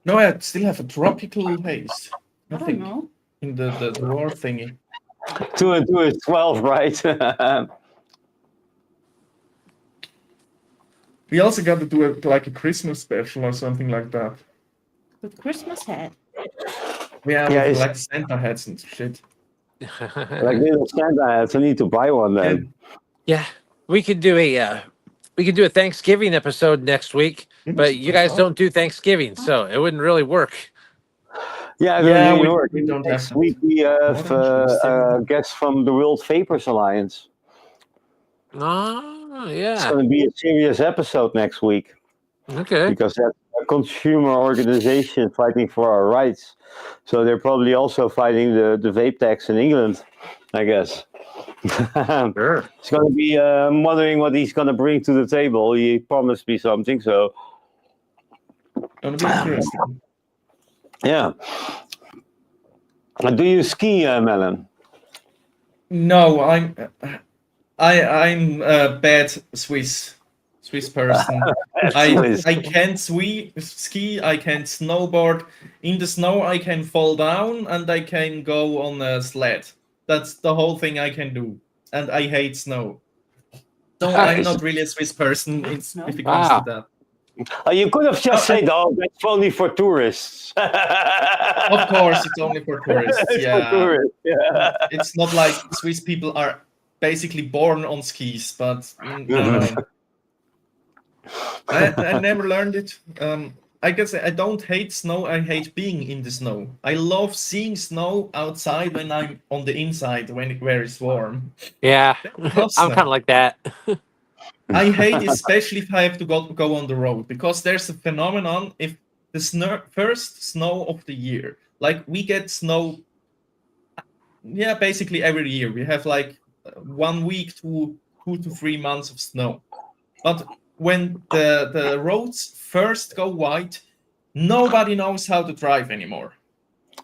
No, I still have a tropical taste.
I don't know.
In the drawer thingy.
2 and 2 is 12, right?
We also got to do like a Christmas special or something like that.
With Christmas hat.
Yeah, like Santa hats and shit.
Like little Santa hats. I need to buy one then.
Yeah, we could do a Thanksgiving episode next week, but you guys don't do Thanksgiving, so it wouldn't really work.
Yeah,
we don't
next
have
week we have guests from the World Vapers Alliance.
Oh,
It's
yeah.
going to be a serious episode next week
Okay.
because that's a consumer organization fighting for our rights. So they're probably also fighting the vape tax in England, I guess.
Sure.
It's going to be wondering what he's going to bring to the table. He promised me something, so
Gonna be interesting.
yeah. Do you ski, Melon?
No, I'm a bad Swiss person. I can't ski, I can't snowboard. In the snow I can fall down and I can go on a sled. That's the whole thing I can do. And I hate snow. So I'm not really a Swiss person if it comes to that.
You could have just said, "Oh, that's only for tourists."
Of course, it's only for tourists.
For tourists, yeah.
It's not like Swiss people are basically born on skis, but no. I never learned it. I guess I don't hate snow. I hate being in the snow. I love seeing snow outside when I'm on the inside where it's warm.
Yeah, I'm kind of like that.
I hate especially if I have to go on the road because there's a phenomenon if the first snow of the year, like we get snow, basically every year. We have like 1 week to 2 to 3 months of snow. But when the roads first go white, nobody knows how to drive anymore.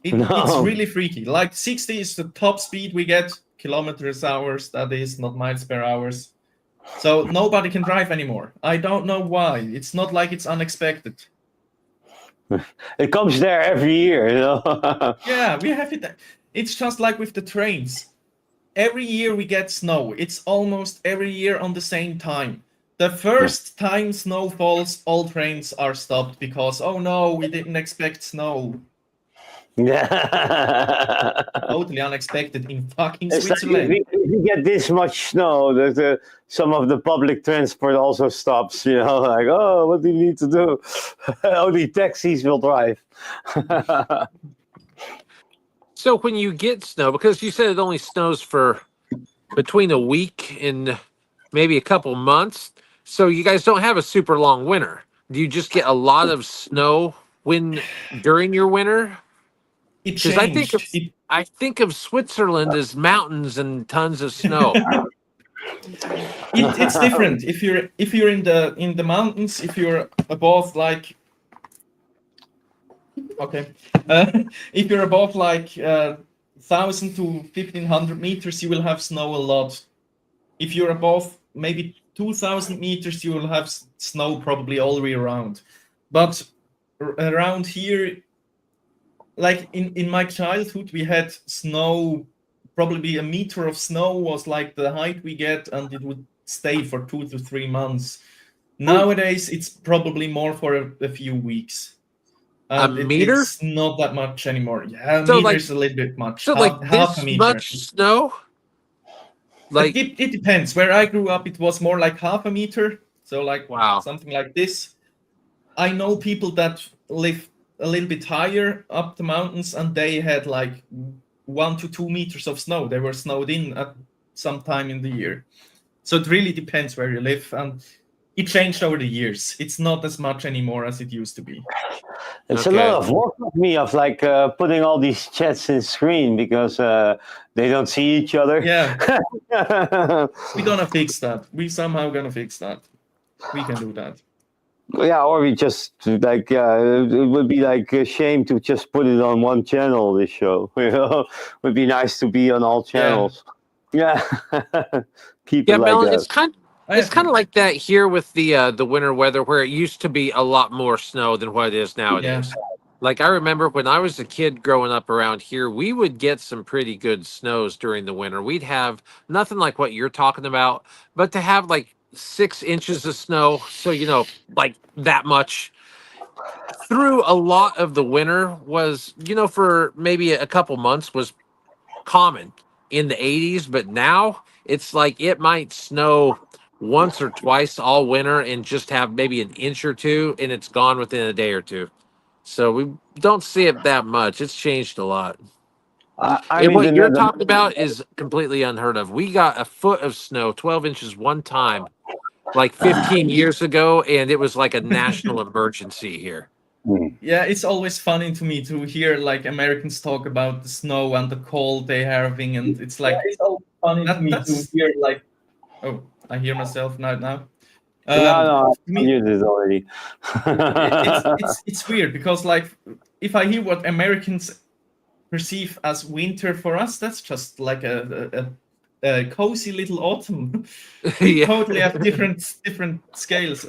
It's really freaky. Like 60 is the top speed we get, kilometers hours, that is, not miles per hours. So nobody can drive anymore. I don't know why. It's not like it's unexpected.
It comes there every year, you know.
Yeah, we have it. It's just like with the trains. Every year we get snow. It's almost every year on the same time. The first time snow falls, all trains are stopped because, oh no, we didn't expect snow.
Yeah.
Totally unexpected in fucking
It's like
Switzerland.
if you get this much snow, some of the public transport also stops. You know, like, oh, what do you need to do? Only taxis will drive.
So when you get snow, because you said it only snows for between a week and maybe a couple months, so you guys don't have a super long winter. Do you just get a lot of snow during your winter?
It
Because I think of Switzerland as mountains and tons of snow.
It's different. If you're in the mountains, if you're above like if you're above like 1,000 to 1,500 meters, you will have snow a lot. If you're above maybe 2,000 meters, you will have snow probably all year round. But around here, like in my childhood, we had snow. Probably a meter of snow was like the height we get, and it would stay for 2 to 3 months. Nowadays, it's probably more for a few weeks.
And a meter?
It's not that much anymore. Yeah, a
So,
meter
like-
is a little bit much.
So
half
this
a meter.
much snow? Like,
It depends. Where I grew up, it was more like half a meter. So like
wow.
something like this. I know people that live a little bit higher up the mountains, and they had like 1 to 2 meters of snow. They were snowed in at some time in the year. So it really depends where you live, and it changed over the years. It's not as much anymore as it used to be.
It's
Okay.
a lot of work for me of like putting all these chats in screen because they don't see each other.
Yeah, we're gonna fix that. We somehow gonna fix that. We can do that.
Yeah, or we just like it would be like a shame to just put it on one channel. This show, you know, would be nice to be on all channels. Yeah, keep
Yeah,
it like
Melon,
that.
it's kind of like that here with the winter weather, where it used to be a lot more snow than what it is nowadays. Like I remember when I was a kid growing up around here, we would get some pretty good snows during the winter. We'd have nothing like what you're talking about, but to have like 6 inches of snow, so like that much through a lot of the winter was, for maybe a couple months was common in the 80s, but now it's like it might snow once or twice all winter and just have maybe an inch or two, and it's gone within a day or two. So we don't see it that much. It's changed a lot.
I
And
mean,
what you're talking about is completely unheard of. We got a foot of snow, 12 inches one time, like 15 years ago, and it was like a national emergency here.
Yeah, it's always funny to me to hear like Americans talk about the snow and the cold they're having, and it's like it's always funny to me to hear like, oh, I hear myself now.
no, I knew this already.
It's weird because like if I hear what Americans perceive as winter, for us that's just like a cozy little autumn. We
Yeah.
totally have different scales.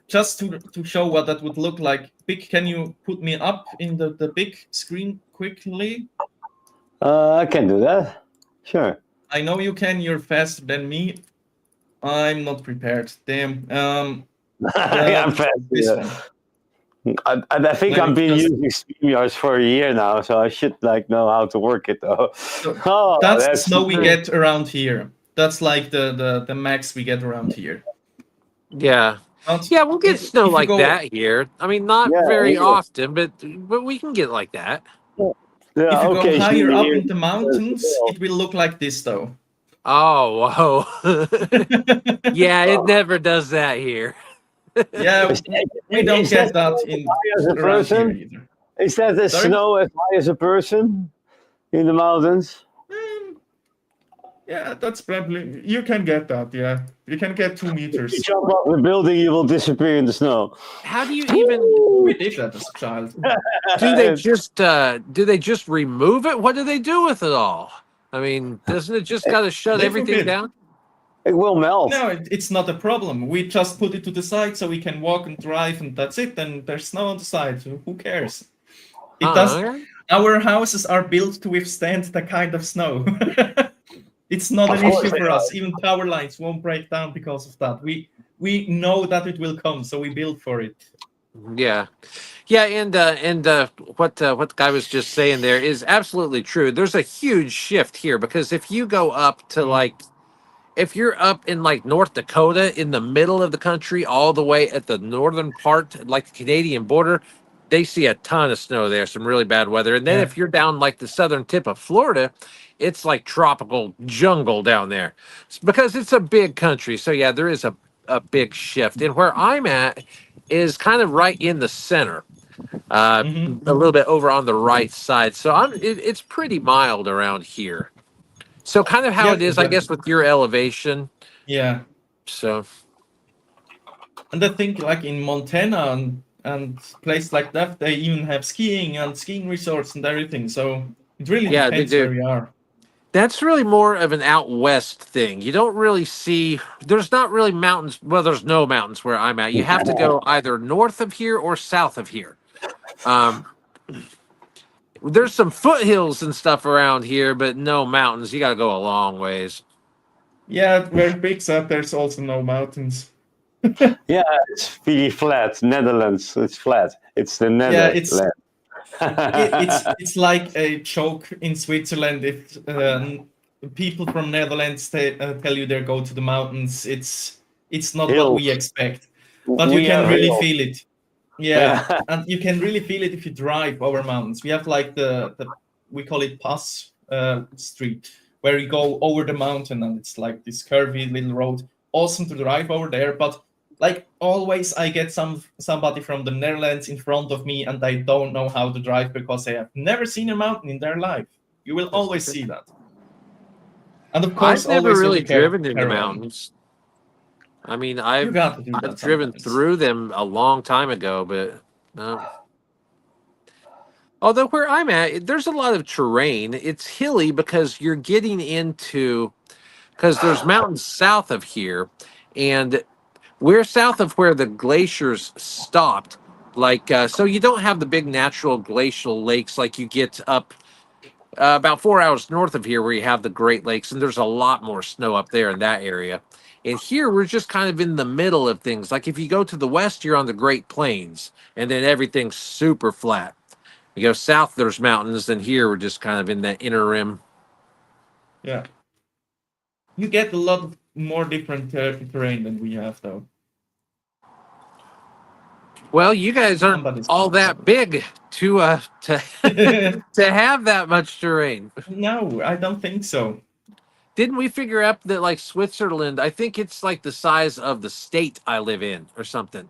Just to show what that would look like. Big, can you put me up in the big screen quickly?
I can do that. Sure.
I know you can. You're faster than me. I'm not prepared. Damn.
Yeah, I'm fast.
This
Yeah.
one.
I think
Maybe
I've been
just-
using StreamYards for a year now, so I should like know how to work it though. Oh,
That's the snow we
good.
get around here. That's like the max we get around here.
Yeah.
But
Yeah, we'll get
if
snow
you
like
go-
that here. I mean, not
Yeah,
very
yeah.
often, but we can get like that.
Yeah,
If you go
occasionally
higher up
here
in the mountains,
well.
it will look like this though.
Oh, whoa. Yeah, it never does that here.
Yeah, we don't
Is
get
that
that in
as a
around here
person?
either.
Is that the
Sorry?
snow as high as a person in the mountains?
Yeah, that's probably you can get that. Yeah, you can get 2
If
meters.
you jump off the building, you will disappear in the snow.
How do you even
We did that as a child.
do they just remove it? What do they do with it all? I mean, doesn't it just got to shut
Live with
everything
it.
down?
It will melt.
No, it's not a problem. We just put it to the side so we can walk and drive, and that's it. And there's snow on the side. So who cares? It does.
Okay.
Our houses are built to withstand that kind of snow. It's not
Of
an
course
issue
they
for
are.
us. Even power lines won't break down because of that. We know that it will come, so we build for it.
Yeah, yeah, and what the guy was just saying there is absolutely true. There's a huge shift here because if you go up to if you're up in like North Dakota in the middle of the country, all the way at the northern part, like the Canadian border, they see a ton of snow there, some really bad weather. And then
Yeah.
if you're down like the southern tip of Florida, it's like tropical jungle down there. Because it's a big country. So yeah, there is a big shift. And where I'm at is kind of right in the center.
Mhm.
A little bit over on the right side. So it's pretty mild around here. So kind of how
Yeah,
it is, I guess, with your elevation.
Yeah.
So
And I think like in Montana and places like that, they even have skiing and skiing resorts and everything. So it really
yeah, they
depends
do.
where you are.
That's really more of an out west thing. You don't really see, there's not really mountains. Well, there's no mountains where I'm at. You have to go either north of here or south of here. Um, there's some foothills and stuff around here, but no mountains. You got to go a long ways.
Yeah, where Big Sad, there's also no mountains.
Yeah, it's really flat. Netherlands, it's flat. It's the
Yeah,
Netherlands.
it's like a joke in Switzerland if people from Netherlands tell you they go to the mountains. It's not what
Hills.
we expect, but
We
you can
have
really
hills.
feel it. Yeah, and you can really feel it if you drive over mountains. We have like the we call it Pass Street, where you go over the mountain and it's like this curvy little road. Awesome to drive over there, but like always, I get somebody from the Netherlands in front of me, and I don't know how to drive because they have never seen a mountain in their life. You will always see that. And of course,
I've never
always
really
with the
driven in the
caravan.
mountains. I mean,
You
I've
got to do that
driven
sometimes.
through them a long time ago, but no. Although where I'm at, there's a lot of terrain. It's hilly because you're getting into because there's mountains south of here, and we're south of where the glaciers stopped. Like so, you don't have the big natural glacial lakes like you get up about 4 hours north of here, where you have the Great Lakes, and there's a lot more snow up there in that area. And here we're just kind of in the middle of things. Like if you go to the west, you're on the Great Plains, and then everything's super flat. You go south, there's mountains, and here we're just kind of in that inner rim.
Yeah. You get a lot of more different terrain than we have, though.
Well, you guys aren't
Somebody's
all that big to to have that much terrain.
No, I don't think so.
Didn't we figure out that like Switzerland, I think it's like the size of the state I live in or something.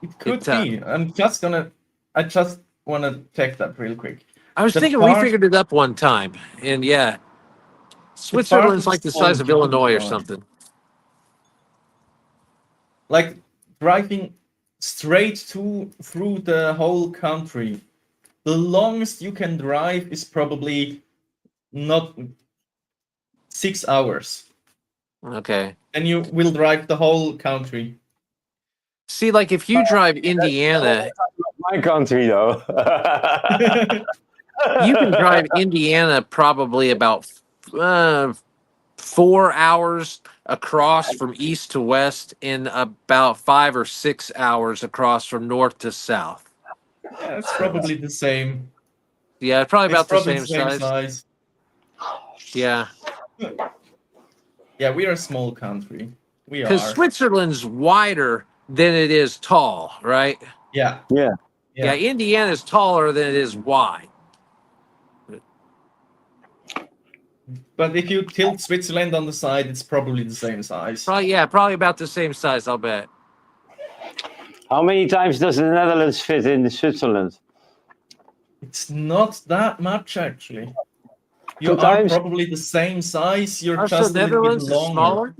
It could
It,
be. I just wanna check that real quick.
I was
The
thinking we
part-
figured it up one time, and yeah, Switzerland's like the size of Illinois or something.
Like driving straight through the whole country. The longest you can drive is probably not 6 hours.
Okay.
And you will drive the whole country.
See, like if you drive Indiana,
My country, though.
you can drive Indiana probably about 4 hours across from east to west, and about 5 or 6 hours across from north to south.
Yeah, it's probably the same.
Yeah, probably about
It's probably
the same size. Yeah,
Yeah, we are a small country. We
because
are.
Switzerland's wider than it is tall, right?
Yeah.
Yeah.
Yeah, Indiana's taller than it is wide.
But if you tilt Switzerland on the side, it's probably the same size.
Probably about the same size, I'll bet.
How many times does the Netherlands fit in Switzerland?
It's not that much, actually. You
Two
are
times?
probably the same size. You're
Oh, so
just a little bit
Netherlands is
longer.
smaller?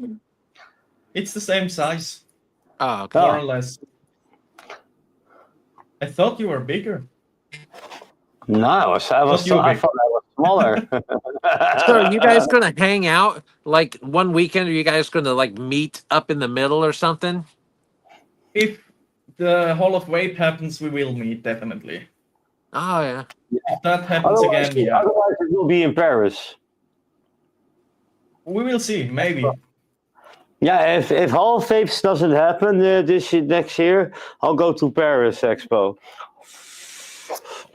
It's the same size,
Oh, okay.
more or less. I thought you were bigger.
No, I
Not you
I
big.
thought I was smaller.
So are you guys gonna hang out like one weekend? Are you guys gonna like meet up in the middle or something?
If the Hall of Vape happens, we will meet, definitely.
Oh yeah.
If that happens again, yeah.
Otherwise it will be in Paris.
We will see, maybe.
Yeah, if Hall of Vapes doesn't happen next year, I'll go to Paris Expo.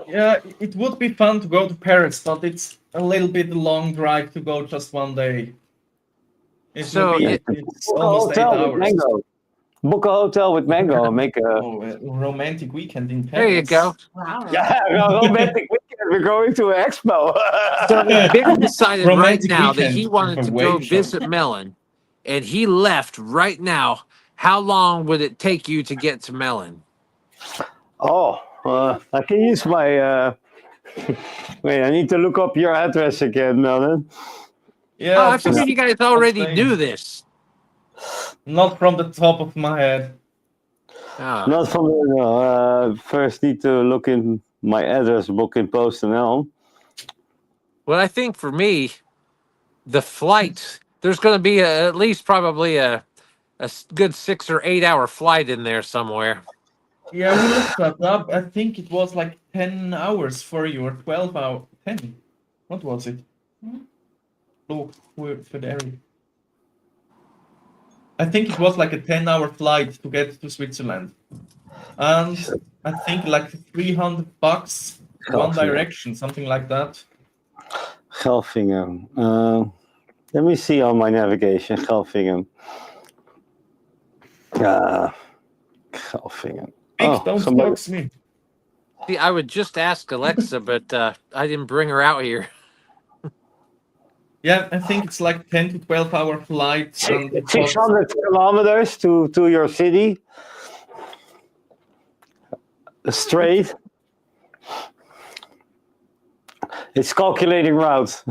Yeah, it would be fun to go to Paris, but it's a little bit long drive to go just one day. It's
Book a
almost 8
hotel with
hours.
Mango. Book a hotel with Mango and make a
a romantic weekend in Paris.
There you go.
Wow.
a romantic weekend. We're going to an expo.
So Big decided right
Romantic
now that
weekend
he wanted
with
to
a
go
vape shop.
visit Mellon, and he left right now. How long would it take you to get to Mellon?
Oh, I can use my. Wait, I need to look up your address again, Melon.
Yeah,
Oh, I figured you guys already
saying.
knew this.
Not from the top of my head.
Oh.
Not from first need to look in my address book in PostNL.
Well, I think for me, the flight, there's going to be at least probably a good 6 or 8 hour flight in there somewhere.
Yeah, we looked that up. I think it was like 10 hours for you, or 12 hours. 10. What was it? Look, Federi. I think it was like a 10-hour flight to get to Switzerland. And I think like $300 one direction, something like that.
Gelfingen. Let me see on my navigation. Gelfingen. Gelfingen.
Don't box me.
See, I would just ask Alexa, but I didn't bring her out here.
Yeah, I think it's like 10 to 12 hour flights. And
600 kilometers to your city. Straight. It's calculating routes.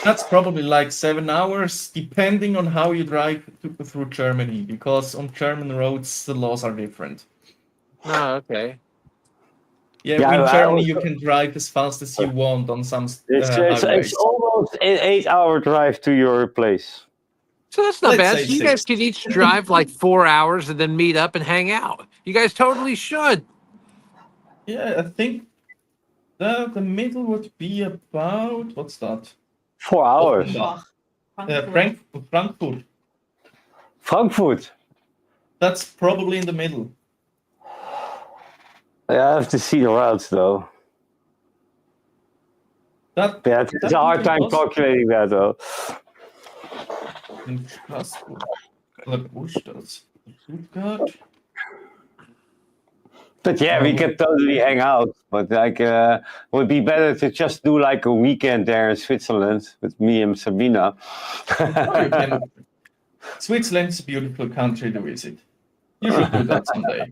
That's probably like 7 hours, depending on how you drive through Germany, because on German roads the laws are different.
Oh, okay.
Yeah, in Germany you can drive as fast as you want on some highways.
It's almost an 8-hour drive to your place.
So that's not
Let's
bad.
say
So you guys
6.
could each drive like 4 hours and then meet up and hang out. You guys totally should.
Yeah, I think the middle would be about, what's that?
4 hours.
Frankfurt.
Frankfurt.
That's probably in the middle.
I have to see the routes though. It's a hard time calculating that though.
In Strasbourg. Stuttgart.
But yeah, we could totally hang out. But like, it would be better to just do like a weekend there in Switzerland with me and Sabina.
Switzerland's a beautiful country to visit. You should do that someday.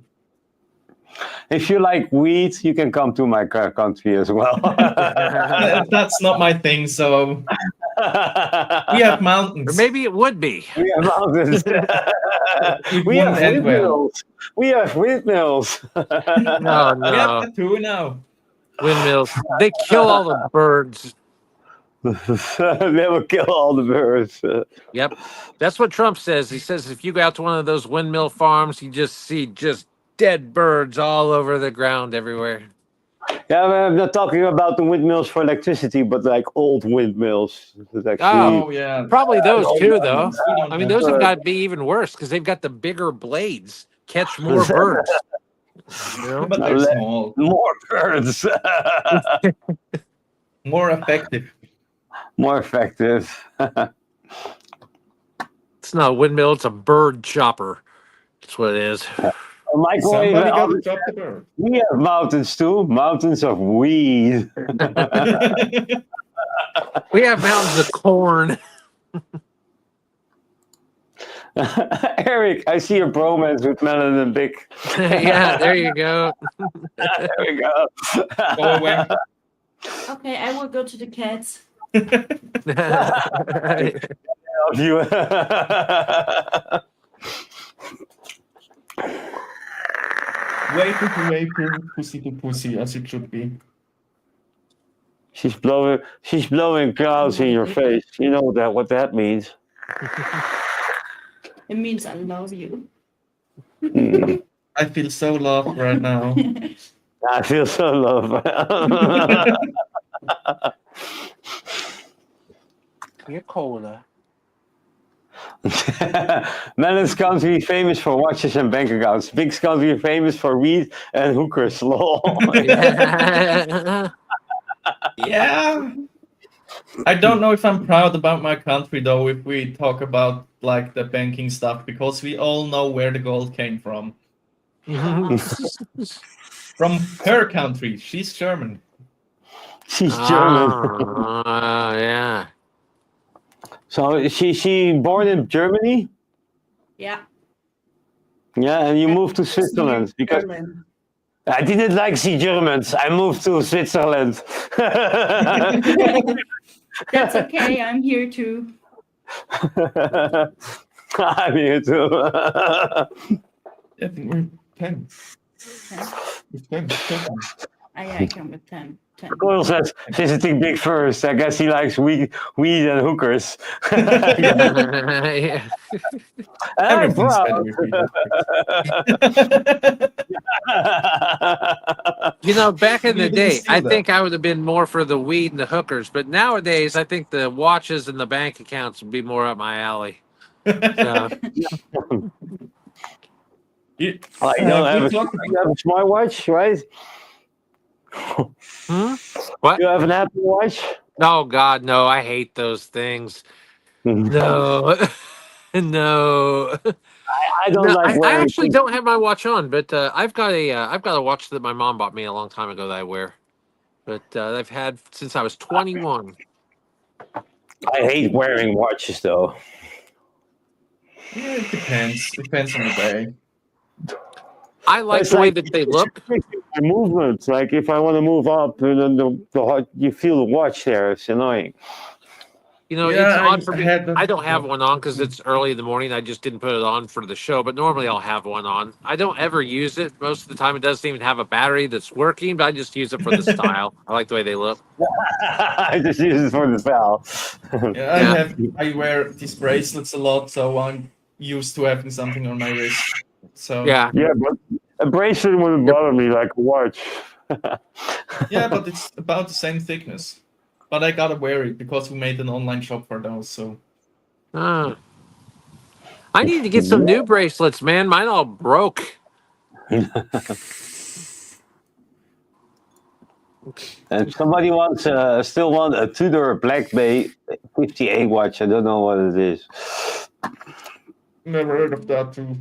If you like weed, you can come to my country as well.
That's not my thing, so we have mountains.
Or maybe it would be.
We have mountains. We have windmills. We have windmills.
No,
We have
no.
that too now.
Windmills. They kill all the birds.
They will kill all the birds.
Yep. That's what Trump says. He says if you go out to one of those windmill farms, you just see dead birds all over the ground everywhere.
Yeah, I'm not talking about the windmills for electricity, but like old windmills.
Oh, yeah.
Probably those too, though.
don't
I mean,
know.
those have got to be even worse because they've got the bigger blades, catch more birds. You know?
But they're small.
More birds.
More effective.
More effective.
It's not a windmill; it's a bird chopper. That's what it is.
Somebody got to chop the bird.
We have mountains too. Mountains of weed.
We have mountains of corn.
Eric, I see a bromance with Melon and Vic.
Yeah, there you go.
There we go.
Go away.
Okay, I will go to the cats.
Of you.
Wafer to wafer, pussy to pussy, as it should be.
She's blowing clouds in your face. You know what that means.
It means I love you.
I feel so loved right now.
I feel so loved.
You're colder.
Melon's country famous for watches and bank accounts. Big's country famous for weed and hookers. Lol.
Yeah. I don't know if I'm proud about my country though, if we talk about like the banking stuff, because we all know where the gold came from. From her country. She's German.
She's German.
Yeah.
So is she born in Germany?
Yeah.
Yeah, and you moved to
It's
Switzerland
near
because
Berlin.
I didn't like the Germans. I moved to Switzerland.
That's okay. I'm here too.
I'm here too.
I think we're 10.
Okay.
10.
I come with 10.
Coyle says visiting Big first. I guess he likes weed and hookers.
Yeah.
I'm
Everything's better
proud.
with me.
You know, back in the
You didn't
day,
steal
I
that.
think I would have been more for the weed and the hookers, but nowadays I think the watches and the bank accounts would be more up my alley. So,
You
You don't have
we
a,
talked
you have a smartwatch, right?
what?
You have an Apple Watch?
Oh God, no! I hate those things. No, no.
I don't
No,
like
I
wearing
actually
things.
don't have my watch on, but I've got a watch that my mom bought me a long time ago that I wear, but I've had since I was 21.
I hate wearing watches though.
Yeah, it depends. Depends on the day.
I like
It's
the way
like-
that they look.
The movements, like if I want to move up, and then you feel the watch there. It's annoying.
You know,
Yeah,
it's
I
odd for me.
had that-
I don't have one on because it's early in the morning. I just didn't put it on for the show, but normally I'll have one on. I don't ever use it. Most of the time, it doesn't even have a battery that's working, but I just use it for the style. I like the way they look.
I just use it for the style.
Yeah, I wear these bracelets a lot, so I'm used to having something on my wrist. So
Yeah.
Yeah, but a bracelet wouldn't bother me like a watch.
yeah, but it's about the same thickness. But I gotta wear it because we made an online shop for those. So
Ah. I need to get some new bracelets, man. Mine all broke.
And somebody still want a Tudor Black Bay 58 watch. I don't know what it is.
never heard of that too.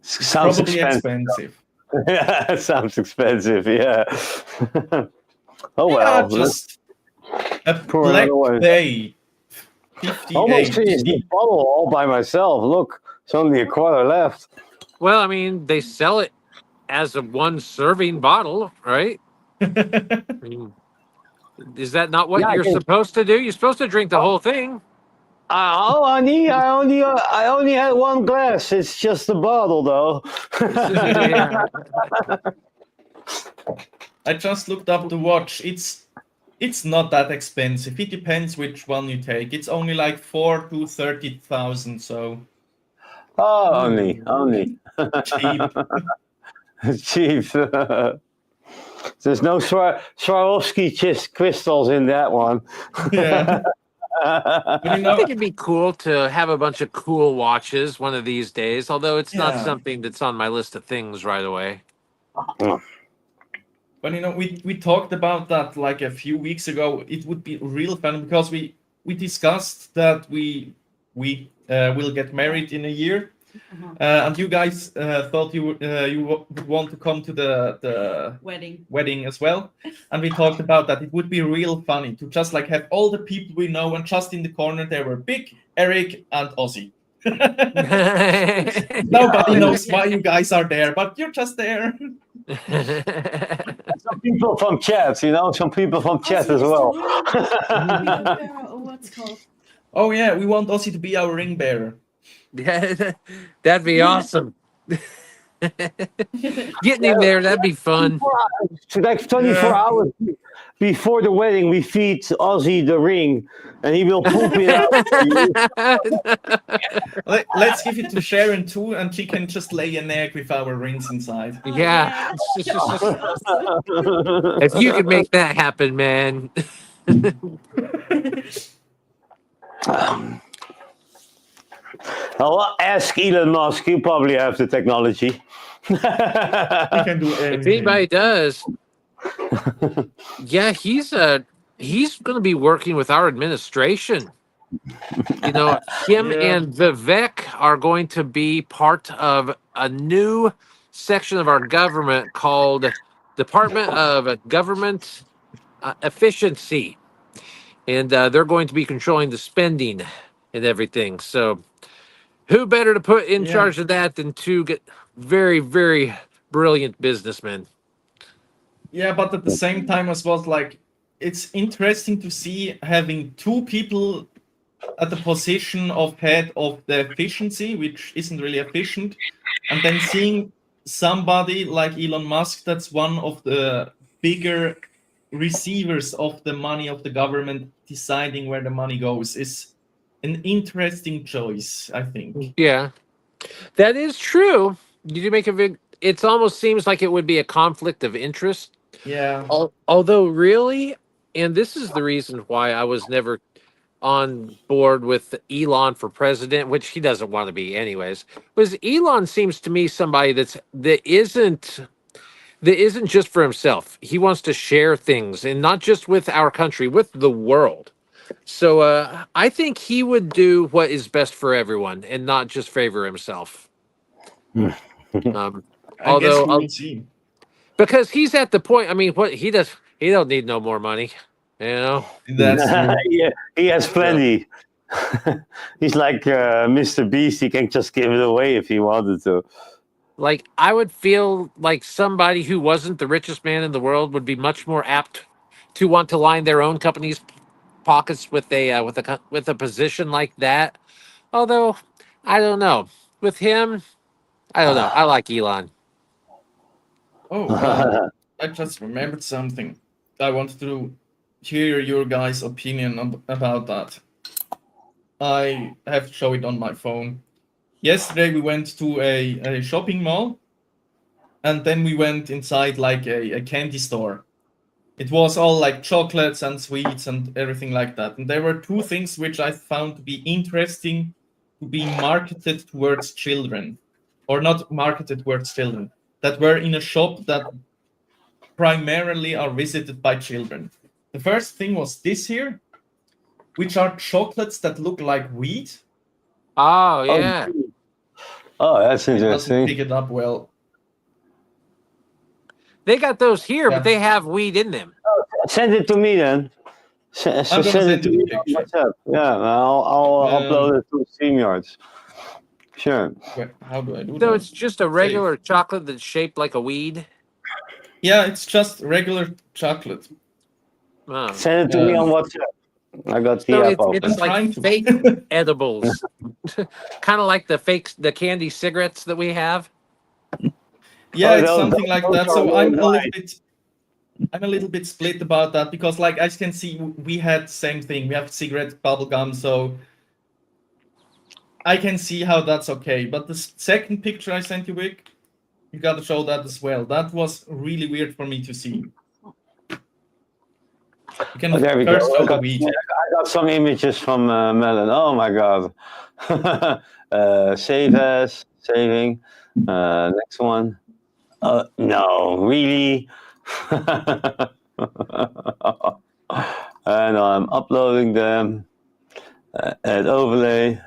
Sounds
Probably
expensive.
expensive.
Yeah, it sounds expensive. Yeah. Oh
Yeah,
well.
just a
pour
Black
another one.
Bay
Almost
58.
finished the bottle all by myself. Look, it's only a quarter left.
Well, I mean, they sell it as a one serving bottle, right? I mean, is that not what
Yeah, I
you're
guess-
supposed to do? You're supposed to drink the whole thing.
Oh, honey, I only had one glass. It's just a bottle, though.
Yeah.
I just looked up the watch. It's not that expensive. It depends which one you take. It's only like 4 to 30,000, so
Oh, only.
cheap.
Cheap. There's no Swarovski crystals in that one.
Yeah. But you
I
know,
think it'd be cool to have a bunch of cool watches one of these days, although it's not
Yeah.
something that's on my list of things right away.
but you know, we talked about that like a few weeks ago. It would be real fun because we discussed that we will get married in a year, and you guys thought you would want to come to the wedding as well, and we talked about that it would be real funny to just like have all the people we know, and just in the corner there were Big, Eric, and Ozzy. Nobody knows why you guys are there, but you're just there.
Some people from chat, some people from chat as well.
What's called?
Oh yeah, we want Ozzy to be our ring bearer.
Yeah, that'd be awesome. Getting him there, that'd be fun.
Like 24 hours before the wedding, we feed Ozzy the ring, and he will poop it out.
Let's give it to Sharon too, and she can just lay an egg with our rings inside.
Yeah.
Awesome.
If you could make that happen, man.
I'll ask Elon Musk. You probably have the technology.
We can do
If
anything.
anybody does, yeah, he's going to be working with our administration. Him and Vivek are going to be part of a new section of our government called Department of Government Efficiency, and they're going to be controlling the spending and everything. So, who better to put in charge of that than two very, very brilliant businessmen?
Yeah, but at the same time as well, like, it's interesting to see having two people at the position of head of the efficiency, which isn't really efficient, and then seeing somebody like Elon Musk, that's one of the bigger receivers of the money of the government, deciding where the money goes, is an interesting choice, I think.
Yeah, that is true. Did you make a big? It almost seems like it would be a conflict of interest.
Yeah.
Although, really, and this is the reason why I was never on board with Elon for president, which he doesn't want to be anyways, was Elon seems to me somebody that isn't just for himself. He wants to share things, and not just with our country, with the world. So I think he would do what is best for everyone and not just favor himself.
I guess
Although,
we will see.
because he's at the point, I mean, what he don't need no more money,
That's true.
Yeah, he has plenty. He's like Mr. Beast. He can just give it away if he wanted to.
Like, I would feel like somebody who wasn't the richest man in the world would be much more apt to want to line their own company's pockets with a position like that. Although, I don't know. With him, I don't know. I like Elon.
Oh, I just remembered something. I wanted to hear your guys' opinion about that. I have to show it on my phone. Yesterday we went to a shopping mall, and then we went inside like a candy store. It was all like chocolates and sweets and everything like that. And there were two things which I found to be interesting to be marketed towards children, or not marketed towards children, that were in a shop that primarily are visited by children. The first thing was this here, which are chocolates that look like weed.
Oh, yeah.
Oh, that's
Doesn't
interesting.
pick it up well.
They got those here,
Yeah.
but they have weed in them.
Send it to me then.
I'm
Send
gonna
it
send
to
you
me
the
on
picture.
WhatsApp. Yeah, I'll upload it to StreamYards. Sure.
Wait, how do I do
So
that?
it's just a regular chocolate that's shaped like a weed.
Yeah, it's just regular chocolate.
Oh.
Send it to me on WhatsApp. I got the
So
app open.
it's like
trying to.
fake edibles, kind of like the candy cigarettes that we have.
Yeah,
Oh,
it's
those-
something like
those
that.
are
So I'm a
worldwide.
little bit split about that, because like I can see we had the same thing. We have cigarette bubble gum, so I can see how that's okay. But the second picture I sent you, Vic, you gotta show that as well. That was really weird for me to see. You can
There we
first
go.
show
I
the
got,
weed.
I got some images from Melon. Oh my god. Save as, saving. Next one. No, really? And I'm uploading them. Add overlay.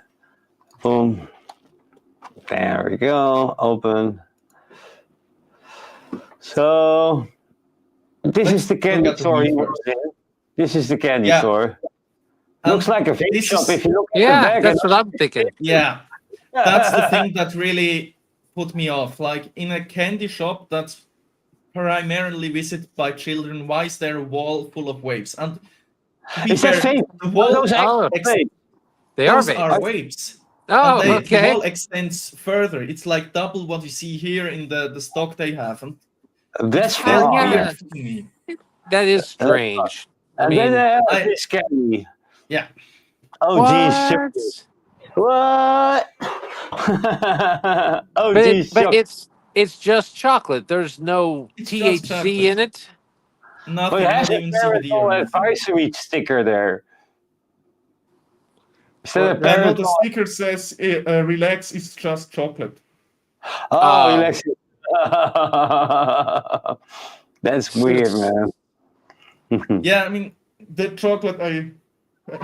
Boom. There we go. Open. So this is the candy
at the
store.
weed
you
first.
was in. This is the candy
Yeah.
store. Looks like a vape
this
shop
is-
if you look at the
Yeah,
bag.
that's what I'm thinking.
Yeah, that's the thing that really put me off. Like in a candy shop, that's primarily visited by children? Why is there a wall full of vapes? And to be
Is that
fair,
vape?
the wall,
Those
Oh,
vape.
they are
those are
vapes.
vapes.
Oh,
And the
okay.
wall extends further. It's like double what you see here in the stock they have. And
That's
it's very
Oh,
wrong.
yeah.
weird to me.
That is strange. I
And then
mean,
they have
I-
this candy.
Yeah.
Oh,
what?
geez. What? Oh,
But
geez.
it's just chocolate. There's no
It's just
THC
chocolate.
in it.
Well,
Nothing,
it has
not
a
even CBD or
parental
anything.
advisory sticker there. Is that a
I know the
parental?
sticker says relax, it's just chocolate.
Oh,
Oh.
relax. That's weird, man.
Yeah, I mean, the chocolate, I'm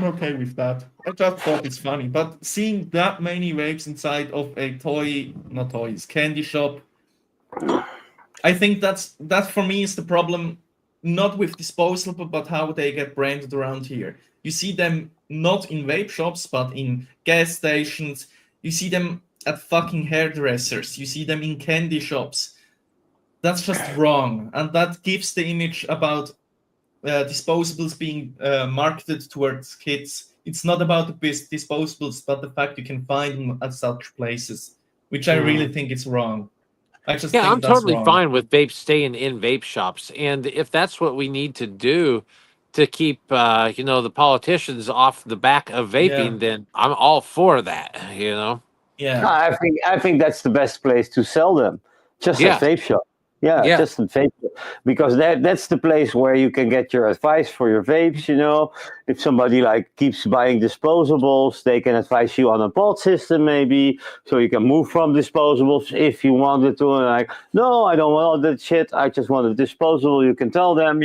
okay with that. I just thought it's funny. But seeing that many vapes inside of a not toys, candy shop, I think that for me is the problem, not with disposable, but how they get branded around here. You see them not in vape shops, but in gas stations. You see them at fucking hairdressers. You see them in candy shops. That's just wrong, and that gives the image about disposables being marketed towards kids. It's not about the disposables, but the fact you can find them at such places, which I really think is wrong. I just
Yeah,
think
I'm
that's
totally
wrong.
fine with vapes staying in vape shops, and if that's what we need to do to keep the politicians off the back of vaping,
Yeah.
then I'm all for that.
Yeah.
I think that's the best place to sell them. Just
Yeah.
a vape shop. Yeah,
Yeah.
just a vape shop. Because that's the place where you can get your advice for your vapes, If somebody like keeps buying disposables, they can advise you on a pod system maybe. So you can move from disposables if you wanted to. And like, no, I don't want all that shit. I just want a disposable. You can tell them,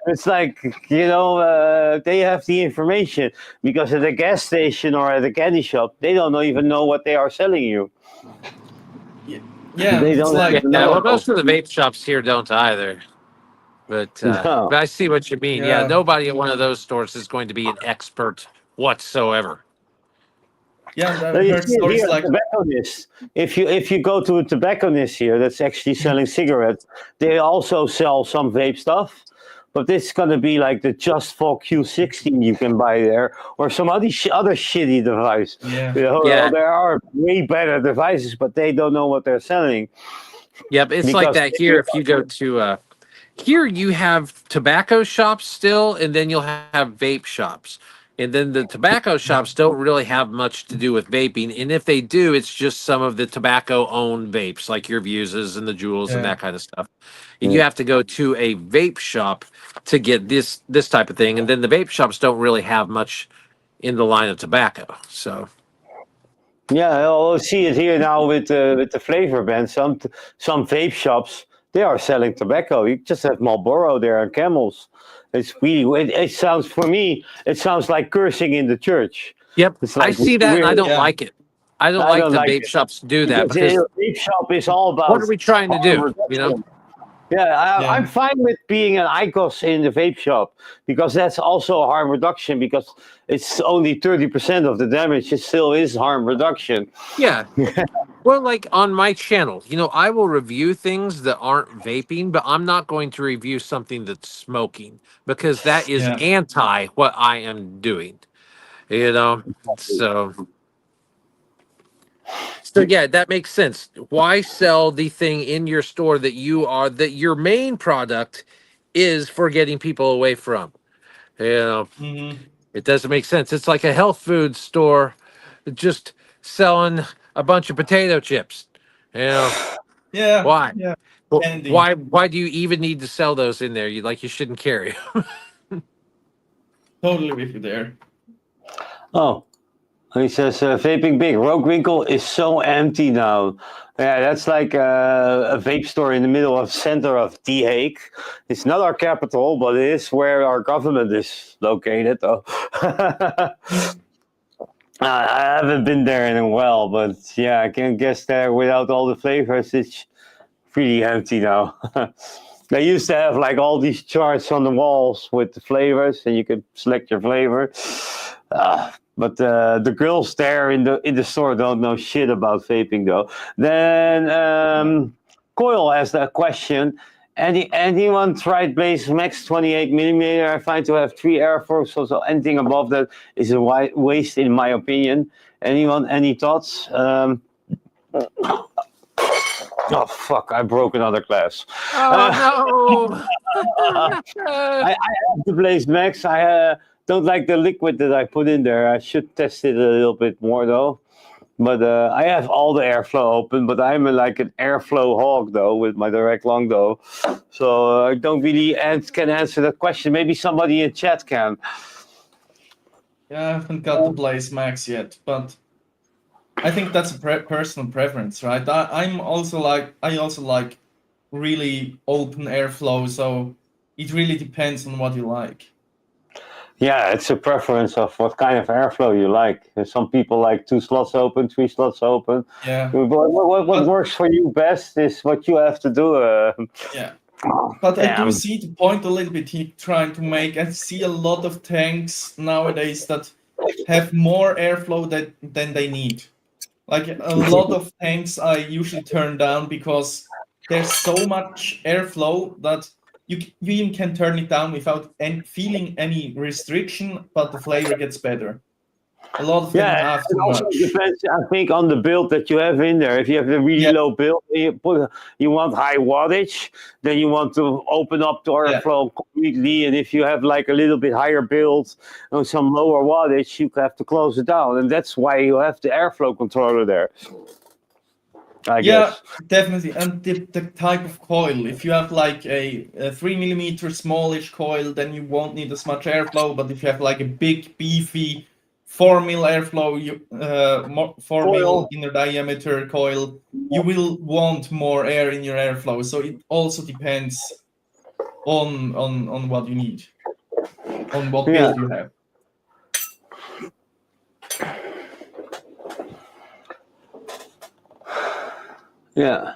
It's like, they have the information. Because at a gas station or at a candy shop, they don't even know what they are selling you.
Yeah,
They
it's
don't
like
even
Yeah,
know.
well, most of the vape shops here don't either. But
No.
I see what you mean. Yeah,
Yeah.
nobody at one of those stores is going to be an expert whatsoever.
yeah, and
No,
I've
you
heard
see it
stories
here,
like
tobacconist. If you go to a tobacconist here that's actually selling cigarettes, they also sell some vape stuff. But it's gonna be like the Just for Q16 you can buy there, or some other shitty device.
Yeah.
Yeah.
There are way better devices, but they don't know what they're selling.
Yep, it's like
Because
that here. If you go to here, you have tobacco shops still, and then you'll have vape shops. And then the tobacco shops don't really have much to do with vaping. And if they do, it's just some of the tobacco owned vapes, like your Vuses and the Juuls and
Yeah.
that kind of stuff. And you have to go to a vape shop to get this type of thing. And then the vape shops don't really have much in the line of tobacco. So
yeah, I'll see it here now with the flavor ban. Some vape shops, they are selling tobacco. You just have Marlboro there and Camels. It's really it sounds, for me, it sounds like cursing in the church.
yep,
It's
I
like
see that, and I don't
Yeah.
like it. I don't
I
like
don't
the
like
vape
it.
shops do that
Because
because
a vape shop is all about
what are we trying to
harm
do?
reduction. Yeah,
Yeah.
I'm fine with being an IQOS in the vape shop because that's also harm reduction because it's only 30% of the damage. It still is harm reduction.
Yeah. Well, like on my channel, I will review things that aren't vaping, but I'm not going to review something that's smoking because that is
Yeah.
anti what I am doing. So yeah, that makes sense. Why sell the thing in your store that your main product is for getting people away from?
Mm-hmm.
It doesn't make sense. It's like a health food store just selling a bunch of potato chips.
Yeah.
Why?
Yeah.
Well,
Candy.
why do you even need to sell those in there? You shouldn't carry 'em.
Totally with you there.
Oh, he says vaping big. Rogue Winkle is so empty now. Yeah, that's like a vape store in the middle of center of The Hague. It's not our capital, but it is where our government is located. Though I haven't been there in a while, but yeah, I can guess that without all the flavors, it's pretty empty now. They used to have like all these charts on the walls with the flavors, and you could select your flavor. But the girls there in the store don't know shit about vaping though. Then Coil has a question, Anyone tried Blaze Max 28mm? I find to have 3 airflows, so anything above that is a waste, in my opinion. Anyone? Any thoughts? Oh fuck! I broke another glass.
Oh
I have the Blaze Max. I don't like the liquid that I put in there. I should test it a little bit more though. But I have all the airflow open, but I'm like an airflow hog though with my direct long though. So I don't really can answer that question. Maybe somebody in chat can.
Yeah, I haven't got the Blaze Max yet, but I think that's a personal preference, right? I also like really open airflow, so it really depends on what you like.
Yeah, it's a preference of what kind of airflow you like. Some people like 2 slots open, 3 slots open.
Yeah.
What works for you best is what you have to do.
Yeah. But I do
Damn.
see the point a little bit he trying to make. I see a lot of tanks nowadays that have more airflow than they need. Like a lot of tanks I usually turn down because there's so much airflow that you even can turn it down without feeling any restriction, but the flavor gets better. A lot of them have too much.
It depends, I think, on the build that you have in there. If you have a really low build, you want high wattage, then you want to open up the airflow completely. And if you have like a little bit higher build and some lower wattage, you have to close it down. And that's why you have the airflow controller there. I guess.
Definitely. And the type of coil. If you have like a 3mm smallish coil, then you won't need as much airflow. But if you have like a big, beefy 4mm airflow, 4mm inner diameter coil, you will want more air in your airflow. So it also depends on what you need, on what build you have.
Yeah.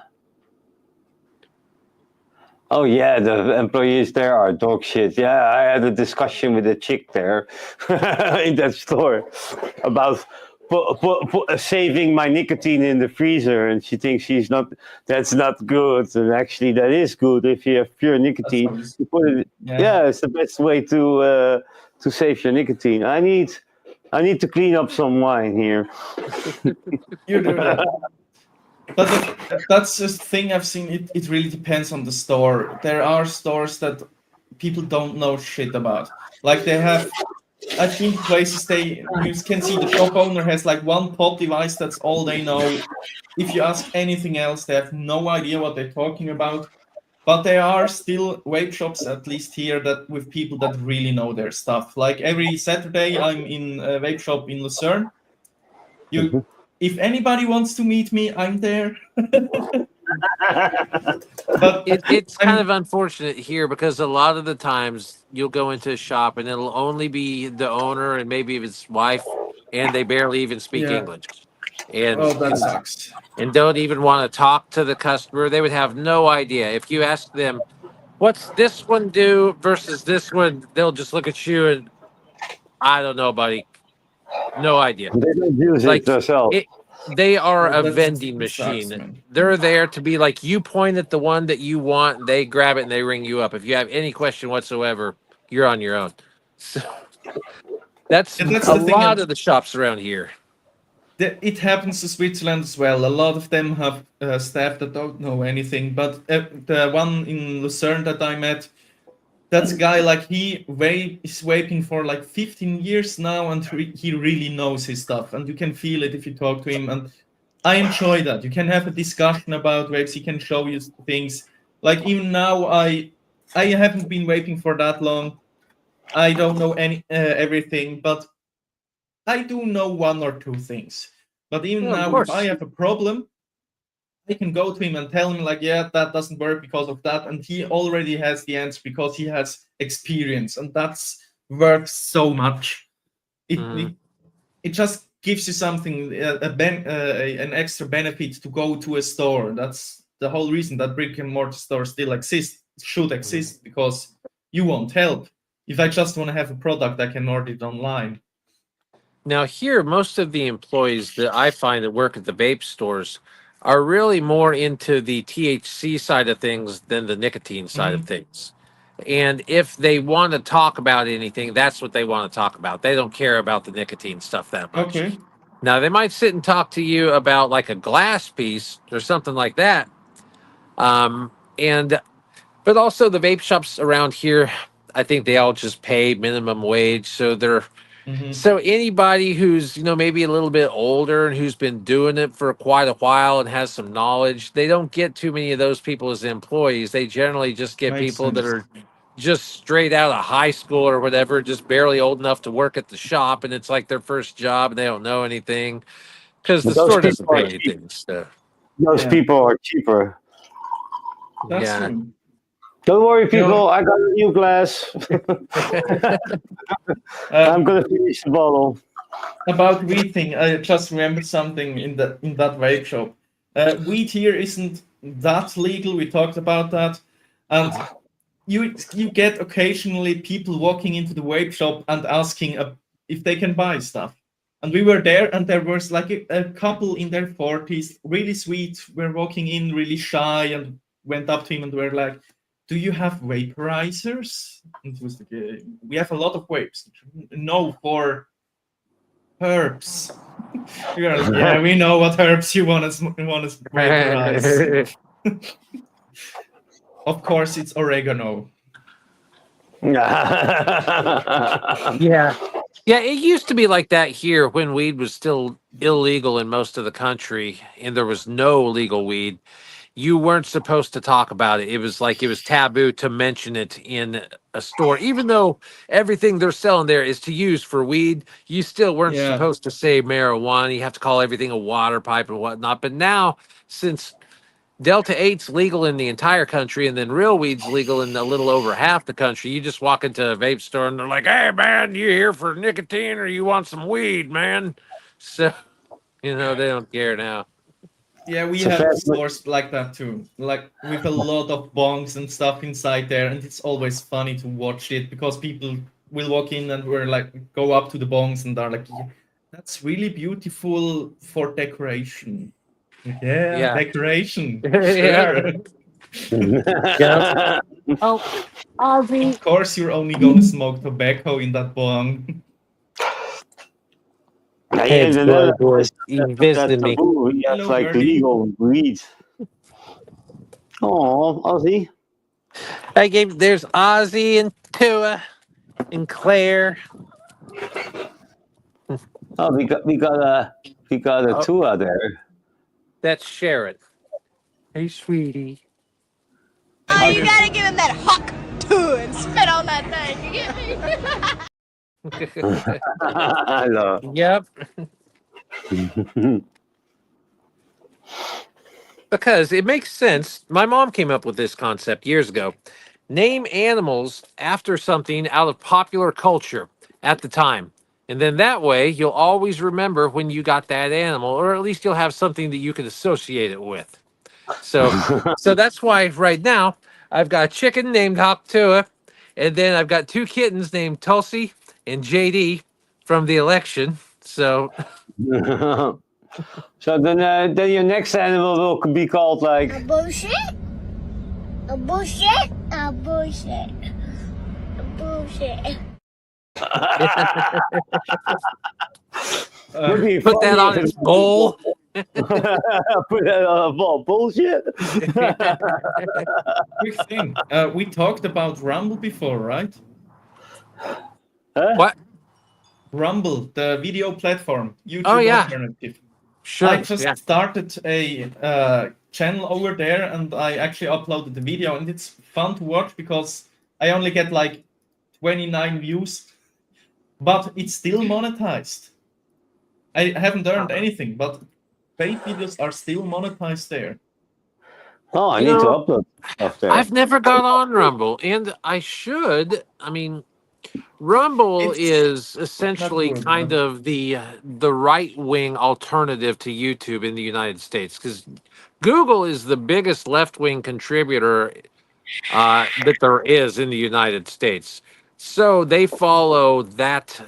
Oh yeah, the employees there are dog shit. Yeah, I had a discussion with a chick there in that store about saving my nicotine in the freezer, and she thinks that's not good, and actually that is good if you have pure nicotine. You put it, it's the best way to save your nicotine. I need to clean up some wine here.
You do that. But that's the thing I've seen. It really depends on the store. There are stores that people don't know shit about. Like they have, I've been to places you can see the shop owner has like one pod device. That's all they know. If you ask anything else, they have no idea what they're talking about. But there are still vape shops, at least here, that with people that really know their stuff. Like every Saturday, I'm in a vape shop in Lucerne. If anybody wants to meet me, I'm there. But
it's kind of unfortunate here because a lot of the times you'll go into a shop and it'll only be the owner and maybe his wife, and they barely even speak English. And
that sucks.
And don't even want to talk to the customer. They would have no idea. If you ask them, what's this one do versus this one, they'll just look at you and, I don't know, buddy. No idea.
They don't use it themselves.
They are a vending machine.
Sucks,
they're there to be like, you point at the one that you want, they grab it and they ring you up. If you have any question whatsoever, you're on your own. So that's a lot of the shops around here.
It happens to Switzerland as well. A lot of them have staff that don't know anything. But the one in Lucerne that I met, that's a guy, like is vaping for like 15 years now, and he really knows his stuff. And you can feel it if you talk to him. And I enjoy that. You can have a discussion about vapes. He can show you things. Like even now, I haven't been vaping for that long. I don't know everything, but I do know one or two things. But even now, if I have a problem, I can go to him and tell him like, that doesn't work because of that. And he already has the answer because he has experience. And that's worth so much. It just gives you something, an extra benefit to go to a store. That's the whole reason that brick and mortar stores still should exist, because you want help. If I just want to have a product, I can order it online.
Now here, most of the employees that I find that work at the vape stores are really more into the THC side of things than the nicotine side of
Mhm.
things. And if they want to talk about anything, that's what they want to talk about. They don't care about the nicotine stuff that much.
Okay.
Now, they might sit and talk to you about like a glass piece or something like that. And but also the vape shops around here, I think they all just pay minimum wage, so they're
Mhm.
so anybody who's maybe a little bit older and who's been doing it for quite a while and has some knowledge, they don't get too many of those people as employees. They generally just get
Makes
people that
sense.
are just straight out of high school or whatever, just barely old enough to work at the shop, and it's like their first job and they don't know anything because the
Those
store doesn't
people are
pay
cheap.
anything. So
Those
Yeah.
people are cheaper.
That's
yeah.
true.
Don't worry,
You know,
people. I got a new glass. I'm gonna finish the bottle.
about weed thing, I just remembered something in that vape shop. Weed here isn't that legal. We talked about that, and you get occasionally people walking into the vape shop and asking if they can buy stuff. And we were there, and there was like a couple in their 40s, really sweet, were walking in really shy, and went up to him and were like, "Do you have vaporizers?" And he was like, "We have a lot of vapes." No, for herbs. We are like, yeah, we know what herbs you want to vaporize. Of course, it's oregano.
Yeah. Yeah, it used to be like that here when weed was still illegal in most of the country and there was no legal weed. You weren't supposed to talk about it. It was like it was taboo to mention it in a store. Even though everything they're selling there is to use for weed, you still weren't
Yeah.
supposed to say marijuana. You have to call everything a water pipe and whatnot. But now, since Delta 8's legal in the entire country, and then real weed's legal in a little over half the country. You just walk into a vape store and they're like, "Hey, man, you here for nicotine or you want some weed, man?" So, they don't care now.
Yeah, we
So
have
fast,
stores like that too, like with a lot of bongs and stuff inside there, and it's always funny to watch it because people will walk in and we're like go up to the bongs and are like, "Yeah, that's really beautiful for decoration." Like, yeah,
Yeah.
decoration,
Yeah.
sure.
Oh, Ozzy.
Of course, you're only gonna smoke tobacco in that bong.
Yeah,
Hey,
in the
boy,
Netherlands,
you
that
visited me.
taboo. We have
Hello,
like
Birdie.
legal weed. Oh, Ozzy.
I gave there's Ozzy and Tua and Claire.
Oh, we got a
Oh,
tour there.
that's Sharon. Hey, sweetie.
Oh, you gotta give him that huck too and spit on that thing. You get me?
I know.
Yep. Because it makes sense. My mom came up with this concept years ago. Name animals after something out of popular culture at the time. And then that way you'll always remember when you got that animal, or at least you'll have something that you can associate it with. So that's why right now I've got a chicken named Hoptua, and then I've got two kittens named Tulsi and JD from the election. So
So then your next animal will be called like.
A bullshit? A bullshit? A bullshit. A bullshit.
Would be
put that
funny
on
if
its
it-
bowl.
Put that on a ball. Bullshit.
Quick thing, we talked about Rumble before, right?
Huh?
What?
Rumble, the video platform, YouTube
Oh, yeah.
alternative.
Sure.
I just
Yeah.
started a channel over there, and I actually uploaded the video, and it's fun to watch because I only get like 29 views, but it's still monetized. I haven't earned anything, but paid videos are still monetized there.
Oh, I
You
need to
know,
upload stuff there.
I've never got on Rumble, and I should. I mean, Rumble
It's
is essentially
not good,
kind
but-
of the right wing alternative to YouTube in the United States, because Google is the biggest left wing contributor that there is in the United States. So they follow that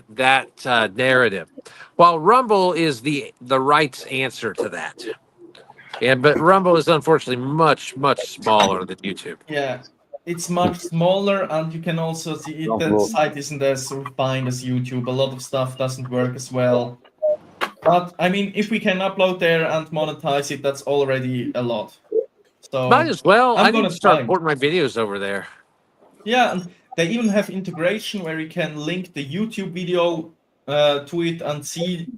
narrative, while Rumble is the right answer to that. Yeah, but Rumble is unfortunately much smaller than YouTube.
Yeah, it's much smaller, and you can also see the site isn't as refined as YouTube. A lot of stuff doesn't work as well. But I mean, if we can upload there and monetize it, that's already a lot. So
Might as well.
I'm
I need
gonna
to start
try.
porting my videos over there.
Yeah, and they even have integration where you can link the YouTube video to it and see,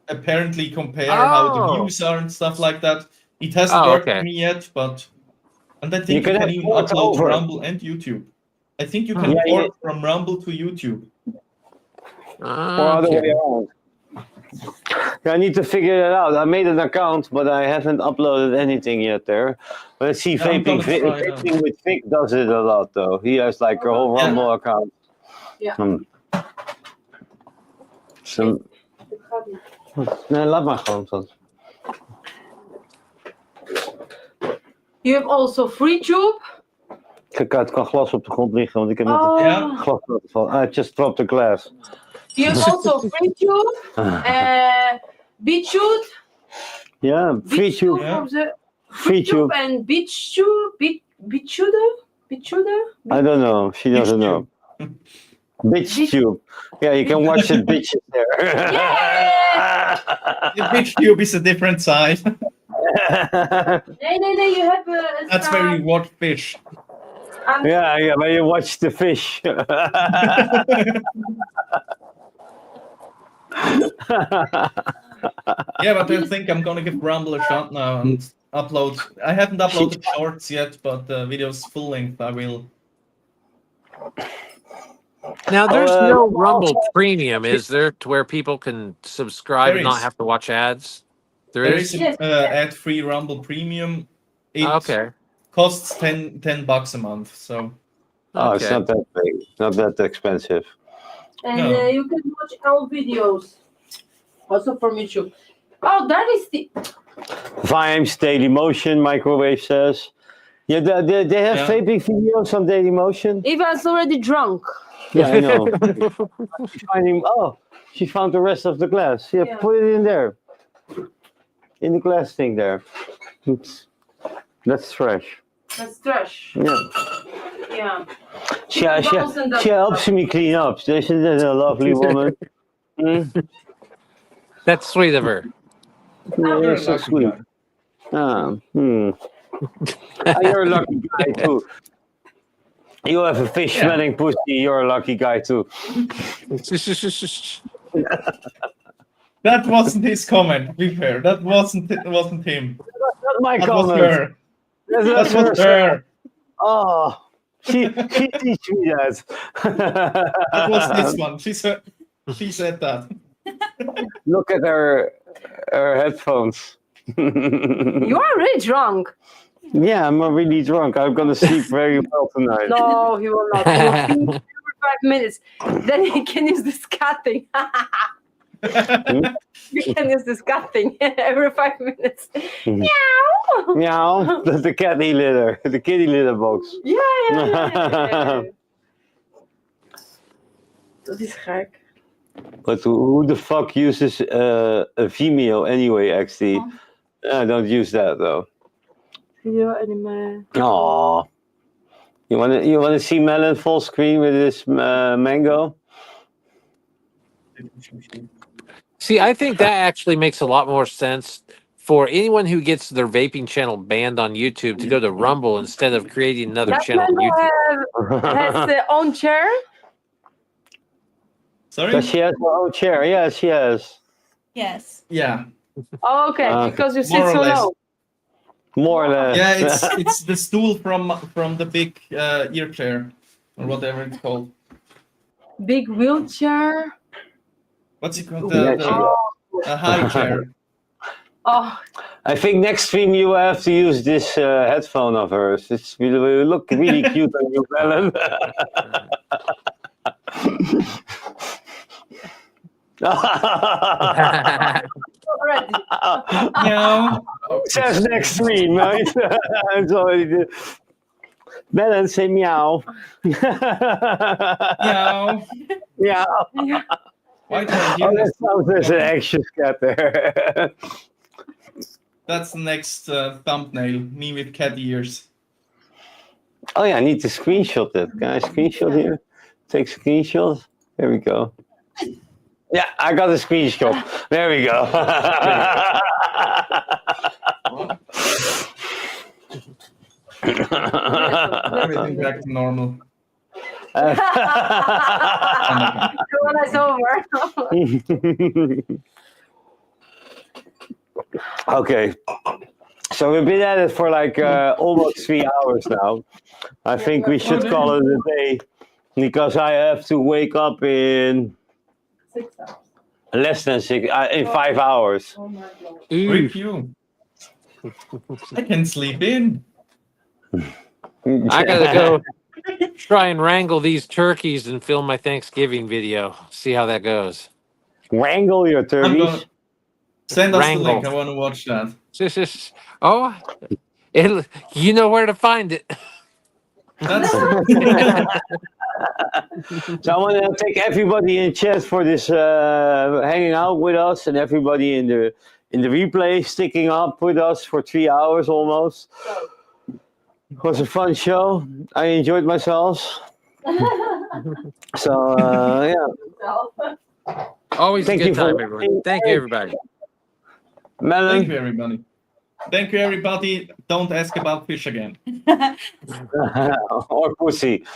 apparently compare how the views are and stuff like that. It hasn't worked for me yet, but and I think you can even upload to Rumble and YouTube. I think you can port from Rumble to YouTube.
Or other way around. I need to figure that out. I made an account, but I haven't uploaded anything yet there. Let's see, vaping with Vic does it a lot, though. He has like a whole Rumble account.
Yeah.
Nee, laat maar gewoon.
You have also FreeTube.
Kijk uit, het kan glas op de grond liggen, want ik heb net een glas laten vallen. I just dropped the glass.
You have also FreeTube, BitChute.
Yeah, FreeTube.
FreeTube and BitChute. BitChute?
I don't know. She doesn't know. BitchTube. Yeah, you can watch the bitches there.
Yeah!
The BitchTube is a different side.
No, you have
That's where you watch fish.
Yeah, but you watch the fish.
Yeah, but I think I'm gonna give Rumble a shot now and upload. I haven't uploaded shorts yet, but the video's full length. I will.
Now, there's no Rumble Premium, is there, to where people can subscribe and not have to watch ads? There is
ad-free Rumble Premium. It costs $10 a month. So.
Oh, it's not that big. Not that expensive.
And you can watch our videos. Also from YouTube. Oh, that is the...
Vimes, Daily Motion, Microwave says. Yeah, they have vaping videos on Daily Motion.
Eva's already drunk.
Yeah, I know. She found the rest of the glass. Yeah, put it in there. In the glass thing there. Oops. That's trash.
That's trash.
Yeah. She helps me clean up. Isn't that a lovely woman?
That's sweet of her.
Yeah, so sweet. You're a lucky guy too. You have a fish smelling pussy. You're a lucky guy too.
That wasn't his comment. Be fair. That wasn't him.
That's not my comment.
Was her. That was her.
Oh, she teach me that.
That was this one. She said that.
Look at her headphones.
You are really drunk.
Yeah, I'm really drunk. I'm gonna sleep very well tonight.
No, he will not. He will finish every 5 minutes. Then he can use this cat thing. You can use this cat thing every 5 minutes. Meow.
Meow. That's the kitty litter. The kitty litter box.
Ja. Dat is gek.
But who the fuck uses a Vimeo anyway, actually? I don't use that though.
Video anime.
Oh, you wanna see Melon full screen with this mango?
See, I think that actually makes a lot more sense for anyone who gets their vaping channel banned on YouTube to go to Rumble instead of creating another channel on YouTube.
Has their own chair.
Sorry?
Does she has her own chair? Yes, she has.
Yes.
Yeah.
Oh, okay, because you sit so low.
More or less.
Yeah, it's the stool from the big ear chair or whatever it's called.
Big wheelchair.
What's it called? The high chair.
Oh.
I think next stream you have to use this headphone of hers. It will look really cute on you, Melon.
Meow.
Says next stream, right? So, Melon, say meow.
Meow.
Meow.
Why can't you
that sounds like an anxious cat there.
That's the next thumbnail. Me with cat ears.
Oh yeah, I need to screenshot that. Can I screenshot here? Take screenshot. There we go. Yeah, I got a screenshot. There we go.
Everything back to normal.
Corona's over.
Okay. So we've been at it for like almost 3 hours now. I think we should call it a day because I have to wake up in
6 hours.
less than in 5 hours.
Oh my God.
Rip you. I can sleep in.
I gotta go try and wrangle these turkeys and film my Thanksgiving video. See how that goes.
Wrangle your
I'm
turkeys.
gonna send us
Wrangle.
the link. I want to watch that.
Oh, you know where to find it.
That's
So I want to thank everybody in chat for this hanging out with us, and everybody in the replay sticking up with us for 3 hours almost. It was a fun show. I enjoyed myself. So yeah.
Always
Thank
a
you
good
for
time, everybody.
watching.
Thank you, everybody.
Melon.
Thank you, everybody. Thank you, everybody. Don't ask about fish again.
Or pussy.